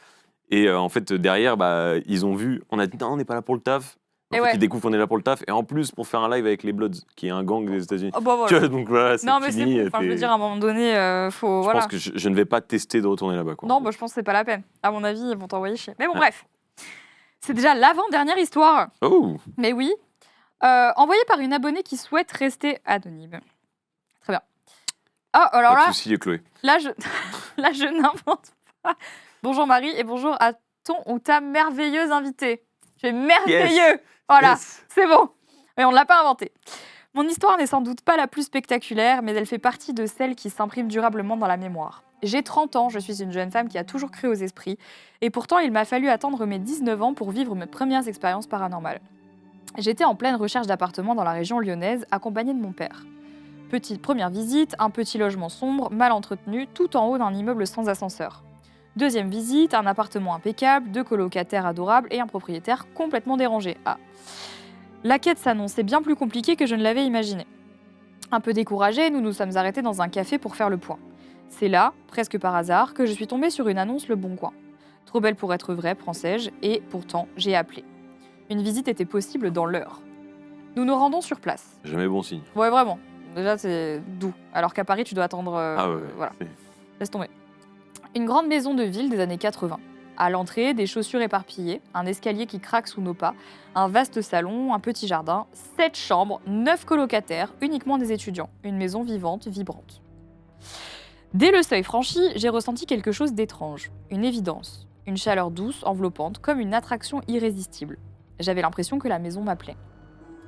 Et en fait, derrière, ils ont vu, on a dit non, on n'est pas là pour le taf. En fait, ils découvrent qu'on est là pour le taf, et en plus pour faire un live avec les Bloods, qui est un gang des États-Unis. Oh, bah, voilà. Donc voilà, c'est non, mais fini. c'est bon. Enfin, je veux dire, à un moment donné, faut. Je pense que je ne vais pas tester de retourner là-bas. Quoi, non, bah, je pense que c'est pas la peine. À mon avis, ils vont t'envoyer chier. Mais bon, bref. C'est déjà l'avant-dernière histoire. Oh. Mais oui. Envoyé par une abonnée qui souhaite rester anonyme. Très bien. Ah, alors Pas là, de souci, Chloé. là, je, là, je n'invente pas. Bonjour Marie et bonjour à ton ou ta merveilleuse invitée. Tu es merveilleux. Voilà, Yes. c'est bon. Mais on ne l'a pas inventé. Mon histoire n'est sans doute pas la plus spectaculaire, mais elle fait partie de celles qui s'impriment durablement dans la mémoire. J'ai 30 ans, je suis une jeune femme qui a toujours cru aux esprits, et pourtant il m'a fallu attendre mes 19 ans pour vivre mes premières expériences paranormales. J'étais en pleine recherche d'appartements dans la région lyonnaise, accompagnée de mon père. Petite première visite, un petit logement sombre, mal entretenu, tout en haut d'un immeuble sans ascenseur. Deuxième visite, un appartement impeccable, 2 colocataires adorables et un propriétaire complètement dérangé. Ah. La quête s'annonçait bien plus compliquée que je ne l'avais imaginé. Un peu découragés, nous nous sommes arrêtés dans un café pour faire le point. C'est là, presque par hasard, que je suis tombée sur une annonce Le Bon Coin. Trop belle pour être vraie, pensais-je, et pourtant, j'ai appelé. Une visite était possible dans l'heure. Nous nous rendons sur place. Jamais bon signe. Ouais, vraiment. Déjà, c'est doux. Alors qu'à Paris, tu dois attendre... Ah ouais. Voilà. Laisse tomber. Une grande maison de ville des années 80. À l'entrée, des chaussures éparpillées, un escalier qui craque sous nos pas, un vaste salon, un petit jardin, 7 chambres, 9 colocataires, uniquement des étudiants. Une maison vivante, vibrante. Dès le seuil franchi, j'ai ressenti quelque chose d'étrange. Une évidence. Une chaleur douce, enveloppante, comme une attraction irrésistible. J'avais l'impression que la maison m'appelait.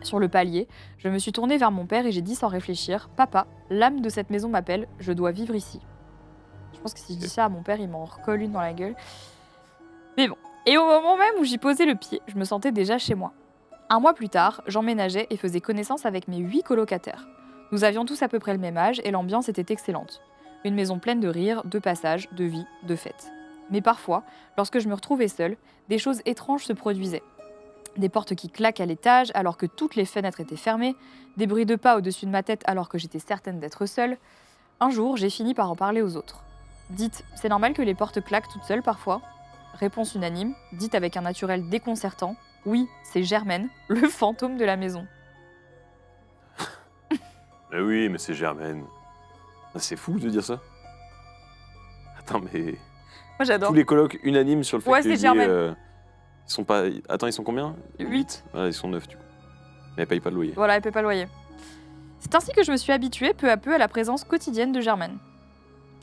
Sur le palier, je me suis tournée vers mon père et j'ai dit sans réfléchir « Papa, l'âme de cette maison m'appelle, je dois vivre ici. » Je pense que si je dis ça à mon père, il m'en recolle une dans la gueule. Mais bon. Et au moment même où j'y posais le pied, je me sentais déjà chez moi. Un mois plus tard, j'emménageais et faisais connaissance avec mes 8 colocataires. Nous avions tous à peu près le même âge et l'ambiance était excellente. Une maison pleine de rires, de passages, de vie, de fêtes. Mais parfois, lorsque je me retrouvais seule, des choses étranges se produisaient. Des portes qui claquent à l'étage alors que toutes les fenêtres étaient fermées, des bruits de pas au-dessus de ma tête alors que j'étais certaine d'être seule. Un jour, j'ai fini par en parler aux autres. Dites, c'est normal que les portes claquent toutes seules parfois ? Réponse unanime, dite avec un naturel déconcertant. Oui, c'est Germaine, le fantôme de la maison. Mais oui, mais c'est Germaine. C'est fou de dire ça. Attends, mais... Moi j'adore. Tous les colocs unanimes sur le fait Ouais, que c'est lui, Germaine. ils sont pas... Attends, ils sont combien 8. Ouais, ils sont 9 du coup. Mais elle paye pas de loyer. Voilà, elle paie pas le loyer. C'est ainsi que je me suis habituée peu à peu à la présence quotidienne de Germaine.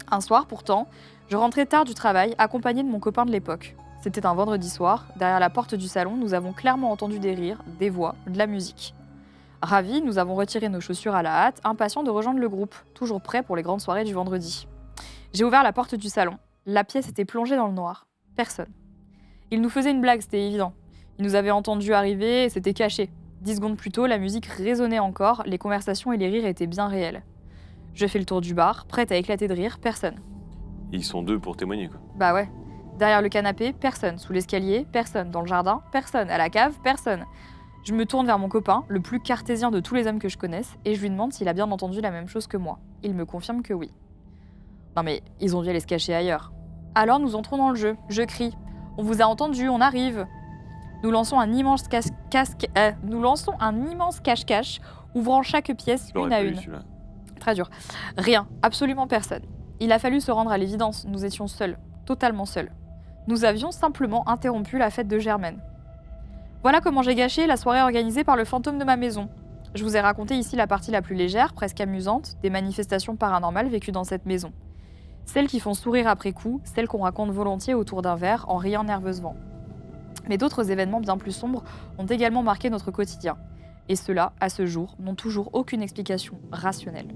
Un soir, pourtant, je rentrais tard du travail, accompagnée de mon copain de l'époque. C'était un vendredi soir. Derrière la porte du salon, nous avons clairement entendu des rires, des voix, de la musique. Ravis, nous avons retiré nos chaussures à la hâte, impatients de rejoindre le groupe, toujours prêts pour les grandes soirées du vendredi. J'ai ouvert la porte du salon. La pièce était plongée dans le noir. Personne. Il nous faisait une blague, c'était évident. Il nous avait entendus arriver et s'était caché. 10 secondes plus tôt, la musique résonnait encore, les conversations et les rires étaient bien réels. Je fais le tour du bar, prête à éclater de rire, personne. Ils sont 2 pour témoigner, quoi. Bah ouais. Derrière le canapé, personne. Sous l'escalier, personne. Dans le jardin, personne. À la cave, personne. Je me tourne vers mon copain, le plus cartésien de tous les hommes que je connaisse, et je lui demande s'il a bien entendu la même chose que moi. Il me confirme que oui. Non mais, ils ont dû aller se cacher ailleurs. Alors nous entrons dans le jeu. Je crie. On vous a entendu, on arrive. Nous lançons un immense cache-cache, ouvrant chaque pièce une à une. Très dur. Rien, absolument personne. Il a fallu se rendre à l'évidence, nous étions seuls, totalement seuls. Nous avions simplement interrompu la fête de Germaine. Voilà comment j'ai gâché la soirée organisée par le fantôme de ma maison. Je vous ai raconté ici la partie la plus légère, presque amusante, des manifestations paranormales vécues dans cette maison. Celles qui font sourire après coup, celles qu'on raconte volontiers autour d'un verre en riant nerveusement. Mais d'autres événements bien plus sombres ont également marqué notre quotidien. Et ceux-là, à ce jour, n'ont toujours aucune explication rationnelle.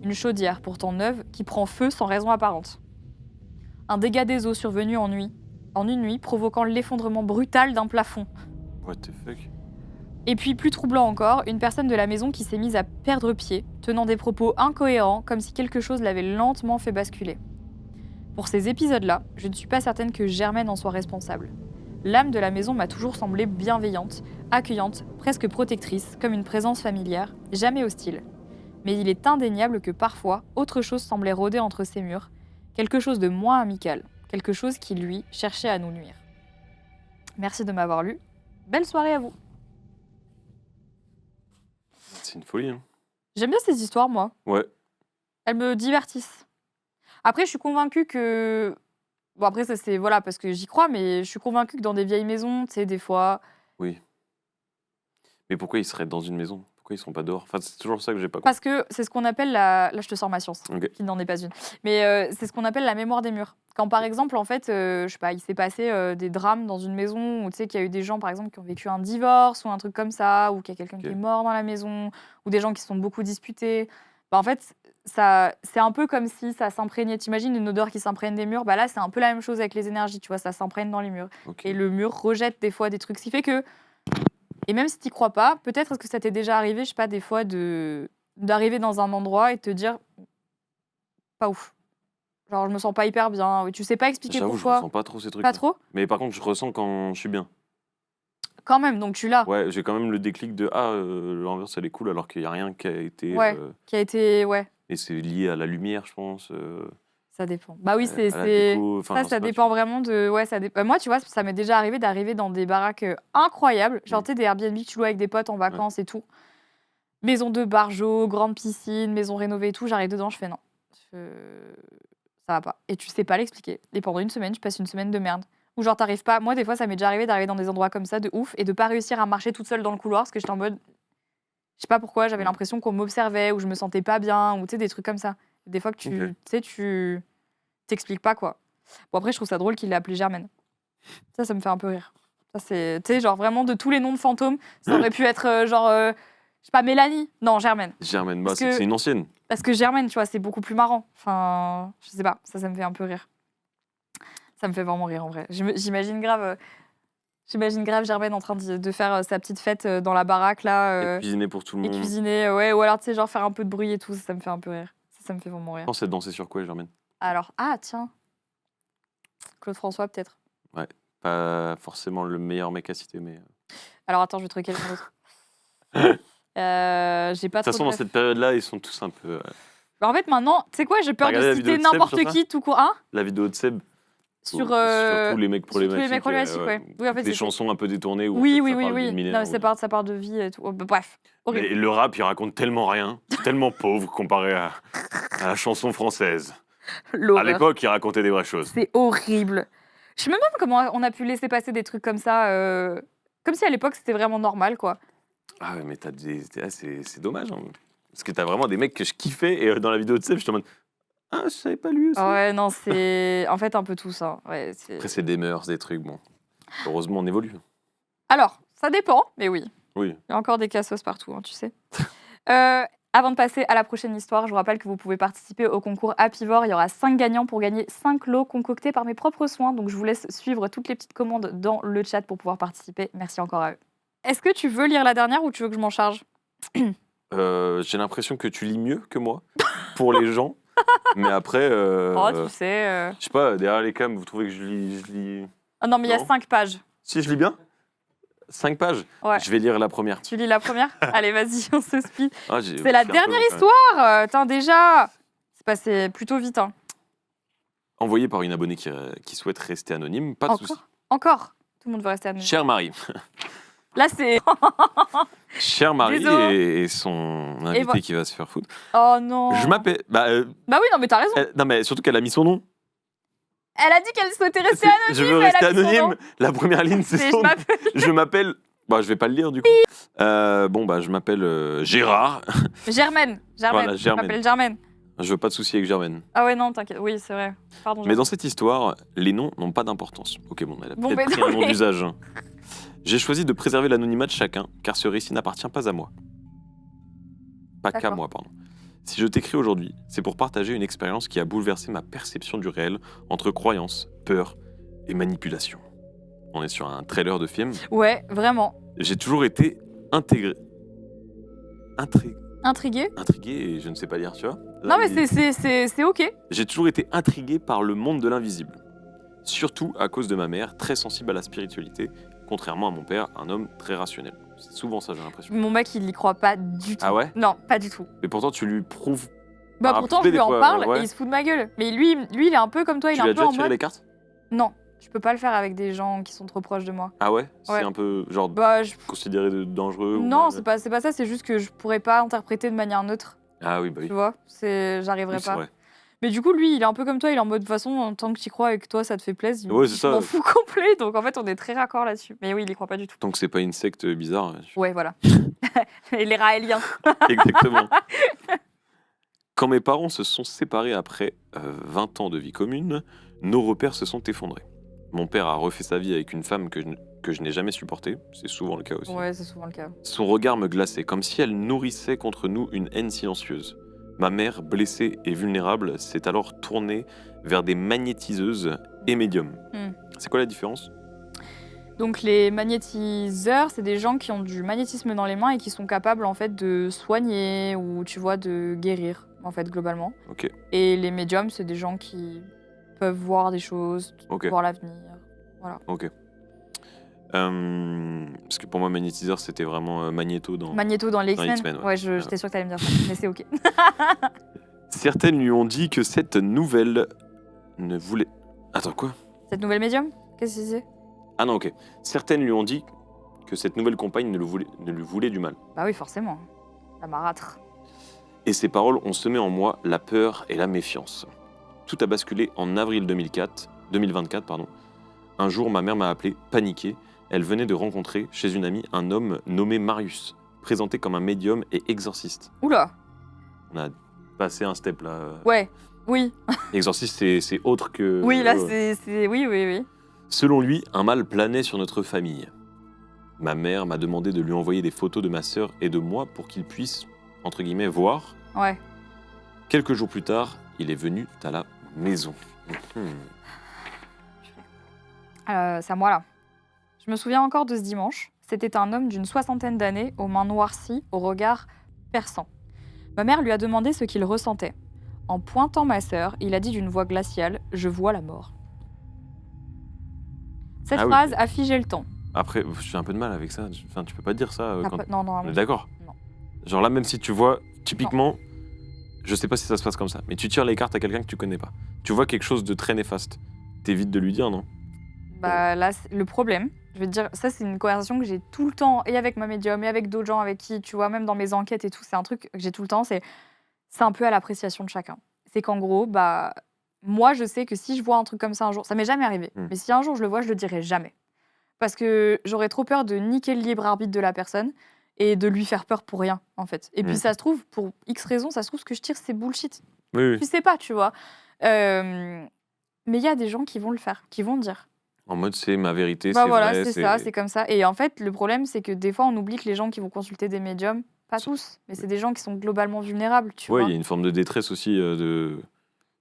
Une chaudière pourtant neuve qui prend feu sans raison apparente. Un dégât des eaux survenu en une nuit provoquant l'effondrement brutal d'un plafond. What the fuck? Et puis plus troublant encore, une personne de la maison qui s'est mise à perdre pied, tenant des propos incohérents comme si quelque chose l'avait lentement fait basculer. Pour ces épisodes-là, je ne suis pas certaine que Germaine en soit responsable. L'âme de la maison m'a toujours semblé bienveillante, accueillante, presque protectrice, comme une présence familière, jamais hostile. Mais il est indéniable que parfois, autre chose semblait rôder entre ces murs, quelque chose de moins amical, quelque chose qui, lui, cherchait à nous nuire. Merci de m'avoir lu. Belle soirée à vous. C'est une folie, hein. J'aime bien ces histoires, moi. Ouais. Elles me divertissent. Après, je suis convaincue que... Bon, après, ça, c'est... Voilà, parce que j'y crois, mais je suis convaincue que dans des vieilles maisons, tu sais, des fois... Oui. Mais pourquoi ils seraient dans une maison? Pourquoi ils sont pas dehors? Enfin, c'est toujours ça que j'ai pas compris. Parce que c'est ce qu'on appelle la... Là, je te sors ma science, Ok. qui n'en est pas une. Mais c'est ce qu'on appelle la mémoire des murs. Quand, par exemple, en fait, je sais pas, il s'est passé des drames dans une maison, ou tu sais qu'il y a eu des gens, par exemple, qui ont vécu un divorce ou un truc comme ça, ou qu'il y a quelqu'un qui est mort dans la maison, ou des gens qui se sont beaucoup disputés. Bah, en fait, c'est un peu comme si ça s'imprégnait. T'imagines une odeur qui s'imprègne des murs? Bah là, c'est un peu la même chose avec les énergies, tu vois, ça s'imprègne dans les murs. Ok. Et le mur rejette des fois des trucs, ce qui fait que... Et même si tu n'y crois pas, peut-être est-ce que ça t'est déjà arrivé, je sais pas, des fois, d'arriver dans un endroit et te dire pas ouf. Genre, je me sens pas hyper bien. Tu sais pas expliquer J'avoue, je pourquoi. ressens pas trop ces trucs. Pas trop? Mais par contre, je ressens quand je suis bien. Quand même, donc tu l'as. Ouais, j'ai quand même le déclic de l'ambiance elle est cool alors qu'il y a rien qui a été. Ouais. Qui a été. Ouais, Et c'est lié à la lumière, je pense. ça dépend. Bah oui, à la déco, enfin, ça, j'en sais ça pas, tu dépend vois. vraiment de. Ouais, ça dépend. Moi, tu vois, ça m'est déjà arrivé d'arriver dans des baraques incroyables. Genre, tu sais, des Airbnb que tu loues avec des potes en vacances et tout. Maison de barjo, grande piscine, maison rénovée et tout. J'arrive dedans, je fais non. Ça va pas. Et tu sais pas l'expliquer. Et pendant une semaine, je passe une semaine de merde. Ou genre, t'arrives pas. Moi, des fois, ça m'est déjà arrivé d'arriver dans des endroits comme ça, de ouf, et de pas réussir à marcher toute seule dans le couloir parce que j'étais en mode. Je sais pas pourquoi, j'avais l'impression qu'on m'observait, ou je me sentais pas bien, ou tu sais, des trucs comme ça. Des fois que tu Ok. sais, tu t'expliques pas quoi. Bon, après, je trouve ça drôle qu'il l'ait appelé Germaine. Ça me fait un peu rire. Ça, c'est. Tu sais, genre vraiment de tous les noms de fantômes, ça aurait pu être je sais pas, Mélanie. Non, Germaine. Germaine, bah, Parce que- c'est une ancienne. Parce que Germaine, tu vois, c'est beaucoup plus marrant. Enfin, je sais pas, ça me fait un peu rire. Ça me fait vraiment rire en vrai. J'imagine grave. J'imagine grave Germaine en train de faire sa petite fête dans la baraque là. Et cuisiner pour tout le Et monde. cuisiner, ouais, ou alors tu sais, genre faire un peu de bruit et tout, ça me fait un peu rire. Ça me fait vraiment rire. Je pense c'est danser sur quoi, Germaine? Alors, tiens, Claude François peut-être. Pas forcément le meilleur mec à citer, mais. Alors attends, je vais trouver quelqu'un d'autre. J'ai pas De toute trop façon, dans de ref. cette période-là, ils sont tous un peu. Bah, en fait, maintenant, tu sais quoi, j'ai peur T'as regardé de la vidéo citer de Seb n'importe sur ça qui tout court. Hein La vidéo de Seb. Sur Sur tous les mecs sur tous les problématiques. mecs problématiques, ouais. Oui, en fait, des c'était- chansons un peu détournées où Oui, en fait, oui, ça oui, parle oui. d'une mineur Non, mais ou- ça part de vie et tout. Bref, horrible. Et le rap, il raconte tellement rien, tellement pauvre comparé à la chanson française. À L'horreur. l'époque, il racontait des vraies choses. C'est horrible. Je me demande comment on a pu laisser passer des trucs comme ça. Comme si à l'époque, c'était vraiment normal, quoi. Ah ouais, mais c'est dommage. Hein. Parce que t'as vraiment des mecs que je kiffais et dans la vidéo de Seb, je te demande ah, je savais pas lui aussi. Ouais, non, c'est en fait un peu tout ça. Ouais, Après, c'est des mœurs, des trucs, bon. Heureusement, on évolue. Alors, ça dépend, mais oui. Oui. Il y a encore des cassos partout, hein, tu sais. Avant de passer à la prochaine histoire, je vous rappelle que vous pouvez participer au concours Happyvore. Il y aura 5 gagnants pour gagner 5 lots concoctés par mes propres soins. Donc, je vous laisse suivre toutes les petites commandes dans le chat pour pouvoir participer. Merci encore à eux. Est-ce que tu veux lire la dernière ou tu veux que je m'en charge? J'ai l'impression que tu lis mieux que moi, pour les gens. Mais après, Oh, tu sais. je sais pas, derrière les cams, vous trouvez que je lis... Ah non, mais il y a Non. 5 pages. Si, je lis bien 5 pages. Ouais. Je vais lire la première. Tu lis la première? Allez, vas-y, on se speed. Ah, C'est la dernière histoire. Attends, déjà. C'est passé plutôt vite. Hein. Envoyé par une abonnée qui souhaite rester anonyme, pas de souci. Encore. Tout le monde veut rester anonyme. Chère Marie. Là, c'est. Chère Marie Désolé. et son invité voilà. qui va se faire foutre. Oh non. Je m'appelle... Bah oui, non, mais t'as raison. non, mais surtout qu'elle a mis son nom. Elle a dit qu'elle souhaitait rester anonyme. Je veux elle rester a mis son anonyme. nom. La première ligne, c'est C'est son je nom. m'appelle. Je m'appelle... Bah, je vais pas le lire, du coup. Bon, bah, je m'appelle Gérard. Germaine. Voilà, Je Germaine. m'appelle Germaine. Je veux pas de soucis avec Germaine. Ah ouais, non, t'inquiète. Oui, c'est vrai. Pardon. Mais dans cette histoire, les noms n'ont pas d'importance. Ok, bon, elle a Bon, peut-être mais pris non, un nom mais- d'usage. hein. J'ai choisi de préserver l'anonymat de chacun, car ce récit n'appartient pas à moi. Pas qu'à D'accord. moi, pardon. Si je t'écris aujourd'hui, c'est pour partager une expérience qui a bouleversé ma perception du réel entre croyance, peur et manipulation. On est sur un trailer de film. Ouais, vraiment. J'ai toujours été intrigué Intriguée? et je ne sais pas lire, tu vois. Non, mais il- c'est ok. J'ai toujours été intrigué par le monde de l'invisible. Surtout à cause de ma mère, très sensible à la spiritualité, contrairement à mon père, un homme très rationnel. C'est souvent ça, j'ai l'impression. Mon mec, il y croit pas du tout. Ah ouais? Non, pas du tout. Mais pourtant, tu lui prouves. Bah Ah, pourtant, je des lui en fois, parle ouais. et il se fout de ma gueule. Mais lui, il est un peu comme toi, il Tu est lui as un peu déjà en tiré mode. les cartes? Non, je peux pas le faire avec des gens qui sont trop proches de moi. Ah ouais? C'est Ouais. un peu, genre, Bah, considéré de dangereux ou non, mal- c'est pas ça, c'est juste que je pourrais pas interpréter de manière neutre, Ah oui, bah oui. tu vois. J'arriverais Oui, c'est pas. vrai. Mais du coup, lui, il est un peu comme toi, il est en mode, de toute façon, tant que tu y crois et que toi, ça te fait plaisir, Ouais, c'est je ça. m'en fous complet. Donc en fait, on est très raccord là-dessus. Mais oui, il y croit pas du tout. Tant que c'est pas une secte bizarre. Ouais, voilà. Et les Raéliens. Exactement. Quand mes parents se sont séparés après 20 ans de vie commune, nos repères se sont effondrés. Mon père a refait sa vie avec une femme que je n'ai jamais supportée, c'est souvent le cas aussi. Ouais, c'est souvent le cas. Son regard me glaçait, comme si elle nourrissait contre nous une haine silencieuse. Ma mère, blessée et vulnérable, s'est alors tournée vers des magnétiseuses et médiums. C'est quoi la différence ? Donc les magnétiseurs, c'est des gens qui ont du magnétisme dans les mains et qui sont capables en fait de soigner ou tu vois de guérir en fait globalement. Ok. Et les médiums, c'est des gens qui peuvent voir des choses, Ok. voir l'avenir. Voilà. Ok. Parce que pour moi, magnétiseur, c'était vraiment Magneto dans... Magneto dans les X-Men. X-Men, ouais. Ouais, j'étais sûre que t'allais me dire ça, mais c'est ok. Certaines lui ont dit que cette nouvelle ne voulait... Attends, quoi ? Cette nouvelle médium, qu'est-ce que c'est ? Ah non, ok. Certaines lui ont dit que cette nouvelle compagne ne lui voulait du mal. Bah oui, forcément. La marâtre. Et ces paroles ont semé en moi la peur et la méfiance. Tout a basculé en avril 2024. Un jour, ma mère m'a appelé, paniquée. Elle venait de rencontrer, chez une amie, un homme nommé Marius, présenté comme un médium et exorciste. Oula. On a passé un step là. Ouais, oui. Exorciste, c'est autre que... Oui, là, c'est... Oui. Selon lui, un mal planait sur notre famille. Ma mère m'a demandé de lui envoyer des photos de ma sœur et de moi pour qu'il puisse, entre guillemets, voir. Ouais. Quelques jours plus tard, il est venu à la maison. C'est à moi là. Je me souviens encore de ce dimanche. C'était un homme d'une 60aine d'années, aux mains noircies, au regard perçant. Ma mère lui a demandé ce qu'il ressentait. En pointant ma sœur, il a dit d'une voix glaciale « Je vois la mort ». Cette Ah oui. phrase a figé le temps. Après, j'ai un peu de mal avec ça. Enfin, tu peux pas dire ça. Quand... Non, On est d'accord. Non. Genre là, même si tu vois, typiquement, je sais pas si ça se passe comme ça, mais tu tires les cartes à quelqu'un que tu connais pas. Tu vois quelque chose de très néfaste. T'évites de lui dire, non ? Bah là, le problème, je vais te dire, ça c'est une conversation que j'ai tout le temps, et avec ma médium, et avec d'autres gens avec qui, tu vois, même dans mes enquêtes et tout, c'est un truc que j'ai tout le temps, c'est un peu à l'appréciation de chacun. C'est qu'en gros, bah, moi je sais que si je vois un truc comme ça un jour, ça m'est jamais arrivé, mais si un jour je le vois, je le dirai jamais. Parce que j'aurais trop peur de niquer le libre arbitre de la personne et de lui faire peur pour rien, en fait. Et puis ça se trouve, pour X raisons, ça se trouve ce que je tire, c'est bullshit. Oui. Tu sais pas, tu vois. Mais il y a des gens qui vont le faire, qui vont le dire. En mode, c'est ma vérité, Bah c'est voilà, vrai. c'est ça, c'est comme ça. Et en fait, le problème, c'est que des fois, on oublie que les gens qui vont consulter des médiums, pas tous, mais c'est des gens qui sont globalement vulnérables, tu vois. Ouais, il y a une forme de détresse aussi.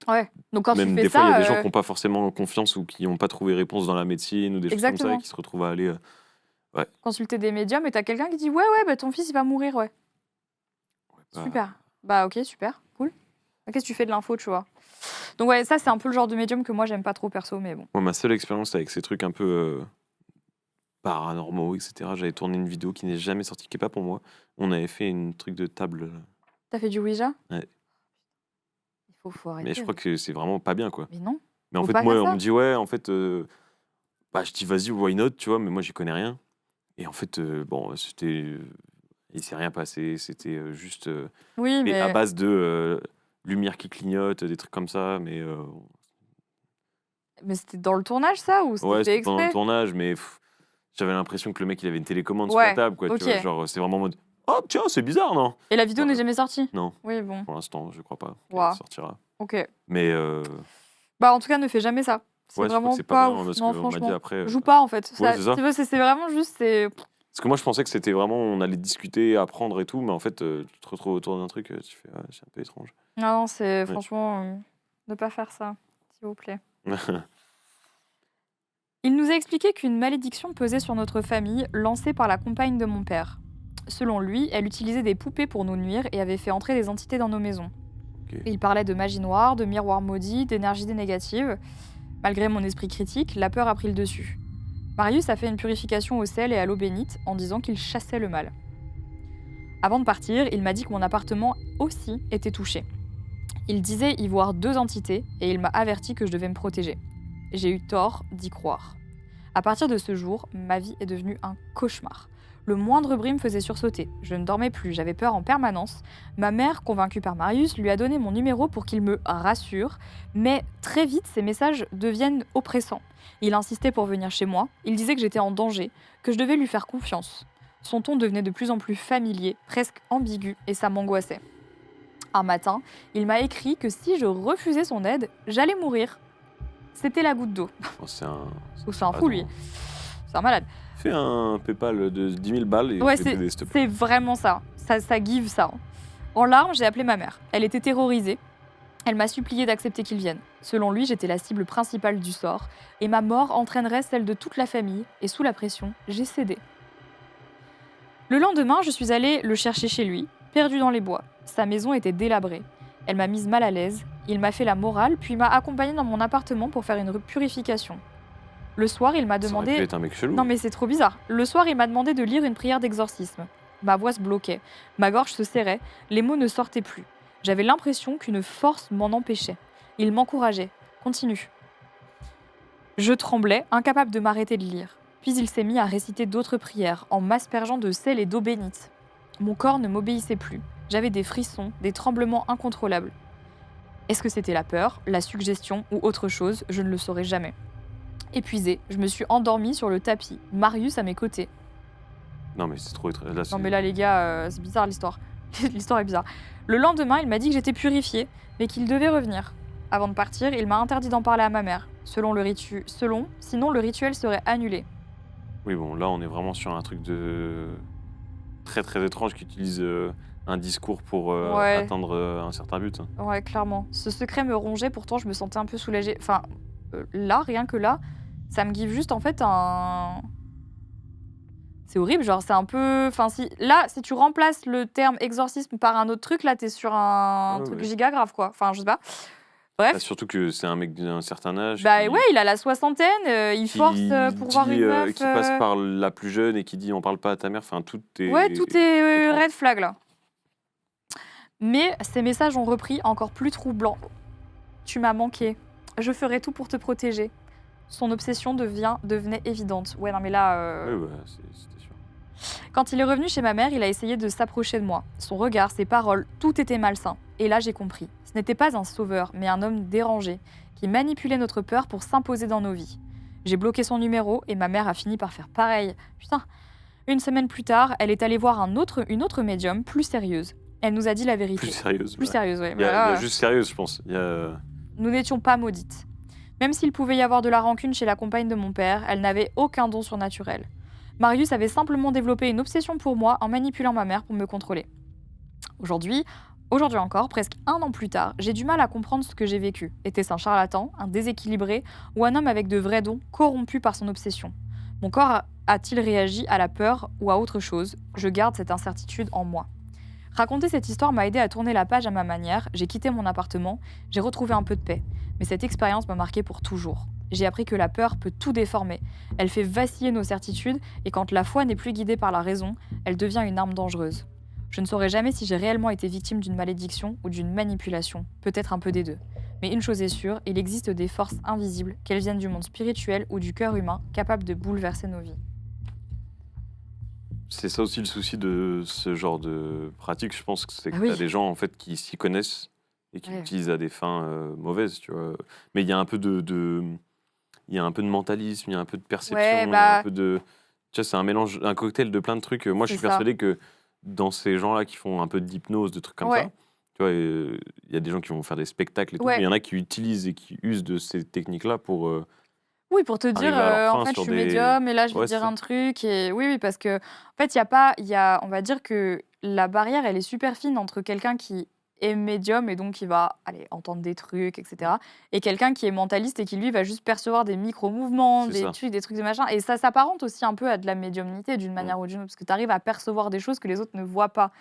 Ouais. Donc quand Même tu fais des ça, fois, il y a des gens qui n'ont pas forcément confiance ou qui n'ont pas trouvé réponse dans la médecine ou des choses comme ça Exactement. et qui se retrouvent à aller... consulter des médiums et t'as quelqu'un qui dit ouais, bah ton fils il va mourir, ouais. Super. Bah ok, super, cool. Qu'est-ce que tu fais de l'info, tu vois. Donc ouais, ça c'est un peu le genre de médium que moi j'aime pas trop perso, mais bon. Moi, ma seule expérience avec ces trucs un peu paranormaux, etc., j'avais tourné une vidéo qui n'est jamais sortie, qui n'est pas pour moi. On avait fait une truc de table. T'as fait du Ouija ? Ouais. Il faut arrêter. Mais je crois que c'est vraiment pas bien, quoi. Mais non. Mais en Faut fait, pas moi, faire on ça. me dit, ouais, en fait, bah, je dis, vas-y, why not, tu vois, mais moi, j'y connais rien. Et en fait, bon, c'était. Il s'est rien passé, c'était juste. Oui, et mais. à base de lumière qui clignote, des trucs comme ça, mais. Mais c'était dans le tournage, ça, ou c'était Ouais, fait c'était pendant exprès le tournage, mais j'avais l'impression que le mec, il avait une télécommande sur Ouais, la table, quoi. ok. Tu vois, genre, c'est vraiment en mode, oh, tiens, c'est bizarre, non? Et la vidéo Ouais. n'est jamais sortie ? Non, Oui, bon. pour l'instant, je crois pas qu'elle Ouah. sortira. Ok. Mais Bah en tout cas, ne fais jamais ça. C'est ouais, je crois vraiment que c'est pas pas bien, ouf. parce Non, qu'on m'a dit franchement. après. Joue pas en fait. Ouais, c'est ça. Tu veux, c'est vraiment juste. Parce que moi, je pensais que c'était vraiment, on allait discuter, apprendre et tout, mais en fait, tu te retrouves autour d'un truc, tu fais, ah, c'est un peu étrange. Non, c'est franchement. Ne pas faire ça, s'il vous plaît. Il nous a expliqué qu'une malédiction pesait sur notre famille, lancée par la compagne de mon père. Selon lui, elle utilisait des poupées pour nous nuire et avait fait entrer des entités dans nos maisons. Ok. Il parlait de magie noire, de miroirs maudits, d'énergie négative. Malgré mon esprit critique, la peur a pris le dessus. Marius a fait une purification au sel et à l'eau bénite en disant qu'il chassait le mal. Avant de partir, il m'a dit que mon appartement aussi était touché. Il disait y voir 2 entités et il m'a averti que je devais me protéger. J'ai eu tort d'y croire. À partir de ce jour, ma vie est devenue un cauchemar. Le moindre bruit me faisait sursauter. Je ne dormais plus, j'avais peur en permanence. Ma mère, convaincue par Marius, lui a donné mon numéro pour qu'il me rassure. Mais très vite, ces messages deviennent oppressants. Il insistait pour venir chez moi. Il disait que j'étais en danger, que je devais lui faire confiance. Son ton devenait de plus en plus familier, presque ambigu, et ça m'angoissait. Un matin, il m'a écrit que si je refusais son aide, j'allais mourir. C'était la goutte d'eau. Oh, c'est un fou, lui. C'est un malade. Fais un PayPal de 10 000 balles et Ouais, fais t'aider, s'il te plaît. c'est vraiment ça. Ça give ça. En larmes, j'ai appelé ma mère. Elle était terrorisée. Elle m'a supplié d'accepter qu'il vienne. Selon lui, j'étais la cible principale du sort, et ma mort entraînerait celle de toute la famille, et sous la pression, j'ai cédé. Le lendemain, je suis allée le chercher chez lui, perdu dans les bois. Sa maison était délabrée. Elle m'a mise mal à l'aise, il m'a fait la morale, puis m'a accompagnée dans mon appartement pour faire une purification. Le soir, il m'a Ça aurait pu demandé... être un mec chelou. Non mais c'est trop bizarre. Le soir, il m'a demandé de lire une prière d'exorcisme. Ma voix se bloquait, ma gorge se serrait, les mots ne sortaient plus. J'avais l'impression qu'une force m'en empêchait. Il m'encourageait. Continue. Je tremblais, incapable de m'arrêter de lire. Puis il s'est mis à réciter d'autres prières, en m'aspergeant de sel et d'eau bénite. Mon corps ne m'obéissait plus. J'avais des frissons, des tremblements incontrôlables. Est-ce que c'était la peur, la suggestion ou autre chose? Je ne le saurais jamais. Épuisée, je me suis endormie sur le tapis, Marius à mes côtés. Non, mais c'est trop... Non mais là les gars, c'est bizarre l'histoire. L'histoire est bizarre. Le lendemain, il m'a dit que j'étais purifiée, mais qu'il devait revenir. Avant de partir, il m'a interdit d'en parler à ma mère. Sinon le rituel serait annulé. Oui, bon, là, on est vraiment sur un truc de... très, très étrange qui utilise un discours pour Ouais. atteindre un certain but. Ouais, clairement. Ce secret me rongeait, pourtant je me sentais un peu soulagée. Enfin, là, rien que là, ça me give juste en fait un... C'est horrible, genre c'est un peu... Enfin, si tu remplaces le terme exorcisme par un autre truc, là t'es sur un Ouais, truc ouais. giga grave quoi. Enfin, je sais pas. Bref. Bah, surtout que c'est un mec d'un certain âge. Bah qui- ouais, il a la soixantaine, il qui force pour voir dit, une meuf. qui passe par la plus jeune et qui dit on parle pas à ta mère. Enfin, tout est. Ouais, tout est étrange. red flag là. Mais ces messages ont repris encore plus troublants. Tu m'as manqué. Je ferai tout pour te protéger. Son obsession devenait évidente. Ouais, non mais là... Ouais, c'était sûr. Quand il est revenu chez ma mère, il a essayé de s'approcher de moi. Son regard, ses paroles, tout était malsain. Et là, j'ai compris. Ce n'était pas un sauveur, mais un homme dérangé, qui manipulait notre peur pour s'imposer dans nos vies. J'ai bloqué son numéro et ma mère a fini par faire pareil. Putain. Une semaine plus tard, elle est allée voir une autre médium, plus sérieuse. Elle nous a dit la vérité. Plus sérieuse. Plus ouais. sérieuse, oui. Il y a juste sérieuse, je pense. Nous n'étions pas maudites. Même s'il pouvait y avoir de la rancune chez la compagne de mon père, elle n'avait aucun don surnaturel. Marius avait simplement développé une obsession pour moi en manipulant ma mère pour me contrôler. Aujourd'hui encore, presque 1 an plus tard, j'ai du mal à comprendre ce que j'ai vécu. Était-ce un charlatan, un déséquilibré ou un homme avec de vrais dons, corrompu par son obsession? Mon corps a-t-il réagi à la peur ou à autre chose? Je garde cette incertitude en moi. Raconter cette histoire m'a aidé à tourner la page à ma manière, j'ai quitté mon appartement, j'ai retrouvé un peu de paix. Mais cette expérience m'a marquée pour toujours. J'ai appris que la peur peut tout déformer. Elle fait vaciller nos certitudes et quand la foi n'est plus guidée par la raison, elle devient une arme dangereuse. Je ne saurais jamais si j'ai réellement été victime d'une malédiction ou d'une manipulation, peut-être un peu des deux. Mais une chose est sûre, il existe des forces invisibles, qu'elles viennent du monde spirituel ou du cœur humain, capables de bouleverser nos vies. C'est ça aussi le souci de ce genre de pratique, je pense, que c'est que Ah oui. t'as des gens en fait qui s'y connaissent et qui Ouais. l'utilisent à des fins mauvaises, tu vois. Mais il y a un peu il y a un peu de mentalisme, il y a un peu de perception, Ouais, il y a bah- un peu de... Tu vois, c'est un mélange, un cocktail de plein de trucs. Moi, je C'est suis ça. persuadé que dans ces gens-là qui font un peu d'hypnose, de trucs comme Ouais. ça, tu vois, il y a des gens qui vont faire des spectacles et tout, Ouais. mais il y en a qui utilisent et qui usent de ces techniques-là pour... Oui, pour te dire, Arriver à leur fin en fait, je sur suis des- médium et là, je vais Ouais, dire c'est ça. un truc. Et... Oui, parce que, en fait, on va dire que la barrière, elle est super fine entre quelqu'un qui est médium et donc qui va entendre des trucs, etc. Et quelqu'un qui est mentaliste et qui, lui, va juste percevoir des micro-mouvements, C'est ça. des trucs, des machins. Et ça s'apparente aussi un peu à de la médiumnité d'une manière ou d'une autre, parce que tu arrives à percevoir des choses que les autres ne voient pas.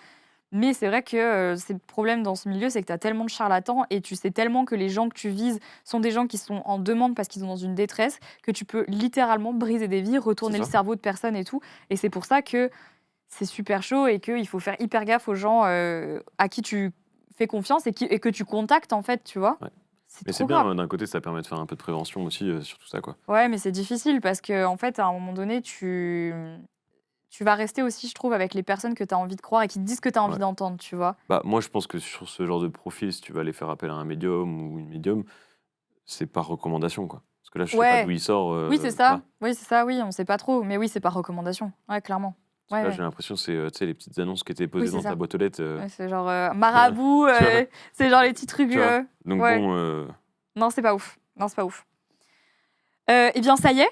Mais c'est vrai que c'est le problème dans ce milieu, c'est que tu as tellement de charlatans et tu sais tellement que les gens que tu vises sont des gens qui sont en demande parce qu'ils sont dans une détresse, que tu peux littéralement briser des vies, retourner C'est le ça. cerveau de personnes et tout. Et c'est pour ça que c'est super chaud et qu'il faut faire hyper gaffe aux gens à qui tu fais confiance et que tu contactes, en fait, tu vois. Ouais. C'est Mais trop c'est bien, grave. d'un côté, ça permet de faire un peu de prévention aussi sur tout ça, quoi. Ouais, mais c'est difficile parce que en fait, à un moment donné, tu tu vas rester aussi, je trouve, avec les personnes que tu as envie de croire et qui te disent que tu as envie d'entendre, tu vois. Bah, moi, je pense que sur ce genre de profil, si tu vas aller faire appel à un médium ou une médium, c'est par recommandation, quoi. Parce que là, je sais pas d'où il sort. Oui, c'est ça. Oui, c'est ça, oui, on sait pas trop. Mais oui, c'est par recommandation. Ouais, clairement. Là, j'ai l'impression que c'est les petites annonces qui étaient posées dans ta boîte aux lettres. C'est genre marabout, c'est genre les petits trucs. Donc bon. Non, c'est pas ouf. Non, c'est pas ouf. Eh bien, ça y est.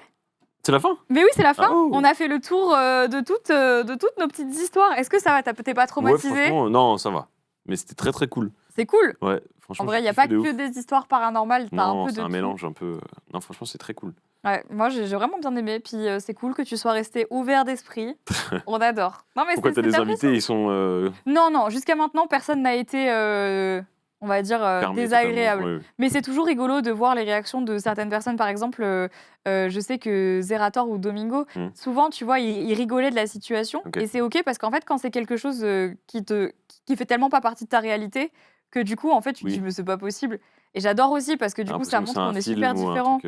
C'est la fin? Mais oui, c'est la fin. On a fait le tour de toutes nos petites histoires. Est-ce que ça va? T'es pas traumatisé? Ouais, franchement, non, ça va. Mais c'était très très cool. C'est cool. Ouais, franchement. En vrai, il n'y a pas que des histoires paranormales. Non, c'est un mélange un peu. Non, franchement, c'est très cool. Ouais, moi j'ai vraiment bien aimé. Puis c'est cool que tu sois resté ouvert d'esprit. On adore. Non, mais pourquoi t'as des invités? Ils sont. Non, jusqu'à maintenant, personne n'a été. On va dire, désagréable. Ouais. Mais c'est toujours rigolo de voir les réactions de certaines personnes. Par exemple, je sais que Zerator ou Domingo, souvent, tu vois, ils rigolaient de la situation. Et c'est OK parce qu'en fait, quand c'est quelque chose qui fait tellement pas partie de ta réalité, que du coup, en fait, tu te dis, mais c'est pas possible. Et j'adore aussi parce que du coup, ça montre qu'on est super différents.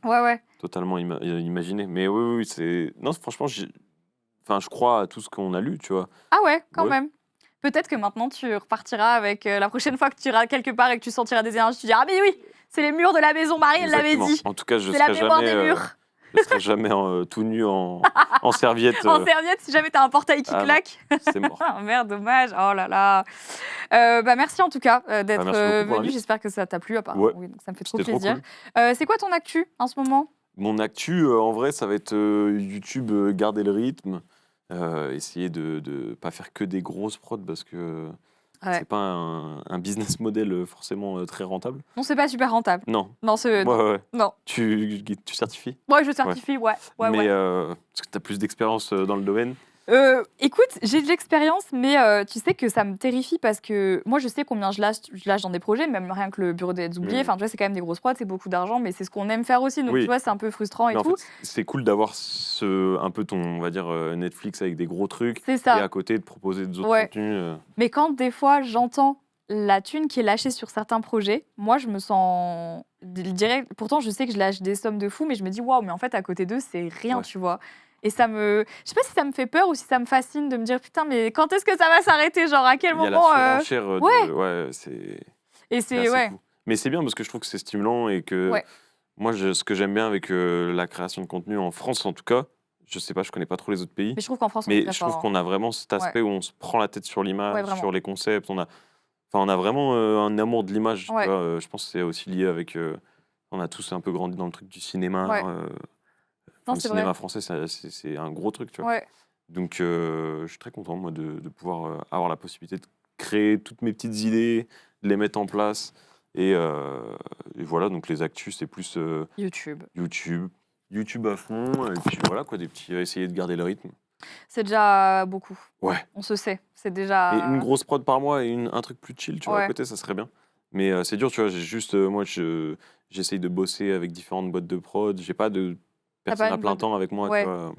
Ouais. Totalement imaginé. Mais oui, c'est. Non, franchement, je crois à tout ce qu'on a lu, tu vois. Ah ouais, quand même. Peut-être que maintenant, tu repartiras avec la prochaine fois que tu iras quelque part et que tu sentiras des énergies, tu diras, ah mais oui, c'est les murs de la maison Marie, elle l'avait dit. En tout cas, je serai jamais... je serai jamais tout nu en serviette. En serviette, si jamais t'as un portail qui claque. C'est mort. Merde, dommage. Oh là là. Merci en tout cas d'être venu. J'espère que ça t'a plu. Apparemment. Oui, donc ça me fait trop plaisir. Cool. C'est quoi ton actu en ce moment? Mon actu, en vrai, ça va être YouTube, garder le rythme. Essayer de pas faire que des grosses prods parce que c'est pas un business model forcément très rentable. Non, c'est pas super rentable. Non. Non, non. Tu certifies? Ouais, je certifie, ouais. Mais parce que tu as plus d'expérience dans le domaine. Écoute, j'ai de l'expérience, mais tu sais que ça me terrifie parce que moi, je sais combien je lâche dans des projets, même rien que le bureau des lettres oubliées. Enfin, tu vois, c'est quand même des grosses prods, c'est beaucoup d'argent, mais c'est ce qu'on aime faire aussi. Donc, tu vois, c'est un peu frustrant et tout. En fait, c'est cool d'avoir un peu ton, on va dire, Netflix avec des gros trucs. C'est ça. Et à côté, de proposer d'autres contenus. Mais quand des fois, j'entends la thune qui est lâchée sur certains projets, moi, je me sens direct. Pourtant, je sais que je lâche des sommes de fou, mais je me dis, waouh, mais en fait, à côté d'eux, c'est rien, tu vois. Et ça me... Je sais pas si ça me fait peur ou si ça me fascine de me dire, putain, mais quand est-ce que ça va s'arrêter? Genre, à quel moment... Il y a la surenchère c'est... Et c'est... Fou. Mais c'est bien parce que je trouve que c'est stimulant et que... Moi, ce que j'aime bien avec la création de contenu en France, en tout cas, je sais pas, je connais pas trop les autres pays. Mais je trouve qu'en France, je trouve qu'on a vraiment cet aspect où on se prend la tête sur l'image, sur les concepts. On a vraiment un amour de l'image. Tu vois, je pense que c'est aussi lié avec... on a tous un peu grandi dans le truc du cinéma. Le cinéma français, c'est un gros truc, tu vois. Donc, je suis très content, moi, de pouvoir avoir la possibilité de créer toutes mes petites idées, de les mettre en place. Et voilà, donc les actus, c'est plus YouTube à fond. Et puis voilà, quoi, essayer de garder le rythme. C'est déjà beaucoup. Ouais. On se sait. C'est déjà... Et une grosse prod par mois et un truc plus chill, tu vois, à côté, ça serait bien. Mais c'est dur, tu vois, moi, j'essaye de bosser avec différentes boîtes de prod. J'ai pas de... personne à plein temps avec moi, tu vois.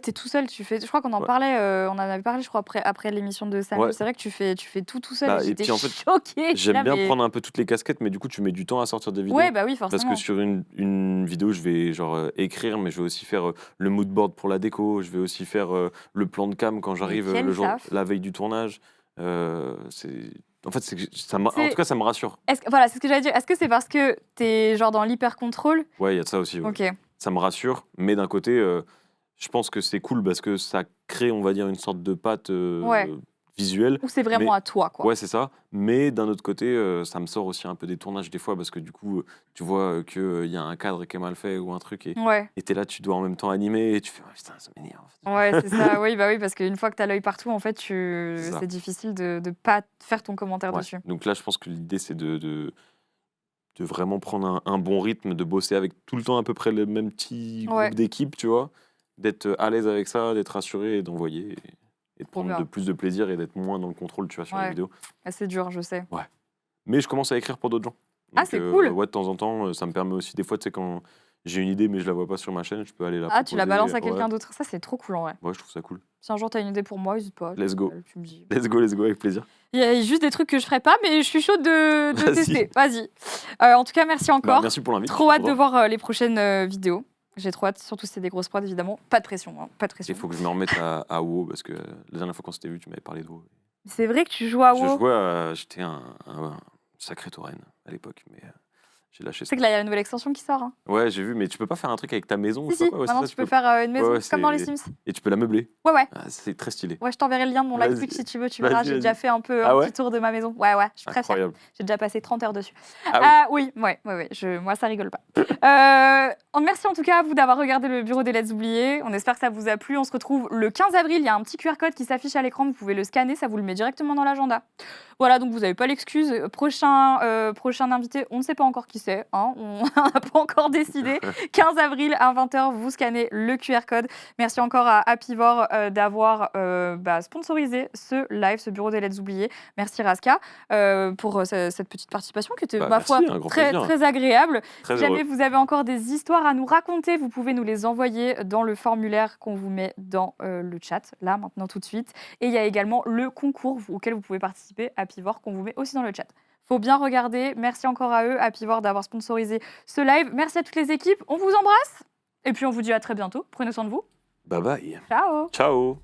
T'es tout seul, je crois qu'on en parlait, on en avait parlé, je crois, après l'émission de Samuel. C'est vrai que tu fais tout seul. J'étais choquée. J'aime bien prendre un peu toutes les casquettes, mais du coup, tu mets du temps à sortir des vidéos. Ouais, bah oui, forcément. Parce que sur une vidéo, je vais écrire, mais je vais aussi faire le mood board pour la déco. Je vais aussi faire le plan de cam quand j'arrive la veille du tournage. En tout cas, ça me rassure. Voilà, c'est ce que j'allais dire. Est-ce que c'est parce que t'es genre dans l'hyper-contrôle? Ouais, il y a de ça aussi. Ok. Ça me rassure, mais d'un côté, je pense que c'est cool parce que ça crée, on va dire, une sorte de patte visuelle. Ou c'est vraiment à toi, quoi. Ouais, c'est ça. Mais d'un autre côté, ça me sort aussi un peu des tournages des fois parce que du coup, tu vois qu'il y a un cadre qui est mal fait ou un truc et t'es là, tu dois en même temps animer et tu fais, oh, putain, ça m'énerve. Ouais, c'est ça. Oui, parce qu'une fois que t'as l'œil partout, en fait, c'est difficile de pas faire ton commentaire dessus. Donc là, je pense que l'idée, c'est de vraiment prendre un bon rythme, de bosser avec tout le temps à peu près le même petit groupe d'équipe, tu vois, d'être à l'aise avec ça, d'être rassuré et d'envoyer et de prendre plus de plaisir et d'être moins dans le contrôle, tu vois, sur les vidéos. C'est dur, je sais. Ouais. Mais je commence à écrire pour d'autres gens. Donc, c'est cool. Ouais, de temps en temps, ça me permet aussi, des fois, tu sais, quand j'ai une idée mais je la vois pas sur ma chaîne, je peux aller la proposer. Tu la balances à quelqu'un d'autre. Ça, c'est trop cool, en vrai. Ouais, je trouve ça cool. Si un jour t'as une idée pour moi, n'hésite pas. Let's go. Tu me dis. Let's go, avec plaisir. Il y a juste des trucs que je ferais pas, mais je suis chaude de tester. Vas-y. En tout cas, merci encore. Merci pour l'invite. Trop hâte de voir les prochaines vidéos. j'ai trop hâte, surtout si c'est des grosses prods, évidemment. Pas de pression, hein, pas de pression. Il faut que je me remette à WoW parce que la dernière fois qu'on s'était vu, tu m'avais parlé de WoW. C'est vrai que tu joues à Je WoW. jouais, j'étais un sacré tauren à l'époque, mais j'ai lâché Tu ça. sais que là, il y a une nouvelle extension qui sort. Hein. Ouais, j'ai vu, mais tu peux pas faire un truc avec ta maison ou Si, je sais si, pas quoi, ouais, maintenant c'est ça, tu peux faire une maison, ouais, comme dans les c'est- Sims. Et tu peux la meubler. Ouais, ouais. Ah, c'est très stylé. Ouais, je t'enverrai le lien de mon live Vas-y. Twitch si tu veux, tu verras. Vas-y, J'ai vas-y. déjà fait un peu Ah un ouais petit tour de ma maison. Ouais, je suis très fière. Incroyable. J'ai déjà passé 30 heures dessus. Ah oui. Oui, ouais. Moi, ça rigole pas. Merci en tout cas à vous d'avoir regardé le bureau des Let's Oubliés. On espère que ça vous a plu. On se retrouve le 15 avril. Il y a un petit QR code qui s'affiche à l'écran. Vous pouvez le scanner. Ça vous le met directement dans l'agenda. Voilà, donc vous n'avez pas l'excuse. Prochain invité, on ne sait pas encore qui c'est. Hein, on n'a pas encore décidé. 15 avril à 20h, vous scannez le QR code. Merci encore à Apivore d'avoir sponsorisé ce live, ce bureau des Let's Oubliés. Merci Raska pour cette petite participation qui était, ma foi, merci, un grand très, plaisir. très agréable. Très Si jamais heureux. vous avez encore des histoires à nous raconter, vous pouvez nous les envoyer dans le formulaire qu'on vous met dans le chat, là, maintenant, tout de suite. Et il y a également le concours auquel vous pouvez participer, Apivore, qu'on vous met aussi dans le chat. Faut bien regarder. Merci encore à eux, Apivore, d'avoir sponsorisé ce live. Merci à toutes les équipes. On vous embrasse. Et puis, on vous dit à très bientôt. Prenez soin de vous. Bye bye. Ciao. Ciao.